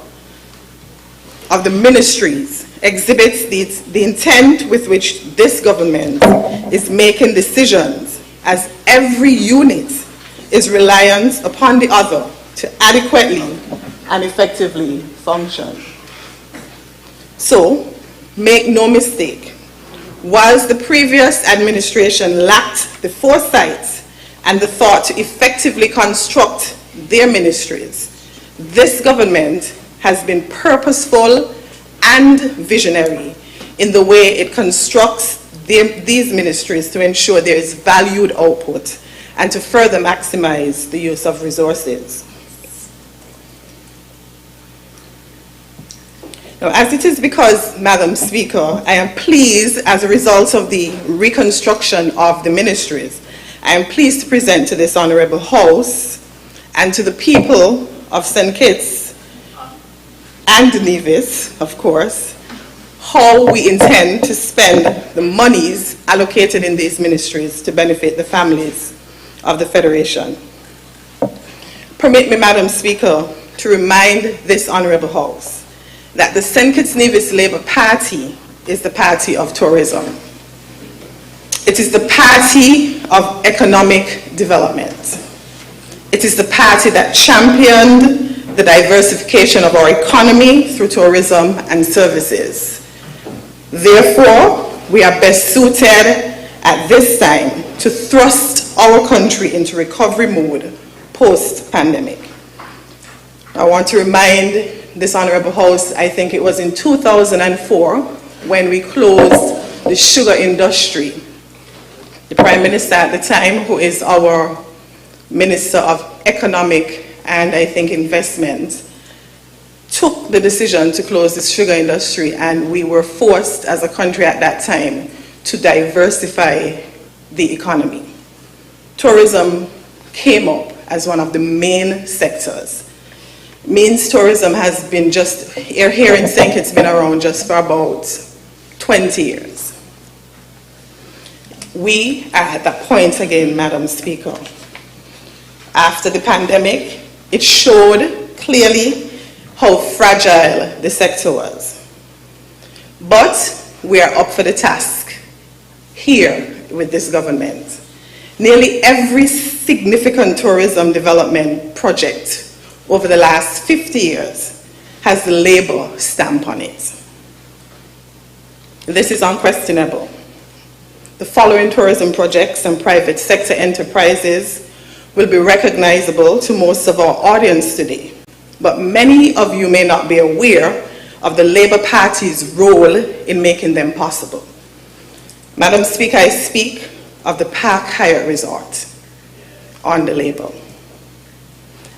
of the ministries exhibits the intent with which this government is making decisions, as every unit is reliant upon the other to adequately and effectively function. So, make no mistake, whilst the previous administration lacked the foresight and the thought to effectively construct their ministries, this government has been purposeful and visionary in the way it constructs these ministries to ensure there is valued output and to further maximize the use of resources. Now, as it is because, Madam Speaker, I am pleased as a result of the reconstruction of the ministries, I am pleased to present to this Honorable House and to the people of St. Kitts and Nevis, of course, how we intend to spend the monies allocated in these ministries to benefit the families of the Federation. Permit me, Madam Speaker, to remind this Honorable House that the St. Kitts Nevis Labour Party is the party of tourism. It is the party of economic development. It is the party that championed the diversification of our economy through tourism and services. Therefore, we are best suited at this time to thrust our country into recovery mode post-pandemic. I want to remind this Honorable House, I think it was in 2004 when we closed the sugar industry. The Prime Minister at the time, who is our Minister of Economic and I think Investment, took the decision to close the sugar industry, and we were forced as a country at that time to diversify the economy. Tourism came up as one of the main sectors. Means tourism has been just, here in St. Kitts, been around just for about 20 years. We are at that point again, Madam Speaker. After the pandemic, it showed clearly how fragile the sector was. But we are up for the task here with this government. Nearly every significant tourism development project over the last 50 years has the labor stamp on it. This is unquestionable. The following tourism projects and private sector enterprises will be recognizable to most of our audience today, but many of you may not be aware of the Labour Party's role in making them possible. Madam Speaker, I speak of the Park Hyatt Resort on the label.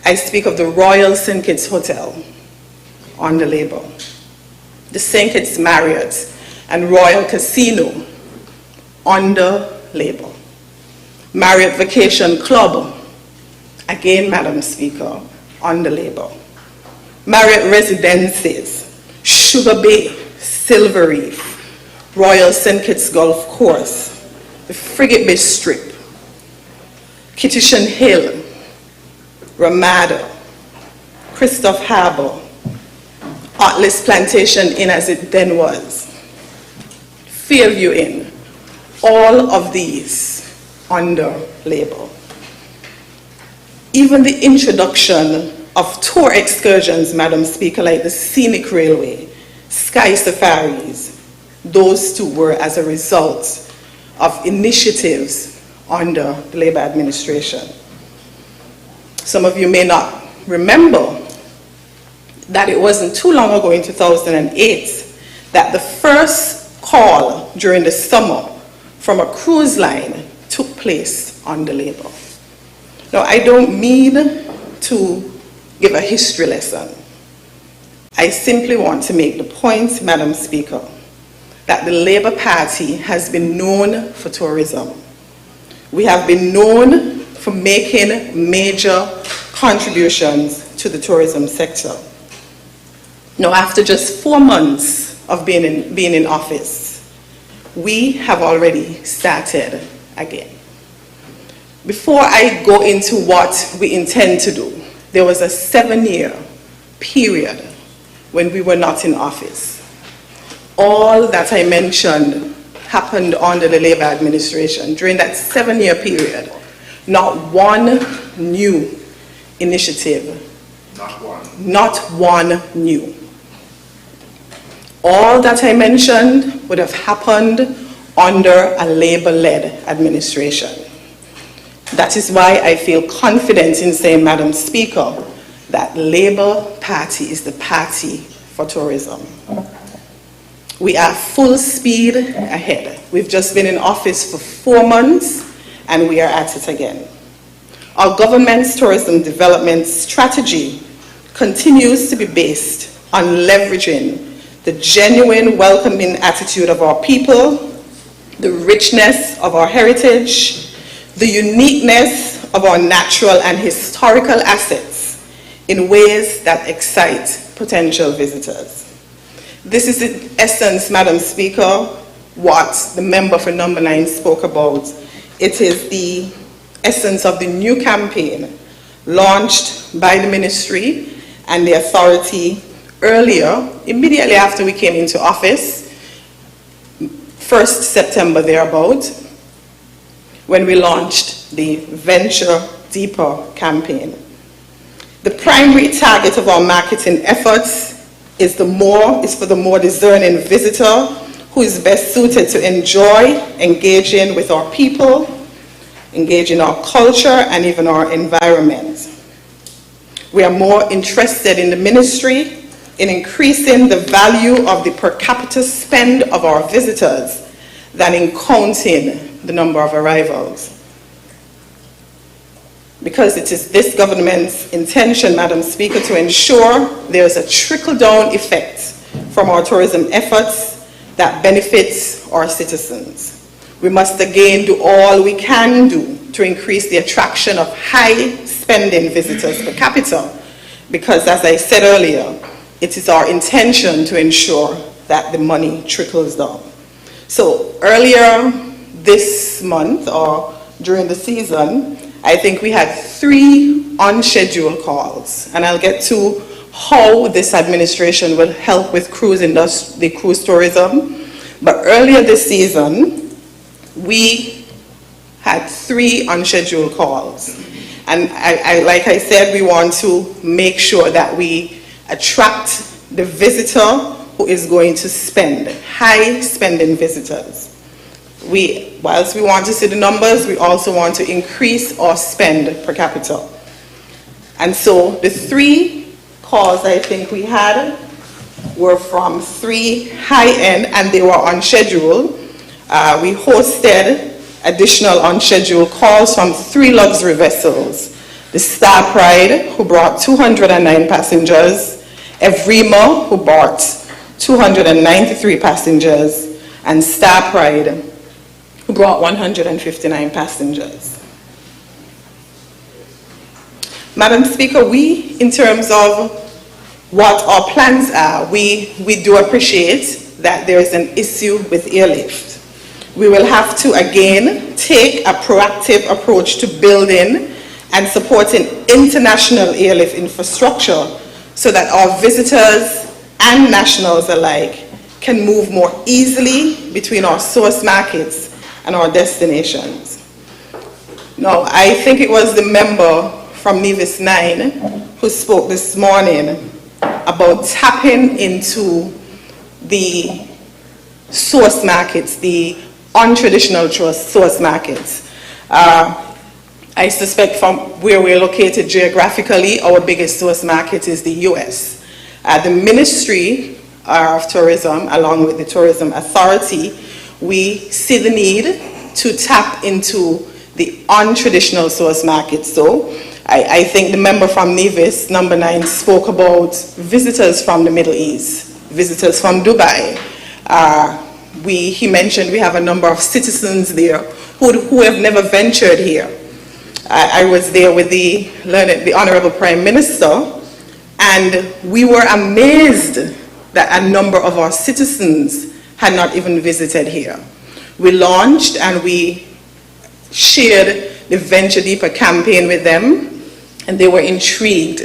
I speak of the Royal St. Kitts Hotel on the label, the St. Kitts Marriott and Royal Casino on the label, Marriott Vacation Club, again, Madam Speaker, on the label. Marriott Residences, Sugar Bay, Silver Reef, Royal St. Kitts Golf Course, the Frigate Bay Strip, Kitishan Hill, Ramada, Christoph Harbour, Artless Plantation Inn as it then was, Fairview Inn, all of these under label. Even the introduction of tour excursions, Madam Speaker, like the Scenic Railway, Sky Safaris, those two were as a result of initiatives under the Labour administration. Some of you may not remember that it wasn't too long ago in 2008 that the first call during the summer from a cruise line took place on the label. Now, I don't mean to give a history lesson. I simply want to make the point, Madam Speaker, that the Labour Party has been known for tourism. We have been known for making major contributions to the tourism sector. Now, after just 4 months of being in office, we have already started again. Before I go into what we intend to do, there was a 7-year period when we were not in office. All that I mentioned happened under the Labour administration. During that 7-year period, not one new initiative. Not one new. All that I mentioned would have happened under a Labour-led administration. That is why I feel confident in saying, Madam Speaker, that Labour Party is the party for tourism. We are full speed ahead. We've just been in office for 4 months and we are at it again. Our government's tourism development strategy continues to be based on leveraging the genuine welcoming attitude of our people, the richness of our heritage, the uniqueness of our natural and historical assets in ways that excite potential visitors. This is in essence, Madam Speaker, what the member for number 9 spoke about. It is the essence of the new campaign launched by the ministry and the authority earlier, immediately after we came into office, 1st September thereabout, when we launched the Venture Deeper campaign. The primary target of our marketing efforts is for the more discerning visitor who is best suited to enjoy engaging with our people, engaging our culture, and even our environment. We are more interested in the ministry in increasing the value of the per capita spend of our visitors than in counting the number of arrivals. Because it is this government's intention, Madam Speaker, to ensure there is a trickle-down effect from our tourism efforts that benefits our citizens. We must again do all we can do to increase the attraction of high-spending visitors per capita, because as I said earlier, it is our intention to ensure that the money trickles down. So earlier this month, or during the season, I think we had 3 unscheduled calls, and I'll get to how this administration will help with the cruise tourism. But earlier this season, we had 3 unscheduled calls. And like I said, we want to make sure that we attract the visitor who is going to spend, high-spending visitors. Whilst we want to see the numbers, we also want to increase our spend per capita. And so the 3 calls I think we had were from 3 high-end, and they were unscheduled. We hosted additional unscheduled calls from 3 luxury vessels. The Star Pride, who brought 209 passengers, Evrima, who brought 293 passengers, and Star Pride, who brought 159 passengers. Madam Speaker, we, in terms of what our plans are, we do appreciate that there is an issue with airlift. We will have to, again, take a proactive approach to building and supporting international airlift infrastructure so that our visitors and nationals alike can move more easily between our source markets and our destinations. Now, I think it was the member from Nevis 9 who spoke this morning about tapping into the source markets, the untraditional source markets. I suspect from where we're located geographically, our biggest source market is the US. The Ministry of Tourism, along with the Tourism Authority, we see the need to tap into the untraditional source market. So I think the member from Nevis, number 9, spoke about visitors from the Middle East, visitors from Dubai. He mentioned we have a number of citizens there who have never ventured here. I was there with the Honorable Prime Minister, and we were amazed that a number of our citizens had not even visited here. We launched and we shared the Venture Deeper campaign with them, and they were intrigued.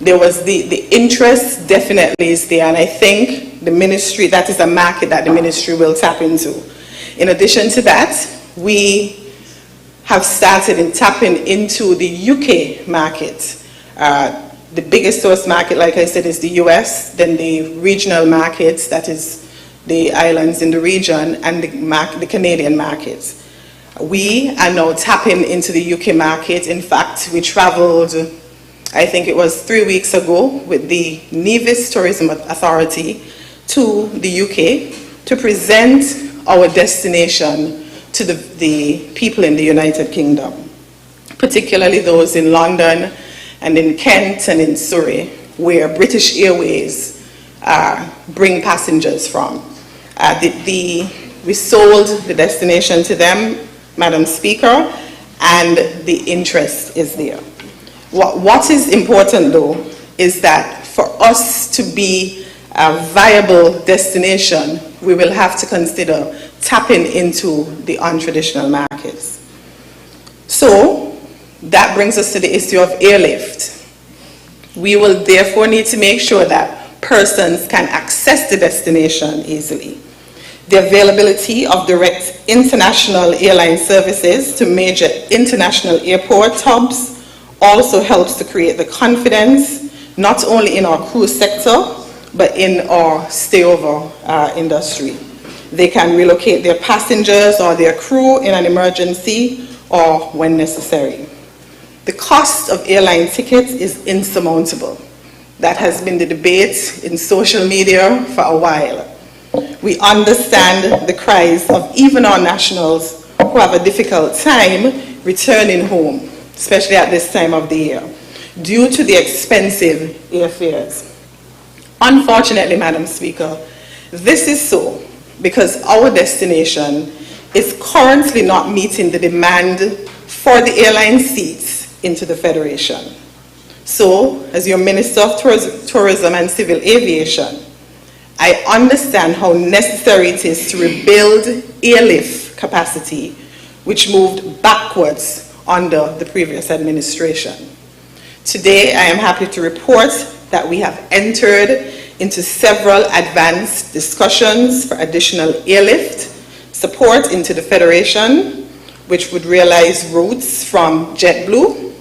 There was the interest definitely is there, and I think the ministry, that is a market that the ministry will tap into. In addition to that, we have started in tapping into the UK market. The biggest source market, like I said, is the US, then the regional markets, that is the islands in the region, and the Canadian markets. We are now tapping into the UK market. In fact, we traveled, I think it was 3 weeks ago, with the Nevis Tourism Authority to the UK to present our destination to the people in the United Kingdom, particularly those in London and in Kent and in Surrey, where British Airways bring passengers from. We sold the destination to them, Madam Speaker, and the interest is there. What is important, though, is that for us to be a viable destination, we will have to consider tapping into the untraditional markets. So that brings us to the issue of airlift. We will therefore need to make sure that persons can access the destination easily. The availability of direct international airline services to major international airport hubs also helps to create the confidence, not only in our cruise sector, but in our stayover industry. They can relocate their passengers or their crew in an emergency or when necessary. The cost of airline tickets is insurmountable. That has been the debate in social media for a while. We understand the cries of even our nationals who have a difficult time returning home, especially at this time of the year, due to the expensive airfares. Unfortunately, Madam Speaker, this is so because our destination is currently not meeting the demand for the airline seats into the Federation. So, as your Minister of Tourism and Civil Aviation, I understand how necessary it is to rebuild airlift capacity, which moved backwards under the previous administration. Today, I am happy to report that we have entered into several advanced discussions for additional airlift support into the Federation, which would realize routes from JetBlue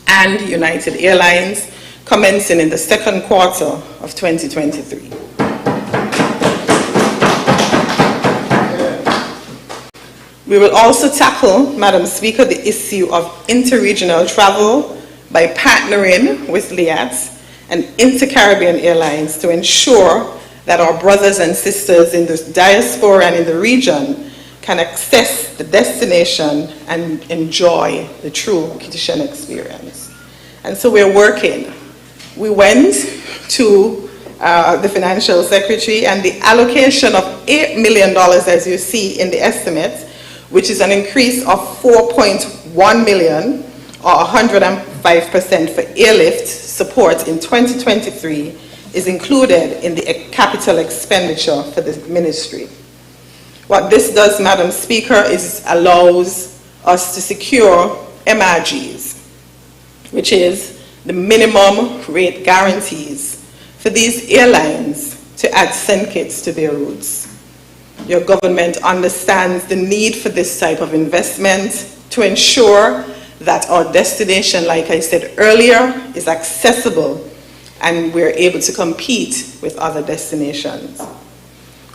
and United Airlines commencing in the second quarter of 2023. We will also tackle, Madam Speaker, the issue of interregional travel by partnering with LIATS and Inter-Caribbean Airlines to ensure that our brothers and sisters in the diaspora and in the region can access the destination and enjoy the true Kitishan experience. And so we're working. We went to the Financial Secretary, and the allocation of $8 million, as you see in the estimates, which is an increase of $4.1 million, or 105% for airlift support in 2023 is included in the capital expenditure for the ministry. What this does, Madam Speaker, is allows us to secure MRGs, which is the minimum rate guarantees for these airlines to add syndicate to their routes. Your government understands the need for this type of investment to ensure that our destination, like I said earlier, is accessible and we're able to compete with other destinations.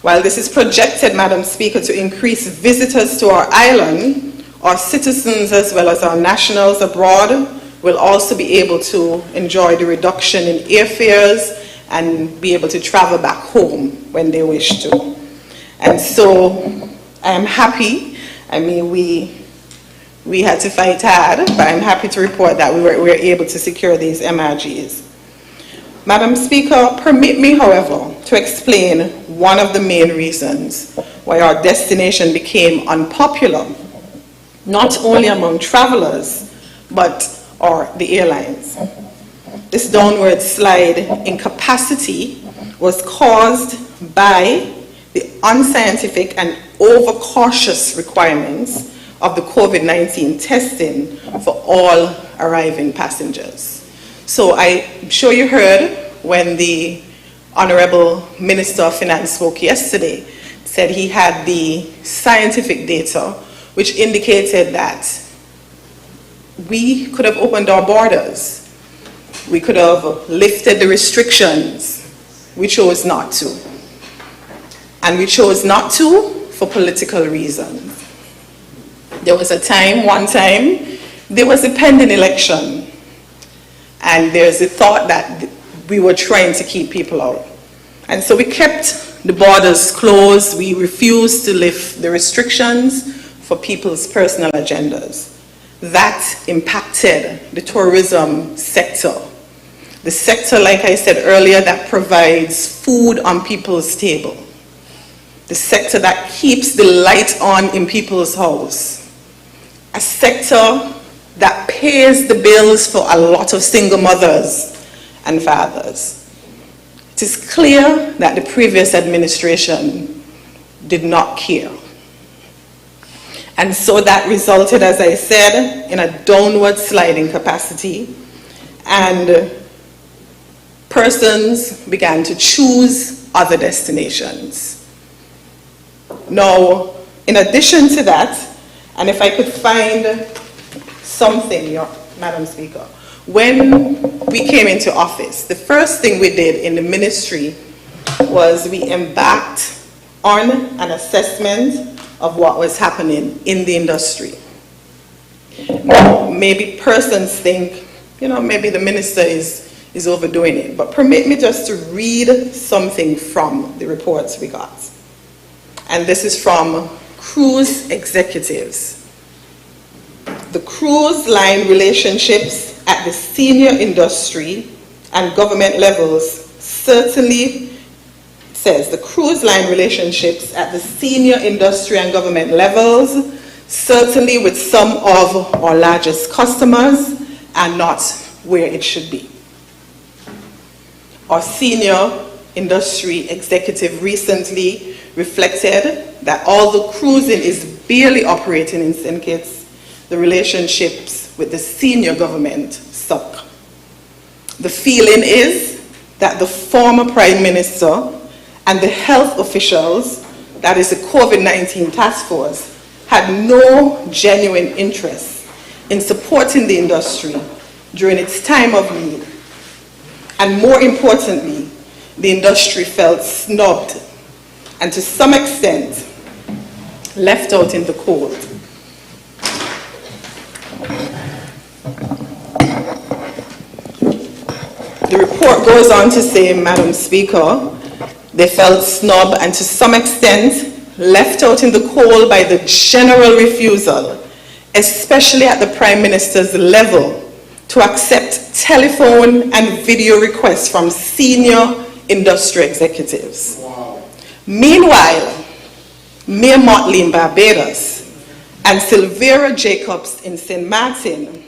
While this is projected, Madam Speaker, to increase visitors to our island, our citizens as well as our nationals abroad will also be able to enjoy the reduction in airfares and be able to travel back home when they wish to. And so I am happy. I mean, we had to fight hard, but I'm happy to report that we were able to secure these MRGs. Madam Speaker, permit me, however, to explain one of the main reasons why our destination became unpopular, not only among travelers, but the airlines. This downward slide in capacity was caused by the unscientific and overcautious requirements of the COVID-19 testing for all arriving passengers. So I'm sure you heard when the Honorable Minister of Finance spoke yesterday, said he had the scientific data which indicated that we could have opened our borders. We could have lifted the restrictions. We chose not to. And we chose not to for political reasons. There was one time, there was a pending election. And there's a thought that we were trying to keep people out. And so we kept the borders closed. We refused to lift the restrictions for people's personal agendas. That impacted the tourism sector. The sector, like I said earlier, that provides food on people's table. The sector that keeps the light on in people's house. A sector that pays the bills for a lot of single mothers and fathers. It is clear that the previous administration did not care. And so that resulted, as I said, in a downward sliding capacity, and persons began to choose other destinations. Now, in addition to that, and if I could find something, Madam Speaker, when we came into office, the first thing we did in the ministry was we embarked on an assessment of what was happening in the industry. Now, maybe persons think, maybe the minister is overdoing it, but permit me just to read something from the reports we got. And this is from cruise executives. The cruise line relationships at the senior industry and government levels certainly says the cruise line relationships at the senior industry and government levels, certainly with some of our largest customers, are not where it should be. Our senior industry executive recently reflected that although cruising is barely operating in syndicates, the relationships with the senior government suck. The feeling is that the former Prime Minister and the health officials, that is the COVID-19 task force, had no genuine interest in supporting the industry during its time of need. And more importantly, the industry felt snubbed and to some extent left out in the cold. The report goes on to say, Madam Speaker, they felt snubbed and to some extent left out in the cold by the general refusal, especially at the Prime Minister's level, to accept telephone and video requests from senior industry executives. Wow. Meanwhile, Mayor Motley in Barbados and Silvera Jacobs in St. Martin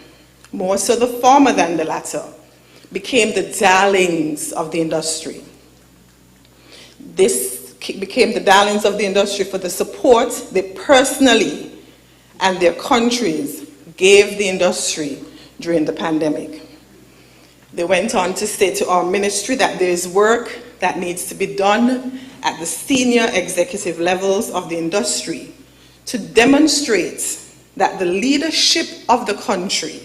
more so the former than the latter, became the darlings of the industry. This became the darlings of the industry for the support they personally and their countries gave the industry during the pandemic. They went on to say to our ministry that there is work that needs to be done at the senior executive levels of the industry to demonstrate that the leadership of the country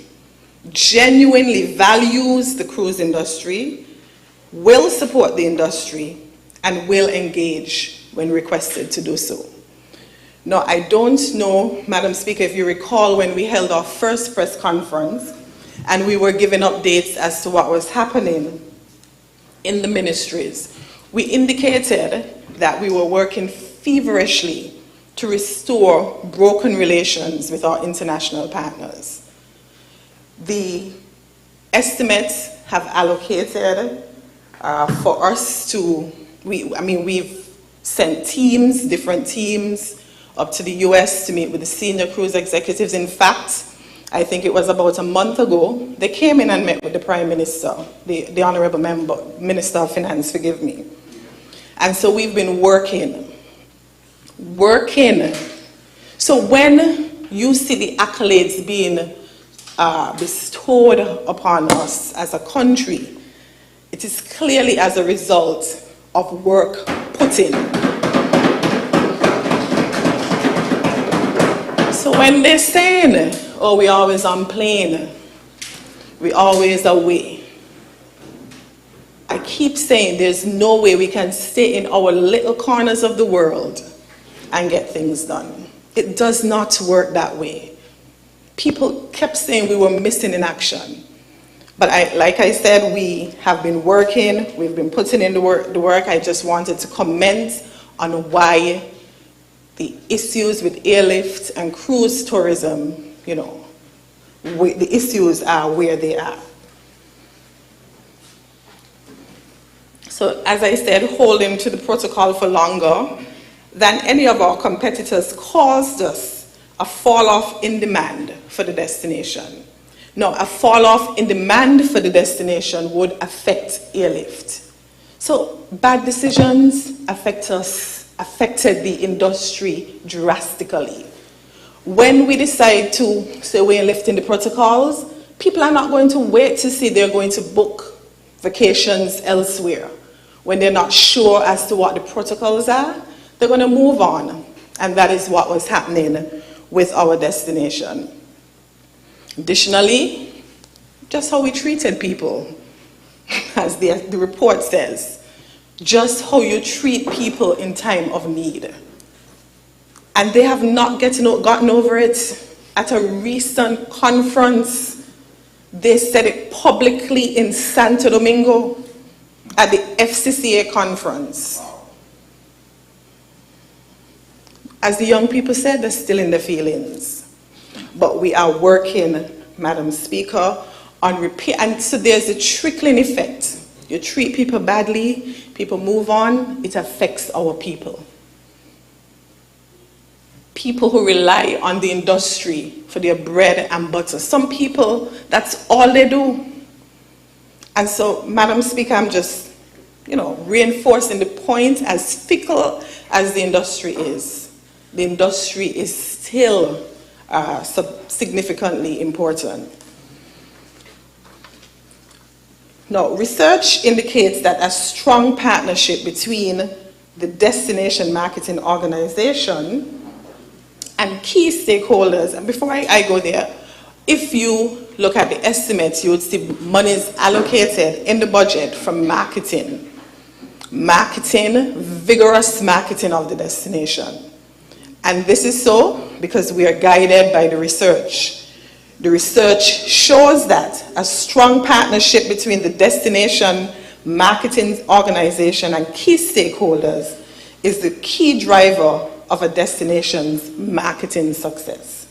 genuinely values the cruise industry, will support the industry, and will engage when requested to do so. Now, I don't know, Madam Speaker, if you recall when we held our first press conference and we were given updates as to what was happening in the ministries, we indicated that we were working feverishly to restore broken relations with our international partners. The estimates have allocated for us to, we've sent teams, different teams, up to the US to meet with the senior cruise executives. In fact, I think it was about a month ago, they came in and met with the Prime Minister, the Honorable Minister of Finance, forgive me. And so we've been working. So when you see the accolades being bestowed upon us as a country, it is clearly as a result of work put in. So when they're saying, oh, we always on plane, we always away, I keep saying there's no way we can stay in our little corners of the world and get things done. It does not work that way. People kept saying we were missing in action. But like I said, we have been working, we've been putting in the work. I just wanted to comment on why the issues with airlift and cruise tourism, the issues are where they are. So as I said, holding to the protocol for longer than any of our competitors caused us a fall-off in demand for the destination. Now, a fall-off in demand for the destination would affect airlift. So, bad decisions affected the industry drastically. When we decide to say we're lifting the protocols, people are not going to wait to see they're going to book vacations elsewhere. When they're not sure as to what the protocols are, they're going to move on. And that is what was happening with our destination. Additionally, just how we treated people, as the report says, just how you treat people in time of need. And they have not gotten over it. At a recent conference, they said it publicly in Santo Domingo at the FCCA conference. As the young people said, they're still in their feelings. But we are working, Madam Speaker, on repair. And so there's a trickling effect. You treat people badly, people move on, it affects our people. People who rely on the industry for their bread and butter. Some people, that's all they do. And so, Madam Speaker, I'm just, reinforcing the point, as fickle as the industry is. The industry is still significantly important. Now, research indicates that a strong partnership between the destination marketing organization and key stakeholders, and before I go there, if you look at the estimates, you would see monies allocated in the budget for marketing, vigorous marketing of the destination. And this is so because we are guided by the research. The research shows that a strong partnership between the destination marketing organization and key stakeholders is the key driver of a destination's marketing success.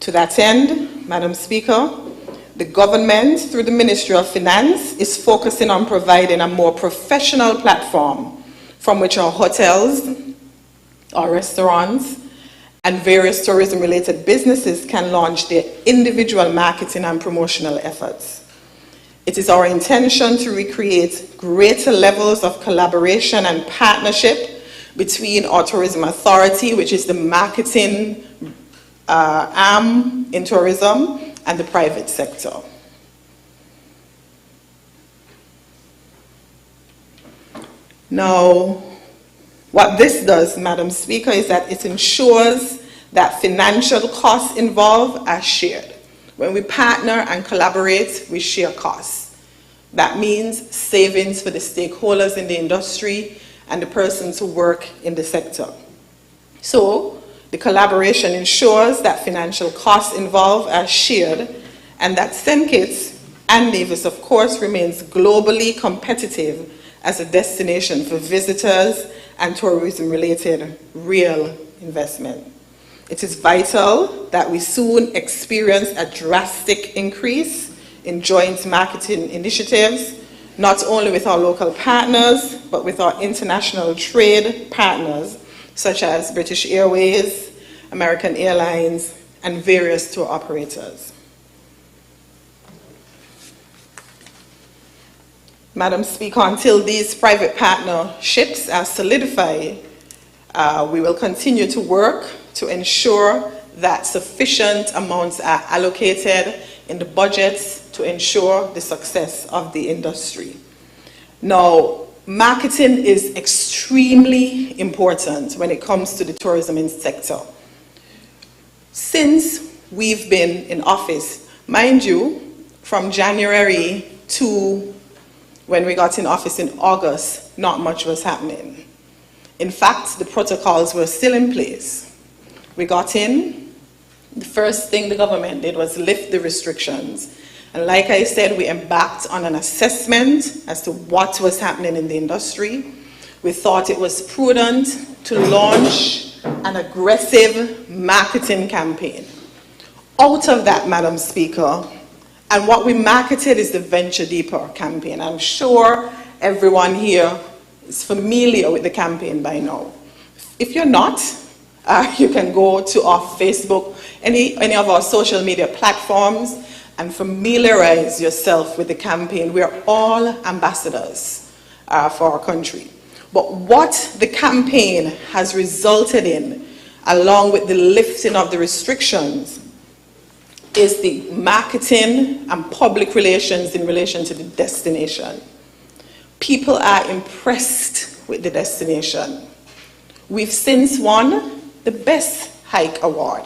To that end, Madam Speaker, the government, through the Ministry of Finance, is focusing on providing a more professional platform from which our hotels, our restaurants, and various tourism-related businesses can launch their individual marketing and promotional efforts. It is our intention to recreate greater levels of collaboration and partnership between our tourism authority, which is the marketing arm in tourism, and the private sector. Now, what this does, Madam Speaker, is that it ensures that financial costs involved are shared. When we partner and collaborate, we share costs. That means savings for the stakeholders in the industry and the persons who work in the sector. So, the collaboration ensures that financial costs involved are shared and that St. Kitts and Nevis, of course, remains globally competitive as a destination for visitors and tourism-related real investment. It is vital that we soon experience a drastic increase in joint marketing initiatives, not only with our local partners, but with our international trade partners, such as British Airways, American Airlines, and various tour operators. Madam Speaker, until these private partnerships are solidified, we will continue to work to ensure that sufficient amounts are allocated in the budgets to ensure the success of the industry. Now, marketing is extremely important when it comes to the tourism sector. Since we've been in office, mind you, from January to when we got in office in August, not much was happening. In fact, the protocols were still in place. We got in, the first thing the government did was lift the restrictions. And like I said, we embarked on an assessment as to what was happening in the industry. We thought it was prudent to launch an aggressive marketing campaign. Out of that, Madam Speaker, and what we marketed is the Venture Deeper campaign. I'm sure everyone here is familiar with the campaign by now. If you're not, you can go to our Facebook, any of our social media platforms, and familiarize yourself with the campaign. We are all ambassadors for our country. But what the campaign has resulted in, along with the lifting of the restrictions, is the marketing and public relations in relation to the destination. People are impressed with the destination. We've since won the Best Hike Award.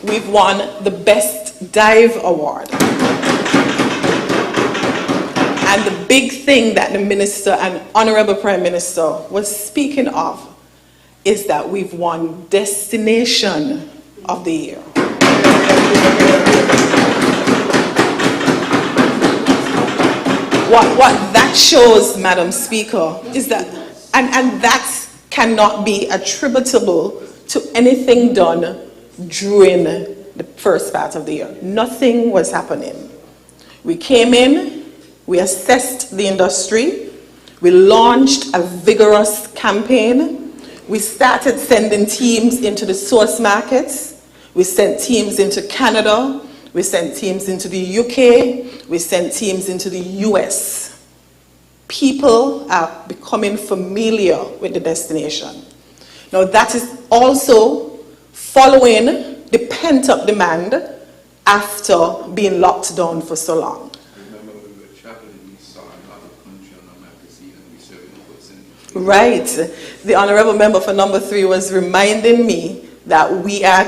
We've won the Best Dive Award. And the big thing that the Minister and Honorable Prime Minister was speaking of is that we've won Destination of the Year. What that shows, Madam Speaker, is that, and that cannot be attributable to anything done during the first part of the year. Nothing was happening. We came in, we assessed the industry, we launched a vigorous campaign. We started sending teams into the source markets. We sent teams into Canada. We sent teams into the UK. We sent teams into the US. People are becoming familiar with the destination. Now that is also following the pent-up demand after being locked down for so long. Remember we were traveling, we saw another country on a magazine and we served the person. Right. The Honorable Member for number 3 was reminding me that we are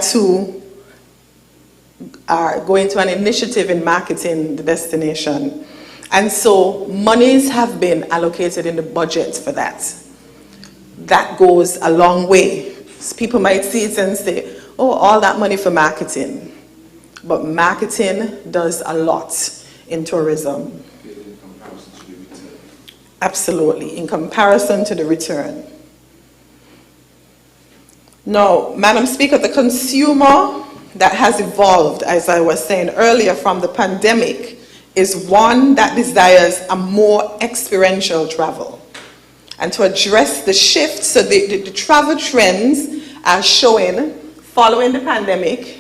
going to an initiative in marketing the destination. And so monies have been allocated in the budget for that. That goes a long way. So people might see it and say, oh, all that money for marketing. But marketing does a lot in tourism. In comparison to the return. Absolutely, in comparison to the return. Now, Madam Speaker, the consumer that has evolved, as I was saying earlier, from the pandemic, is one that desires a more experiential travel. And to address the shift, so the travel trends are showing, following the pandemic,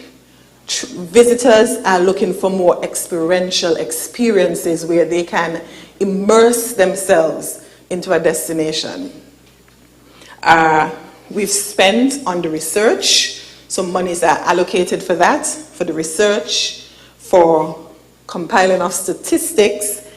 visitors are looking for more experiential experiences where they can immerse themselves into a destination. We've spent on the research, so monies are allocated for that, for the research, for compiling of statistics,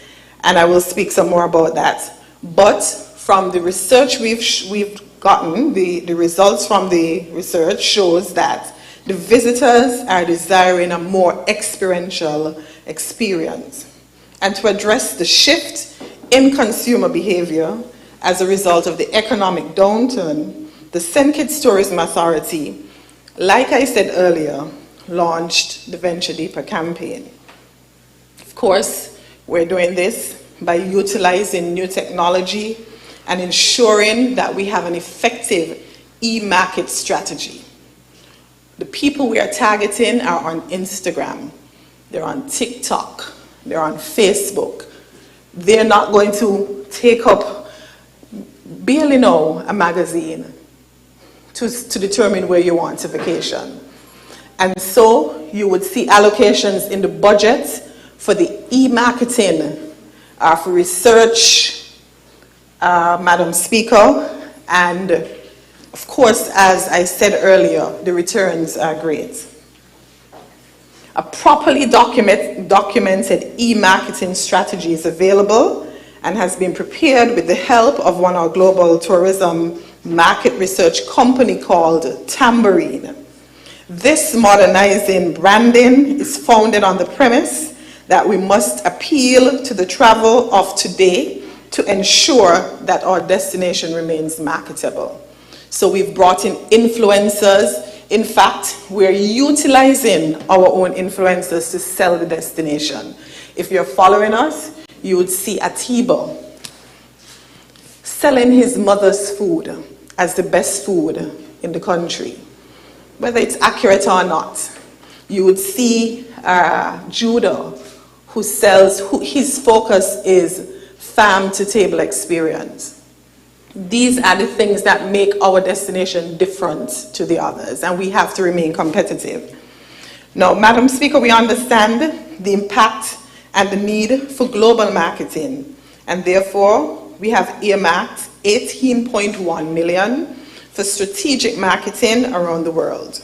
and I will speak some more about that. But from the research we've gotten, the results from the research shows that the visitors are desiring a more experiential experience. And to address the shift in consumer behavior as a result of the economic downturn, the St. Kitts Tourism Authority, like I said earlier, launched the Venture Deeper campaign. Of course, we're doing this by utilizing new technology and ensuring that we have an effective e-market strategy. The people we are targeting are on Instagram, they're on TikTok, they're on Facebook. They're not going to take up, barely know, a magazine to determine where you want to vacation. And so you would see allocations in the budget for the e-marketing, for research, Madam Speaker, and of course, as I said earlier, the returns are great. A properly documented e-marketing strategy is available and has been prepared with the help of one of our global tourism market research company called Tambourine. This modernizing branding is founded on the premise that we must appeal to the travel of today to ensure that our destination remains marketable. So we've brought in influencers. In fact, we're utilizing our own influencers to sell the destination. If you're following us, you would see Atiba selling his mother's food as the best food in the country, whether it's accurate or not. You would see Judah, who sells, his focus is farm-to-table experience. These are the things that make our destination different to the others, and we have to remain competitive. Now, Madam Speaker, we understand the impact and the need for global marketing, and therefore we have earmarked 18.1 million for strategic marketing around the world.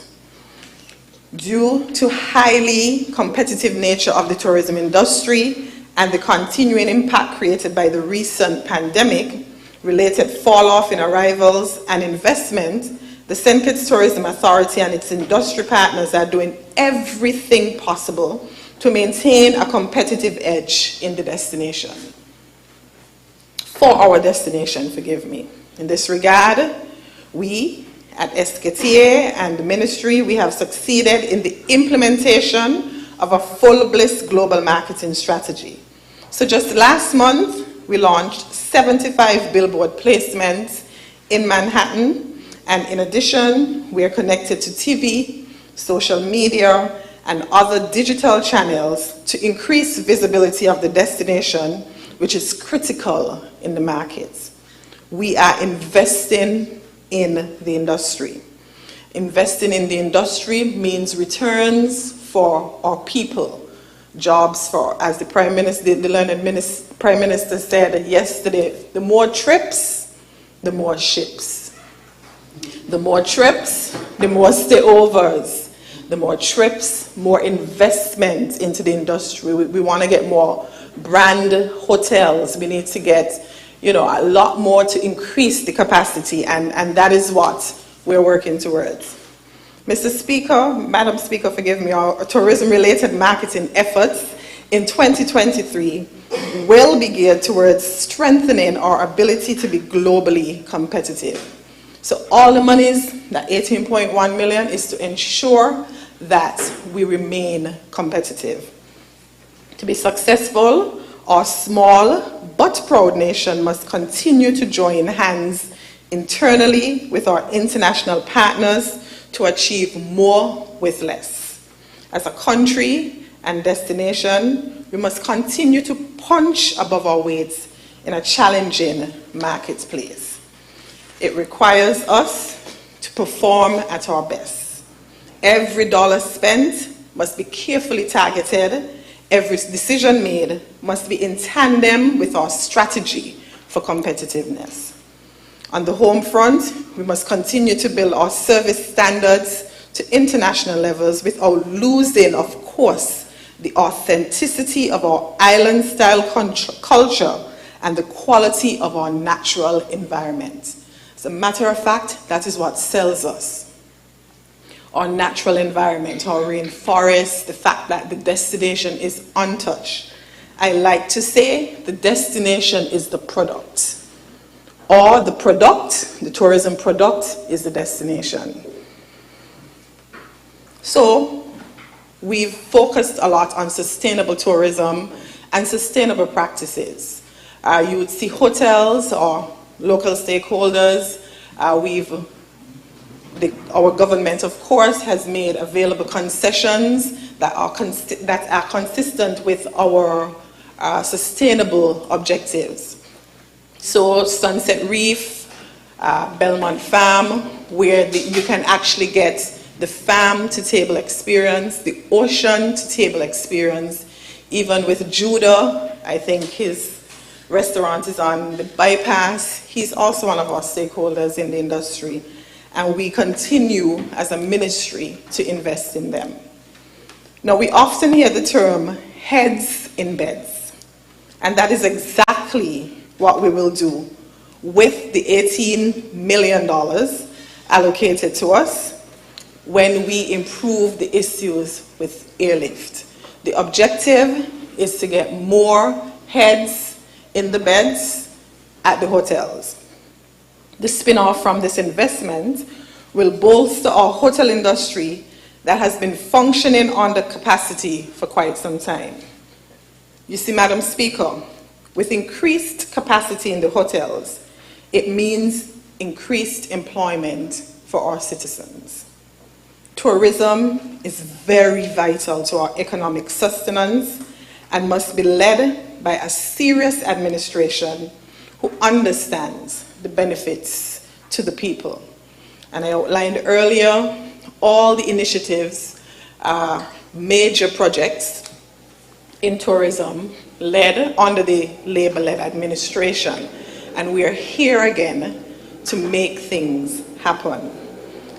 Due to highly competitive nature of the tourism industry and the continuing impact created by the recent pandemic, related fall-off in arrivals and investment, the St. Kitts Tourism Authority and its industry partners are doing everything possible to maintain a competitive edge in the destination. For our destination, forgive me. In this regard, we at SKTA and the ministry, we have succeeded in the implementation of a full bliss global marketing strategy. So just last month, we launched 75 billboard placements in Manhattan, and in addition, we are connected to TV, social media, and other digital channels to increase visibility of the destination, which is critical in the markets. We are investing in the industry. Investing in the industry means returns for our people. Jobs for, as the Prime Minister, the learned Prime Minister said yesterday, the more trips, the more ships. The more trips, the more stayovers. The more trips, more investment into the industry. We want to get more brand hotels. We need to get, a lot more to increase the capacity, and that is what we're working towards. Mr. Speaker, Madam Speaker, forgive me, our tourism-related marketing efforts in 2023 will be geared towards strengthening our ability to be globally competitive. So all the monies, that 18.1 million, is to ensure that we remain competitive. To be successful, our small but proud nation must continue to join hands internally with our international partners to achieve more with less. As a country and destination, we must continue to punch above our weights in a challenging marketplace. It requires us to perform at our best. Every dollar spent must be carefully targeted. Every decision made must be in tandem with our strategy for competitiveness. On the home front, we must continue to build our service standards to international levels without losing, of course, the authenticity of our island-style culture and the quality of our natural environment. As a matter of fact, that is what sells us. Our natural environment, our rainforest, the fact that the destination is untouched. I like to say the destination is the product, or the product, the tourism product, is the destination. So we've focused a lot on sustainable tourism and sustainable practices. You would see hotels or local stakeholders. Our government, of course, has made available concessions that are consistent with our sustainable objectives. So Sunset Reef, Belmont Farm, where you can actually get the farm-to-table experience, the ocean-to-table experience. Even with Judah, I think his restaurant is on the bypass. He's also one of our stakeholders in the industry. And we continue as a ministry to invest in them. Now, we often hear the term heads in beds. And that is exactly what we will do with the $18 million allocated to us when we improve the issues with airlift. The objective is to get more heads in the beds at the hotels. The spin-off from this investment will bolster our hotel industry that has been functioning under capacity for quite some time. You see, Madam Speaker, with increased capacity in the hotels, it means increased employment for our citizens. Tourism is very vital to our economic sustenance and must be led by a serious administration who understands the benefits to the people. And I outlined earlier all the initiatives, major projects in tourism led under the Labour-led administration. And we are here again to make things happen.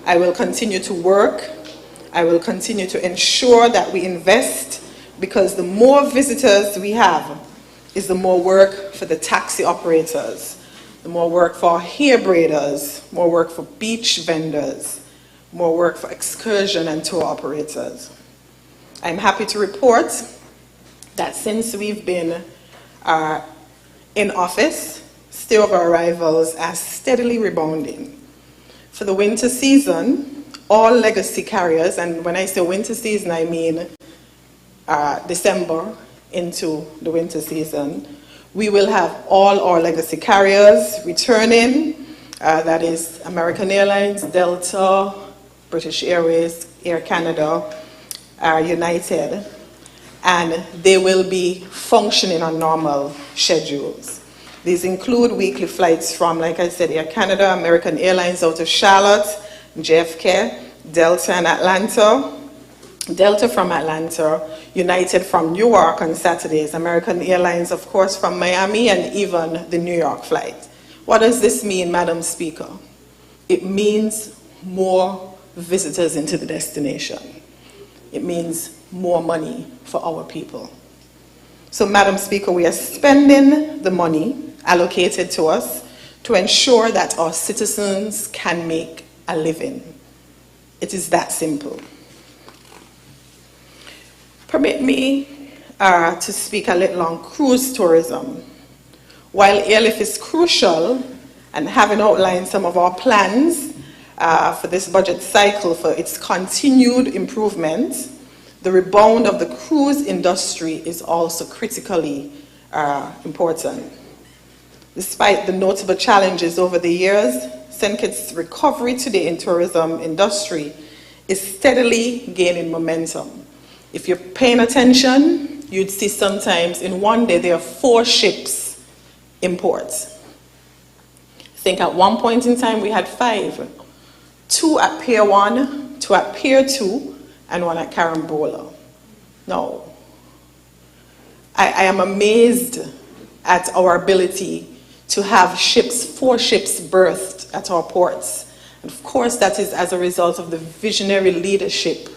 I will continue to work. I will continue to ensure that we invest, because the more visitors we have is the more work for the taxi operators, the more work for hair braiders, more work for beach vendors, more work for excursion and tour operators. I'm happy to report that since we've been in office, stay-over arrivals are steadily rebounding. For the winter season, all legacy carriers, and when I say winter season, I mean December into the winter season, we will have all our legacy carriers returning. That is American Airlines, Delta, British Airways, Air Canada, United, and they will be functioning on normal schedules. These include weekly flights from, like I said, Air Canada, American Airlines out of Charlotte, JFK, Delta and Atlanta, Delta from Atlanta, United from Newark on Saturdays, American Airlines, of course, from Miami, and even the New York flight. What does this mean, Madam Speaker? It means more visitors into the destination. It means more money for our people. So, Madam Speaker, we are spending the money allocated to us to ensure that our citizens can make a living. It is that simple. Permit me to speak a little on cruise tourism. While airlift is crucial, and having outlined some of our plans for this budget cycle for its continued improvement, the rebound of the cruise industry is also critically important. Despite the notable challenges over the years, St. Kitts' recovery today in tourism industry is steadily gaining momentum. If you're paying attention, you'd see sometimes in one day there are 4 ships in port. think at one point in time we had 5. 2 at Pier 1, 2 at Pier 2, and 1 at Carambola. No. I am amazed at our ability to have 4 ships berthed at our ports. And of course, that is as a result of the visionary leadership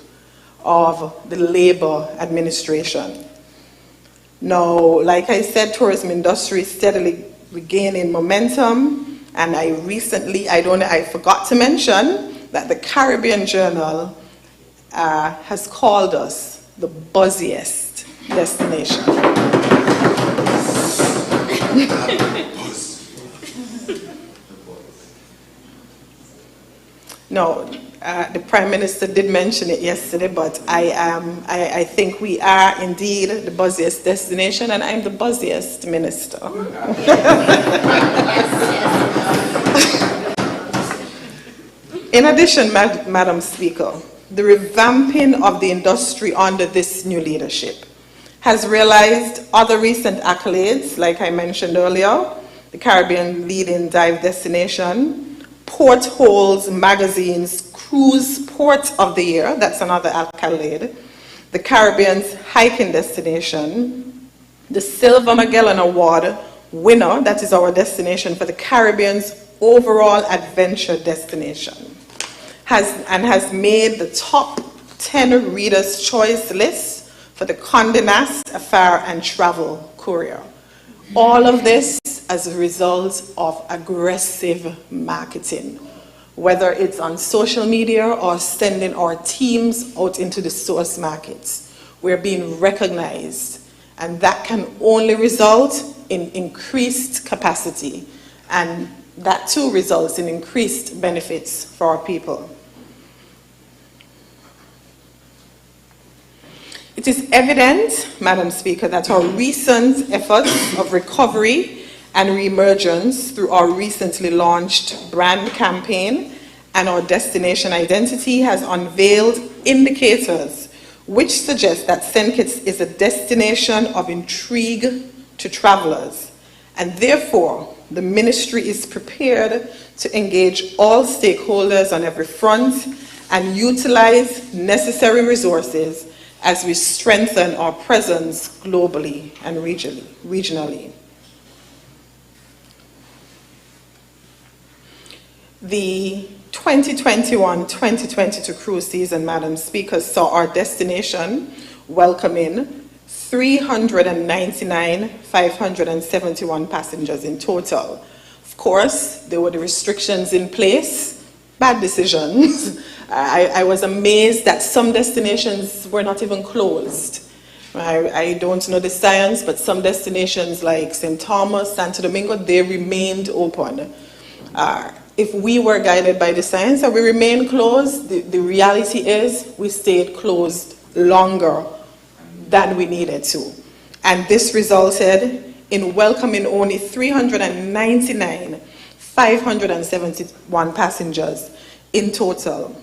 of the Labour administration. Now, like I said, tourism industry is steadily regaining momentum, and I forgot to mention that the Caribbean Journal has called us the buzziest destination. No, the Prime Minister did mention it yesterday, but I think we are indeed the buzziest destination, and I'm the buzziest minister. In addition, Madam Speaker, the revamping of the industry under this new leadership has realized other recent accolades, like I mentioned earlier, the Caribbean leading dive destination, Portholes Magazine's Cruise Port of the Year, that's another accolade, the Caribbean's hiking destination, the Silver Magellan Award winner, that is our destination for the Caribbean's overall adventure destination, has made the top 10 Reader's Choice list for the Condé Nast Affair and Travel Courier. All of this as a result of aggressive marketing, whether it's on social media or sending our teams out into the source markets. We're being recognized, and that can only result in increased capacity, and that too results in increased benefits for our people. It is evident, Madam Speaker, that our recent efforts of recovery and re-emergence through our recently launched brand campaign and our destination identity has unveiled indicators which suggest that St. Kitts is a destination of intrigue to travelers, and therefore the Ministry is prepared to engage all stakeholders on every front and utilize necessary resources as we strengthen our presence globally and regionally. The 2021-2022 cruise season, Madam Speaker, saw our destination welcome in 399,571 passengers in total. Of course, there were the restrictions in place, bad decisions. I was amazed that some destinations were not even closed. I don't know the science, but some destinations like St. Thomas, Santo Domingo, they remained open. If we were guided by the science and we remained closed, the reality is we stayed closed longer than we needed to. And this resulted in welcoming only 399,571 passengers in total.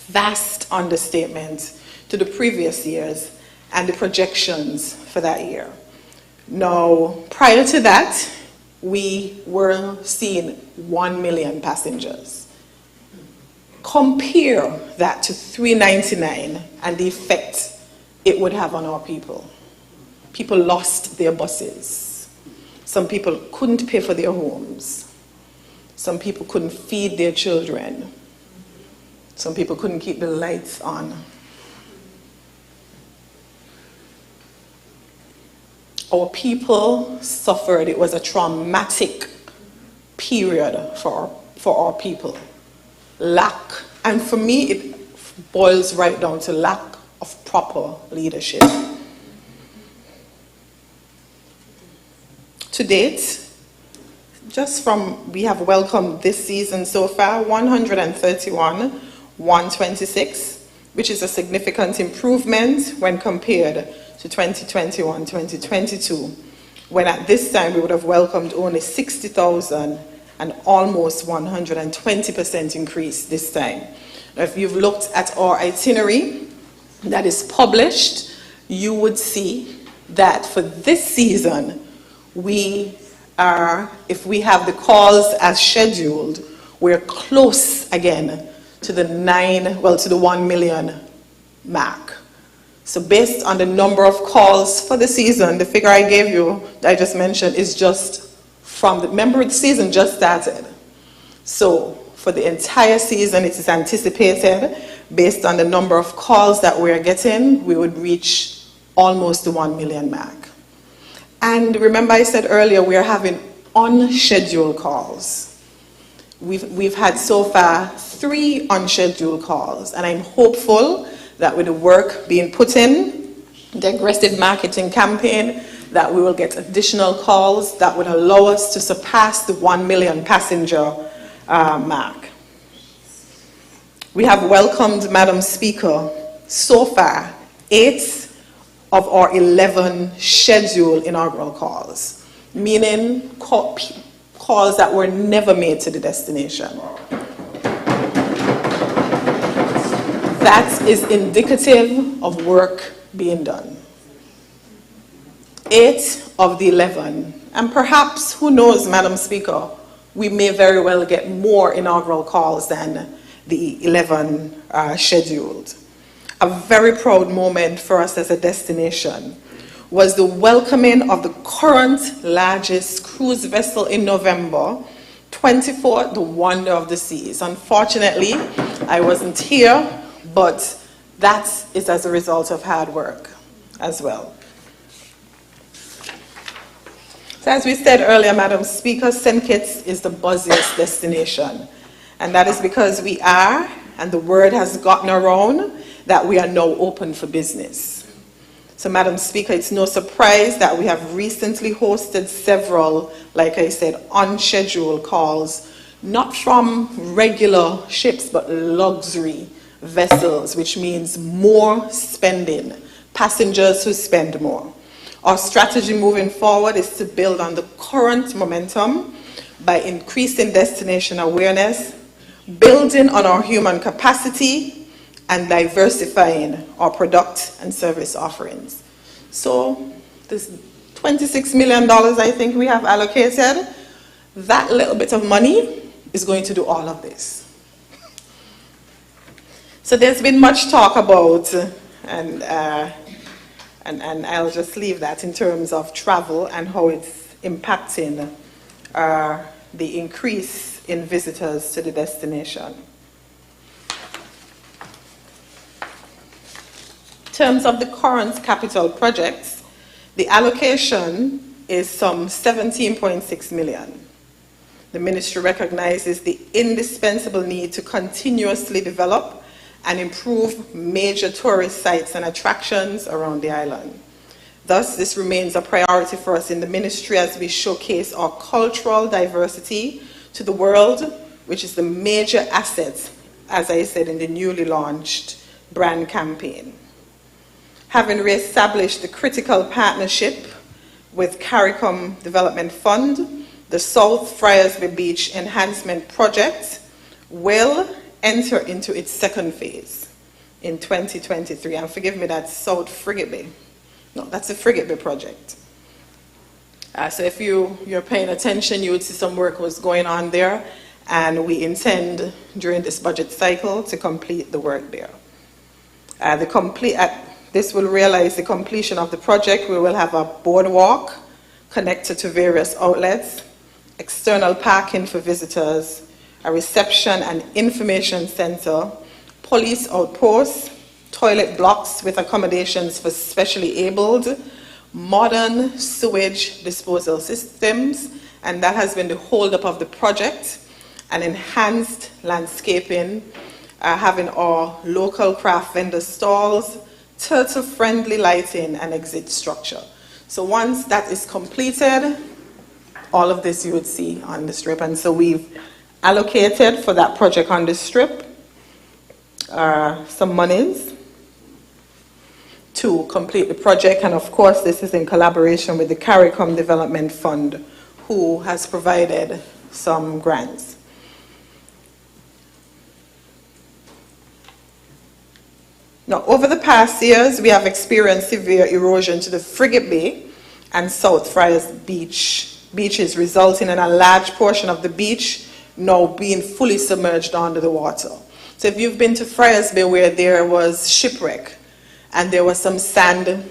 Vast understatement to the previous years and the projections for that year. Now, prior to that, we were seeing 1 million passengers. Compare that to 399 and the effect it would have on our people. People lost their buses. Some people couldn't pay for their homes. Some people couldn't feed their children. Some people couldn't keep the lights on. Our people suffered. It was a traumatic period for our people. Lack, and for me it boils right down to lack of proper leadership. To date, we have welcomed this season so far 131,126, which is a significant improvement when compared to 2021-2022, when at this time we would have welcomed only 60,000, and almost 120% increase this time. Now, if you've looked at our itinerary that is published, you would see that for this season we if we have the calls as scheduled, we're close again to the 1 million mark. So based on the number of calls for the season, the figure I gave you, that I just mentioned, is just from remember the season just started. So for the entire season, it is anticipated, based on the number of calls that we're getting, we would reach almost the 1 million mark. And remember I said earlier, we're having unscheduled calls. We've had so far 3 unscheduled calls, and I'm hopeful that with the work being put in, the aggressive marketing campaign, that we will get additional calls that would allow us to surpass the 1 million passenger mark. We have welcomed, Madam Speaker, so far 8 of our 11 scheduled inaugural calls, meaning calls that were never made to the destination. That is indicative of work being done. 8 of the 11, and perhaps, who knows, Madam Speaker, we may very well get more inaugural calls than the 11 scheduled. A very proud moment for us as a destination was the welcoming of the current largest cruise vessel in November, 24, the Wonder of the Seas. Unfortunately, I wasn't here, but that is as a result of hard work as well. So as we said earlier, Madam Speaker, St. Kitts is the buzziest destination. And that is because we are, and the word has gotten around, that we are now open for business. So Madam Speaker, it's no surprise that we have recently hosted several, like I said, unscheduled calls, not from regular ships, but luxury vessels, which means more spending, passengers who spend more. Our strategy moving forward is to build on the current momentum by increasing destination awareness, building on our human capacity, and diversifying our product and service offerings. So this $26 million I think we have allocated, that little bit of money is going to do all of this. So there's been much talk about, and I'll just leave that in terms of travel and how it's impacting the increase in visitors to the destination. In terms of the current capital projects, the allocation is some 17.6 million. The ministry recognizes the indispensable need to continuously develop and improve major tourist sites and attractions around the island. Thus, this remains a priority for us in the ministry as we showcase our cultural diversity to the world, which is the major asset, as I said, in the newly launched brand campaign. Having re-established the critical partnership with CARICOM Development Fund, the South Friarsby Beach Enhancement Project will enter into its second phase in 2023. And forgive me, that's South Frigate Bay. No, that's the Frigate Bay project. So if you're paying attention, you would see some work was going on there, and we intend during this budget cycle to complete the work there. This will realize the completion of the project. We will have a boardwalk connected to various outlets, external parking for visitors, a reception and information center, police outposts, toilet blocks with accommodations for specially abled, modern sewage disposal systems, and that has been the holdup of the project, and enhanced landscaping, having our local craft vendor stalls, turtle-friendly lighting, and exit structure. So once that is completed, all of this you would see on the strip. And so we've allocated for that project on the strip some monies to complete the project. And of course, this is in collaboration with the CARICOM Development Fund, who has provided some grants. Now, over the past years, we have experienced severe erosion to the Frigate Bay and South Friars Beach beaches, resulting in a large portion of the beach now being fully submerged under the water. So if you've been to Friars Bay where there was shipwreck and there was some sand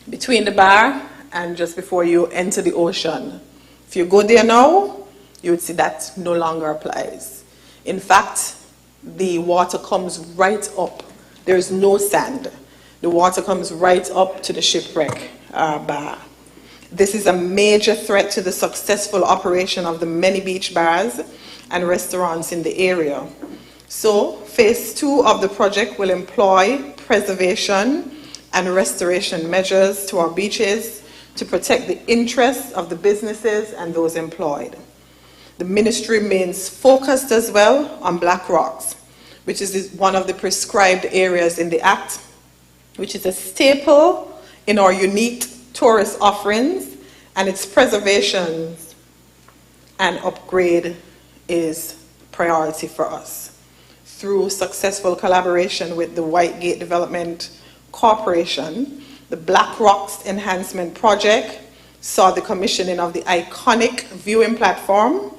between the bar and just before you enter the ocean, if you go there now, you would see that no longer applies. In fact, the water comes right up. There is no sand. The water comes right up to the shipwreck bar. This is a major threat to the successful operation of the many beach bars and restaurants in the area. So, phase 2 of the project will employ preservation and restoration measures to our beaches to protect the interests of the businesses and those employed. The ministry remains focused as well on black rocks, which is one of the prescribed areas in the Act, which is a staple in our unique tourist offerings, and its preservation and upgrade is priority for us. Through successful collaboration with the Whitegate Development Corporation, the Black Rocks Enhancement Project saw the commissioning of the iconic viewing platform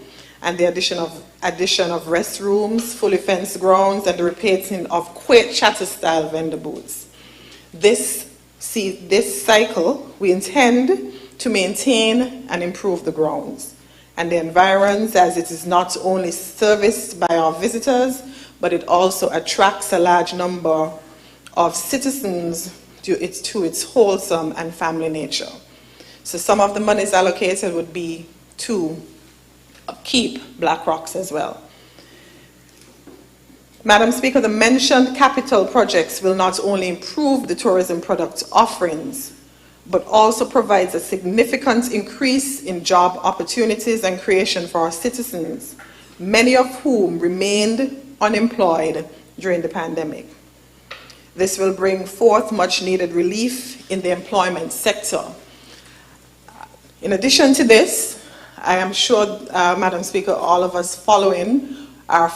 and the addition of restrooms, fully fenced grounds, and the repainting of quaint chatter-style vendor booths. This cycle, we intend to maintain and improve the grounds and the environs, as it is not only serviced by our visitors, but it also attracts a large number of citizens to its wholesome and family nature. So some of the monies allocated would be to keep Black Rocks as well. Madam Speaker, the mentioned capital projects will not only improve the tourism product offerings, but also provides a significant increase in job opportunities and creation for our citizens, many of whom remained unemployed during the pandemic. This will bring forth much needed relief in the employment sector. In addition to this, I am sure, Madam Speaker, all of us following are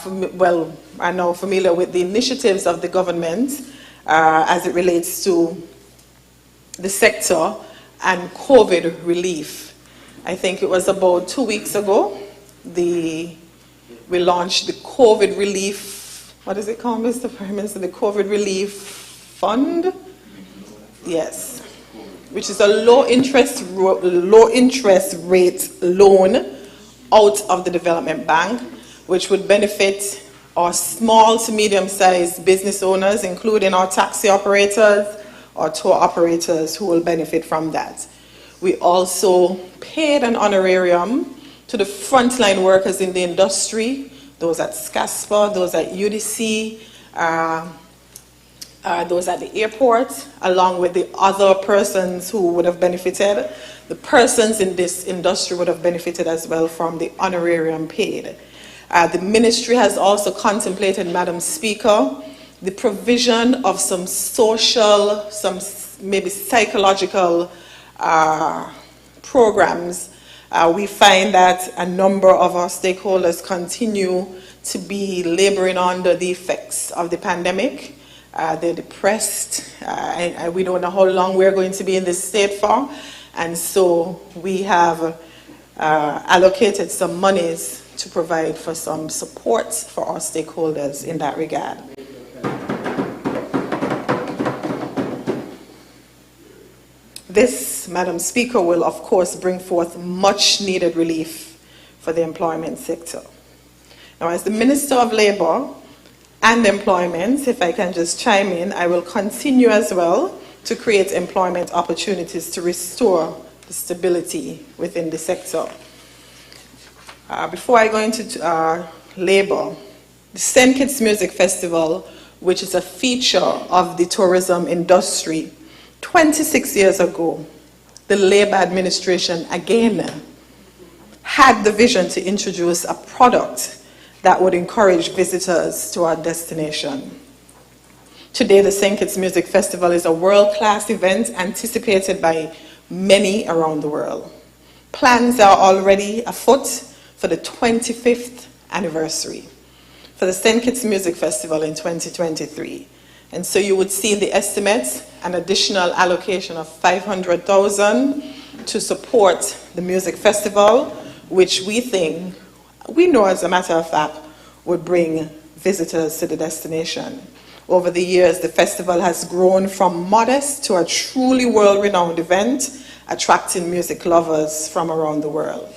now familiar with the initiatives of the government as it relates to the sector and COVID relief. I think it was about 2 weeks ago, we launched the COVID relief, what is it called, Mr. Prime Minister? The COVID Relief Fund? Yes. Which is a low interest rate loan out of the development bank, which would benefit our small to medium-sized business owners, including our taxi operators, our tour operators, who will benefit from that. We also paid an honorarium to the frontline workers in the industry, those at SCASPA, those at UDC, those at the airport, along with the other persons who would have benefited. The persons in this industry would have benefited as well from the honorarium paid. The ministry has also contemplated, Madam Speaker, the provision of some social, some maybe psychological programs. We find that a number of our stakeholders continue to be laboring under the effects of the pandemic. They're depressed. We don't know how long we're going to be in this state for. And so we have allocated some monies to provide for some support for our stakeholders in that regard. This, Madam Speaker, will of course bring forth much needed relief for the employment sector. Now, as the Minister of Labour and Employment, if I can just chime in, I will continue as well to create employment opportunities to restore the stability within the sector. Before I go into Labour, the St. Kitts Music Festival, which is a feature of the tourism industry, 26 years ago, the Labour administration again had the vision to introduce a product that would encourage visitors to our destination. Today, the St. Kitts Music Festival is a world-class event anticipated by many around the world. Plans are already afoot for the 25th anniversary for the St. Kitts Music Festival in 2023. And so you would see in the estimates an additional allocation of $500,000 to support the music festival, which we know as a matter of fact, would bring visitors to the destination. Over the years, the festival has grown from modest to a truly world-renowned event, attracting music lovers from around the world.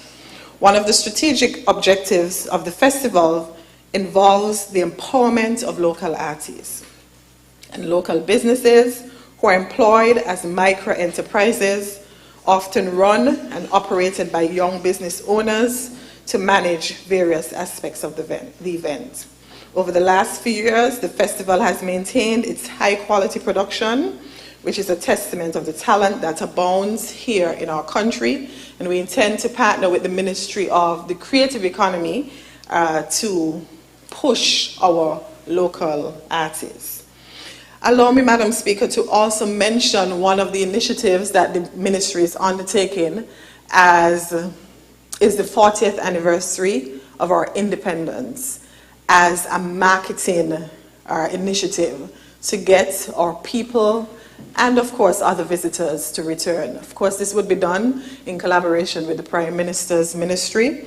One of the strategic objectives of the festival involves the empowerment of local artists and local businesses who are employed as micro-enterprises, often run and operated by young business owners to manage various aspects of the event. Over the last few years, the festival has maintained its high-quality production, which is a testament of the talent that abounds here in our country, and we intend to partner with the Ministry of the Creative Economy to push our local artists. Allow me, Madam Speaker, to also mention one of the initiatives that the ministry is undertaking is the 40th anniversary of our independence as a marketing initiative to get our people and, of course, other visitors to return. Of course, this would be done in collaboration with the Prime Minister's ministry,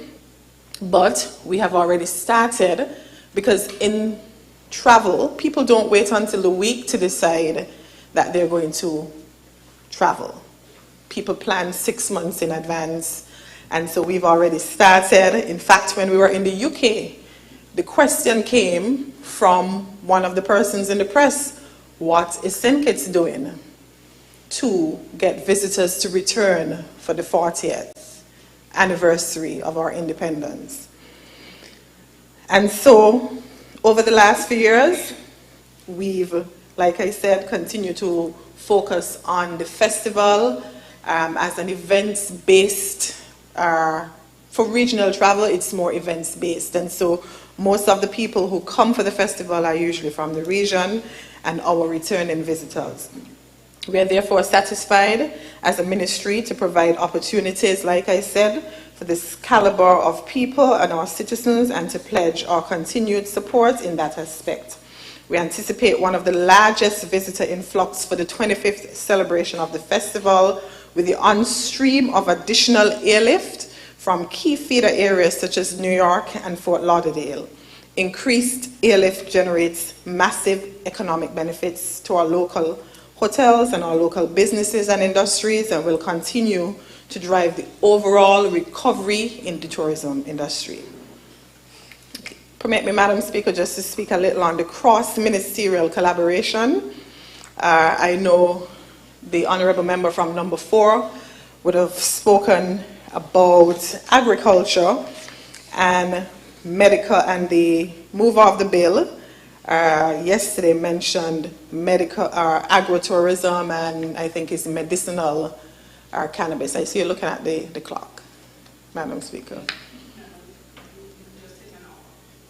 but we have already started because in travel, people don't wait until the week to decide that they're going to travel. People plan 6 months in advance, and so we've already started. In fact, when we were in the UK, the question came from one of the persons in the press, what is St. Kitts doing to get visitors to return for the 40th anniversary of our independence? And so, over the last few years, we've, like I said, continued to focus on the festival as an events-based. For regional travel, it's more events-based. And so most of the people who come for the festival are usually from the region and our returning visitors. We are therefore satisfied as a ministry to provide opportunities, like I said, for this caliber of people and our citizens, and to pledge our continued support in that aspect. We anticipate one of the largest visitor influx for the 25th celebration of the festival, with the on-stream of additional airlift from key feeder areas such as New York and Fort Lauderdale. Increased airlift generates massive economic benefits to our local hotels and our local businesses and industries, and will continue to drive the overall recovery in the tourism industry. Permit me, Madam Speaker, just to speak a little on the cross-ministerial collaboration. I know the Honourable Member from number 4 would have spoken about agriculture and medical, and the mover of the bill yesterday mentioned medical agrotourism, and I think it's medicinal cannabis. I see you looking at the clock, Madam Speaker.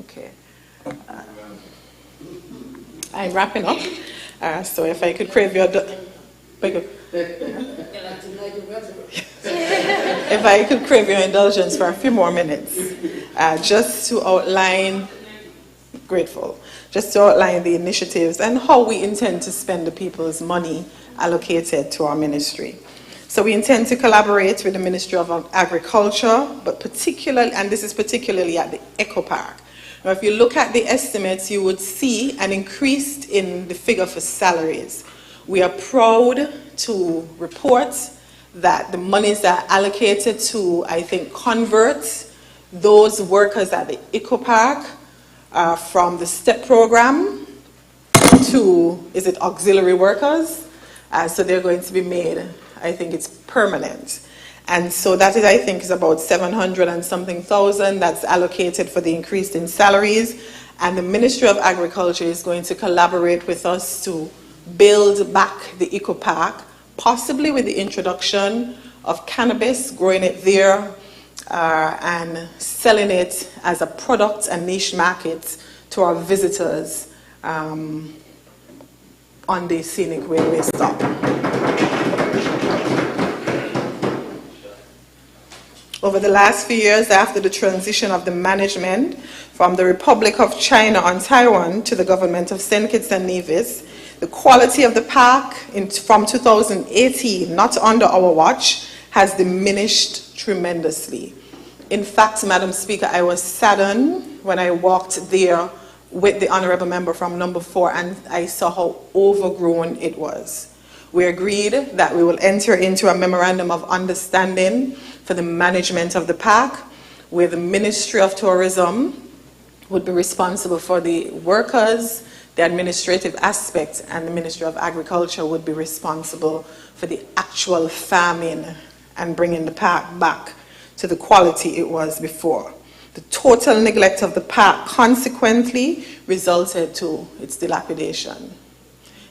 Okay. I'm wrapping up, so if I could crave your... If I could crave your indulgence for a few more minutes, just to outline, grateful, just to outline the initiatives and how we intend to spend the people's money allocated to our ministry. So we intend to collaborate with the Ministry of Agriculture, but particularly, and this is particularly at the Eco Park. Now, if you look at the estimates, you would see an increase in the figure for salaries. We are proud to report that the monies are allocated to, I think, convert those workers at the Eco Park from the STEP program to, is it auxiliary workers? So they're going to be made, I think it's permanent. And so that is, I think, is about 700 and something thousand that's allocated for the increase in salaries. And the Ministry of Agriculture is going to collaborate with us to build back the Eco Park, possibly with the introduction of cannabis, growing it there, and selling it as a product and niche market to our visitors on the scenic railway stop. Over the last few years, after the transition of the management from the Republic of China on Taiwan to the government of St. Kitts and Nevis, the quality of the park from 2018, not under our watch, has diminished tremendously. In fact, Madam Speaker, I was saddened when I walked there with the Honourable Member from number 4 and I saw how overgrown it was. We agreed that we will enter into a memorandum of understanding for the management of the park, where the Ministry of Tourism would be responsible for the workers, the administrative aspect, and the Ministry of Agriculture would be responsible for the actual farming and bringing the park back to the quality it was before. The total neglect of the park consequently resulted to its dilapidation.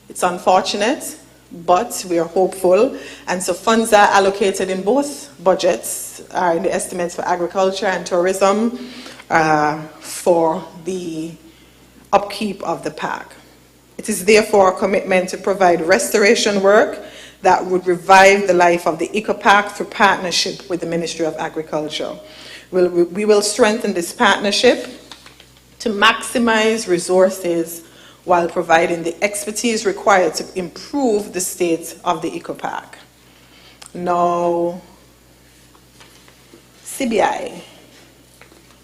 It's unfortunate, but we are hopeful, and so funds are allocated in both budgets, in the estimates for agriculture and tourism, for the upkeep of the park. It is therefore a commitment to provide restoration work that would revive the life of the Eco Park through partnership with the Ministry of Agriculture. We will strengthen this partnership to maximize resources while providing the expertise required to improve the state of the Eco Park. Now, CBI,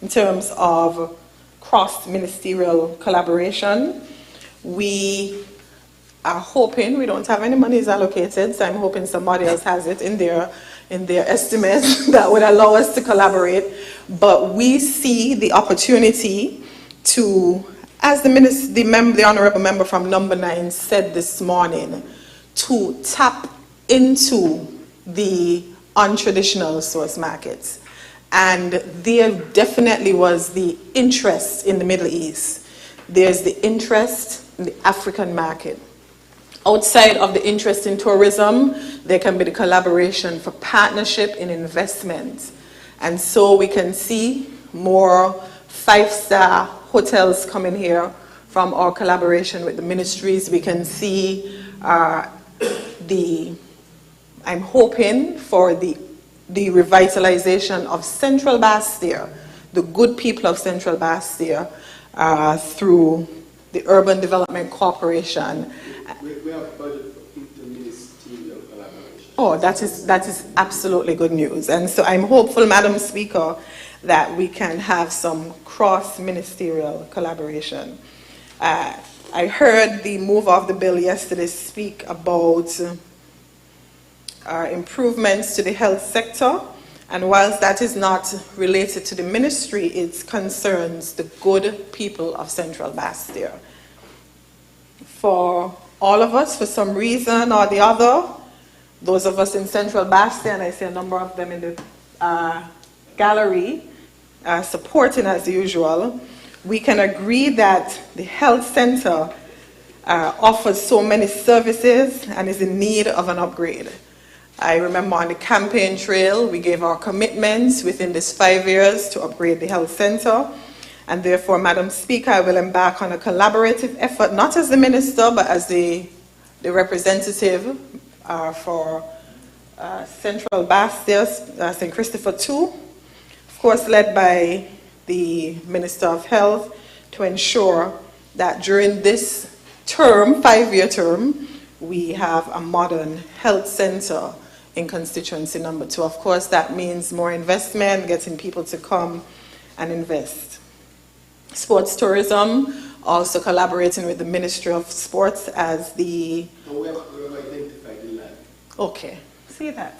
in terms of cross-ministerial collaboration, we are hoping, we don't have any monies allocated, so I'm hoping somebody else has it in their estimates that would allow us to collaborate. But we see the opportunity to, as the Honourable Member from number 9 said this morning, to tap into the untraditional source markets. And there definitely was the interest in the Middle East. There's the interest in the African market. Outside of the interest in tourism, there can be the collaboration for partnership in investment. And so we can see more 5-star hotels coming here from our collaboration with the ministries. We can see I'm hoping for the revitalization of Central Bastia, the good people of Central Bastia, through the Urban Development Corporation. We have budget for interministerial collaboration. Oh, that is absolutely good news. And so I'm hopeful, Madam Speaker, that we can have some cross-ministerial collaboration. I heard the move of the bill yesterday speak about improvements to the health sector, and whilst that is not related to the ministry, it concerns the good people of Central Bastia. For all of us, for some reason or the other, those of us in Central Bastia, and I see a number of them in the gallery, supporting as usual, we can agree that the health center offers so many services and is in need of an upgrade. I remember on the campaign trail, we gave our commitments within this 5 years to upgrade the health center. And therefore, Madam Speaker, I will embark on a collaborative effort, not as the minister, but as the representative for Central Bastia, St. Christopher II, of course led by the Minister of Health, to ensure that during this term, 5-year term, we have a modern health center in constituency number 2. Of course, that means more investment, getting people to come and invest. Sports tourism, also collaborating with the Ministry of Sports as the... We have identified the land. Okay, see that.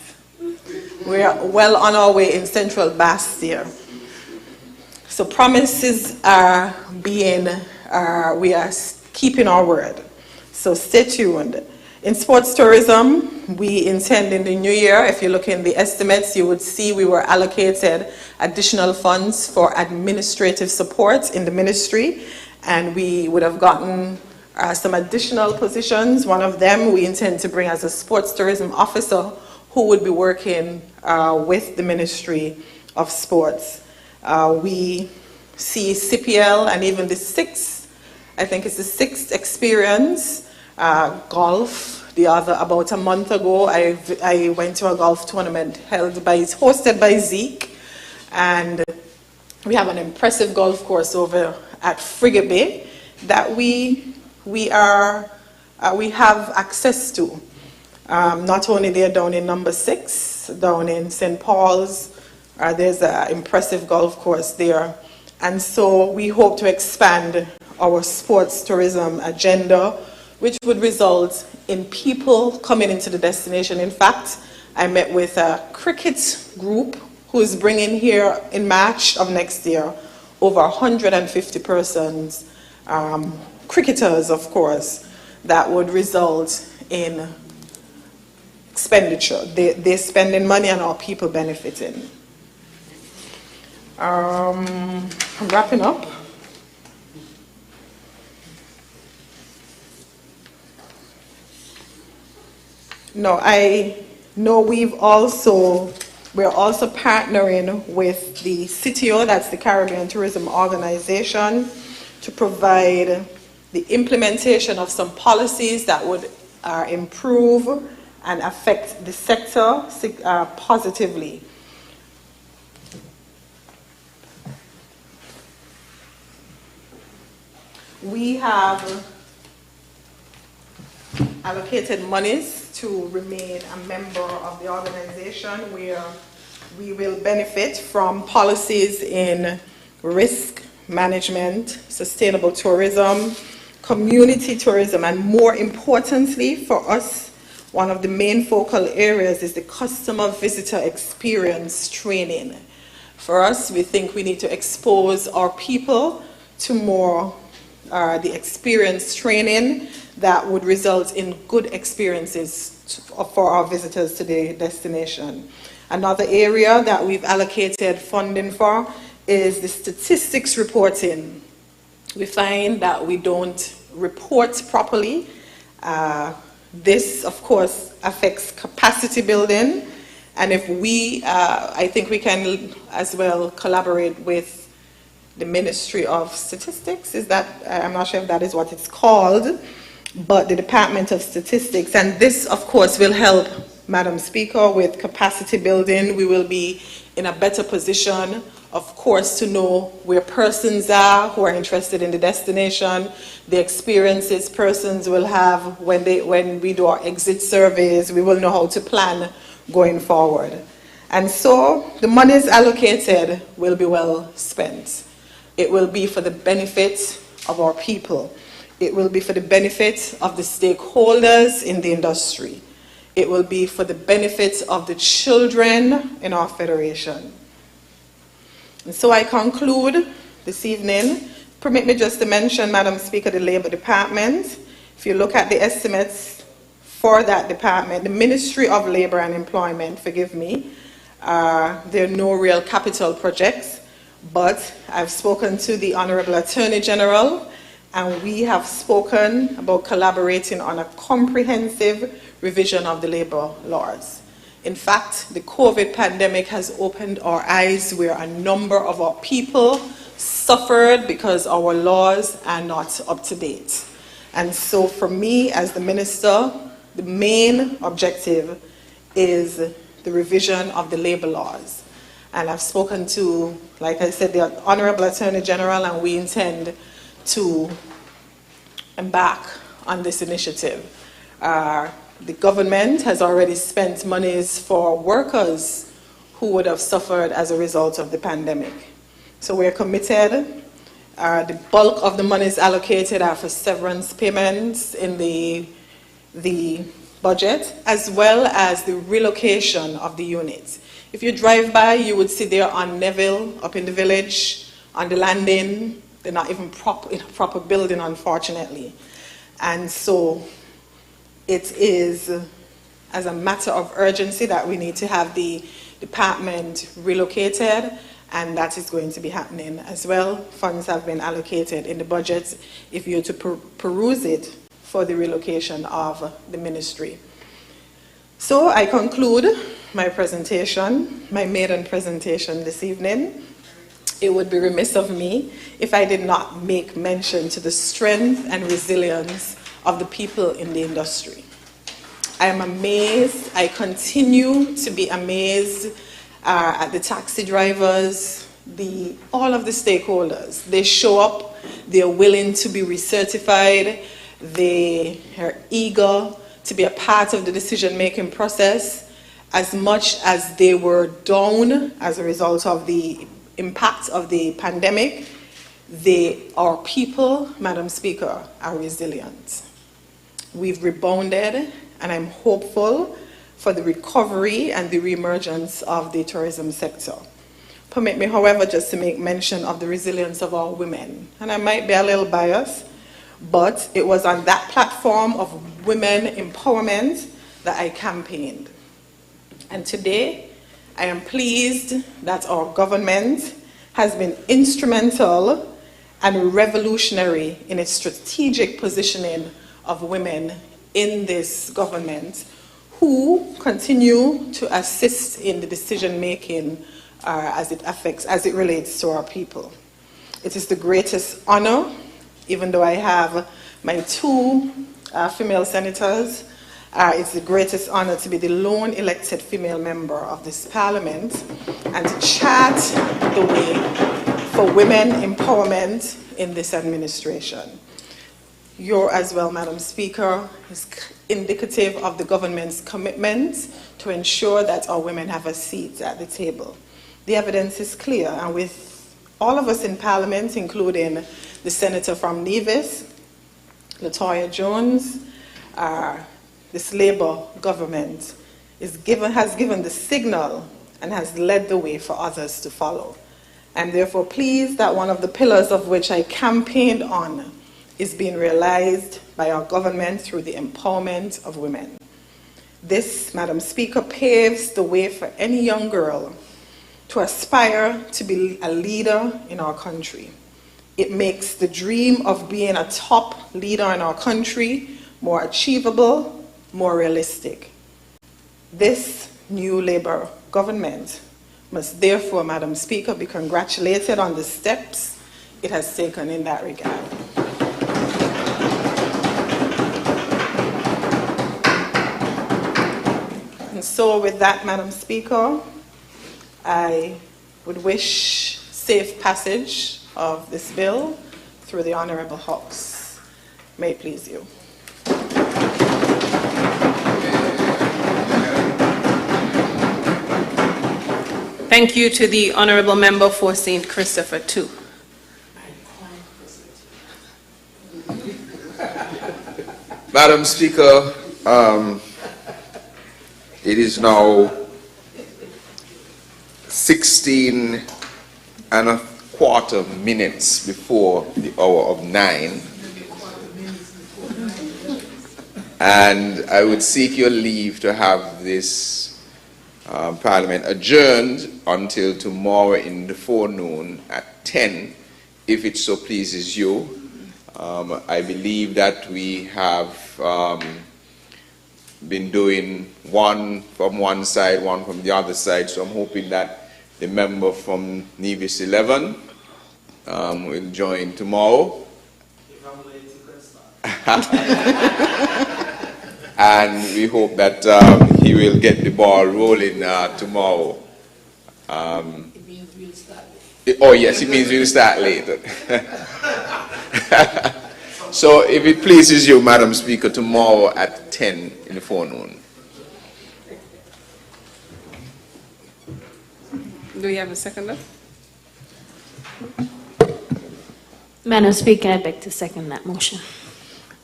We are well on our way in Central Bastia. So promises are being, we are keeping our word. So stay tuned. In sports tourism, we intend in the new year, if you look in the estimates, you would see we were allocated additional funds for administrative support in the ministry, and we would have gotten some additional positions. One of them we intend to bring as a sports tourism officer who would be working with the Ministry of Sports. We see CPL and even the 6th, I think it's the 6th experience, golf. About a month ago, I went to a golf tournament hosted by Zeke, and we have an impressive golf course over at Frigate Bay that we have access to. Not only they're down in number 6, down in St. Paul's, there's an impressive golf course there. And so we hope to expand our sports tourism agenda, which would result in people coming into the destination. In fact, I met with a cricket group who is bringing here in March of next year over 150 persons, cricketers, of course, that would result in expenditure. They're spending money and our people benefiting. I'm wrapping up. No, I know we're also partnering with the CTO, that's the Caribbean Tourism Organization, to provide the implementation of some policies that would improve and affect the sector positively. We have allocated monies to remain a member of the organization, where we will benefit from policies in risk management, sustainable tourism, community tourism, and more importantly for us, one of the main focal areas is the customer visitor experience training. For us, we think we need to expose our people to more the experience training that would result in good experiences for our visitors to the destination. Another area that we've allocated funding for is the statistics reporting. We find that we don't report properly. This, of course, affects capacity building. And if we, I think we can as well collaborate with the Ministry of Statistics. Is that, I'm not sure if that is what it's called, but the Department of Statistics. And this, of course, will help, Madam Speaker, with capacity building. We will be in a better position, of course, to know where persons are who are interested in the destination, the experiences persons will have when we do our exit surveys. We will know how to plan going forward. And so the monies allocated will be well spent. It will be for the benefit of our people. It will be for the benefit of the stakeholders in the industry. It will be for the benefit of the children in our federation. And so I conclude this evening. Permit me just to mention, Madam Speaker, the Labour Department. If you look at the estimates for that department, the Ministry of Labour and Employment, forgive me, there are no real capital projects, but I've spoken to the Honorable Attorney General, and we have spoken about collaborating on a comprehensive revision of the labour laws. In fact, the COVID pandemic has opened our eyes where a number of our people suffered because our laws are not up to date. And so for me, as the Minister, the main objective is the revision of the labour laws. And I've spoken to, like I said, the Honourable Attorney General, and we intend to embark on this initiative. The government has already spent monies for workers who would have suffered as a result of the pandemic. So we're committed. The bulk of the monies allocated are for severance payments in the budget, as well as the relocation of the units. If you drive by, you would see there on Nevis, up in the village, on the landing. They're not even in a proper building, unfortunately. And so it is as a matter of urgency that we need to have the department relocated, and that is going to be happening as well. Funds have been allocated in the budget if you're to peruse it for the relocation of the ministry. So I conclude my presentation, my maiden presentation this evening. It would be remiss of me if I did not make mention to the strength and resilience of the people in the industry. I am amazed, I continue to be amazed at the taxi drivers, all of the stakeholders. They show up, they're willing to be recertified, they are eager to be a part of the decision-making process. As much as they were down as a result of the impact of the pandemic, our people, Madam Speaker, are resilient. We've rebounded, and I'm hopeful for the recovery and the reemergence of the tourism sector. Permit me, however, just to make mention of the resilience of our women. And I might be a little biased, but it was on that platform of women empowerment that I campaigned. And today, I am pleased that our government has been instrumental and revolutionary in its strategic positioning of women in this government, who continue to assist in the decision-making as it relates to our people. It is the greatest honor, even though I have my two female senators, it's the greatest honor to be the lone elected female member of this parliament and to chart the way for women empowerment in this administration. Your as well, Madam Speaker, is indicative of the government's commitment to ensure that our women have a seat at the table. The evidence is clear, and with all of us in Parliament, including the Senator from Nevis, Latoya Jones, this Labour government has given the signal and has led the way for others to follow. I'm therefore pleased that one of the pillars of which I campaigned on is being realized by our government through the empowerment of women. This, Madam Speaker, paves the way for any young girl to aspire to be a leader in our country. It makes the dream of being a top leader in our country more achievable, more realistic. This new Labour government must therefore, Madam Speaker, be congratulated on the steps it has taken in that regard. And so with that, Madam Speaker, I would wish safe passage of this bill through the Honourable House. May it please you. Thank you to the Honourable Member for St. Christopher too. Madam Speaker, it is now 16¼ minutes before the hour of 9. And I would seek your leave to have this Parliament adjourned until tomorrow in the forenoon at 10, if it so pleases you. I believe that we have been doing one from one side, one from the other side, so I'm hoping that the member from Nevis 11 will join tomorrow. If I'm late, you can start. And we hope that he will get the ball rolling tomorrow. It means we'll start late. Oh yes, it means we'll start later. So if it pleases you, Madam Speaker, tomorrow at 10 in the forenoon. Do we have a seconder? Madam Speaker, I beg to second that motion.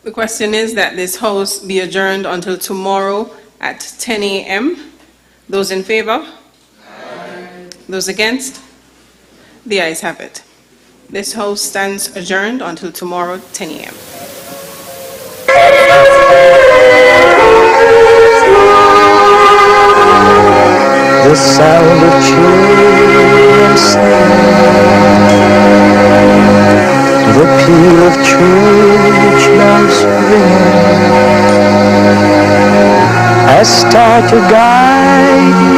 The question is that this House be adjourned until tomorrow at 10 a.m. Those in favor? Aye. Those against? The ayes have it. This House stands adjourned until tomorrow, 10 a.m. The sound of children singing, the peal of church bells ringing, I start to guide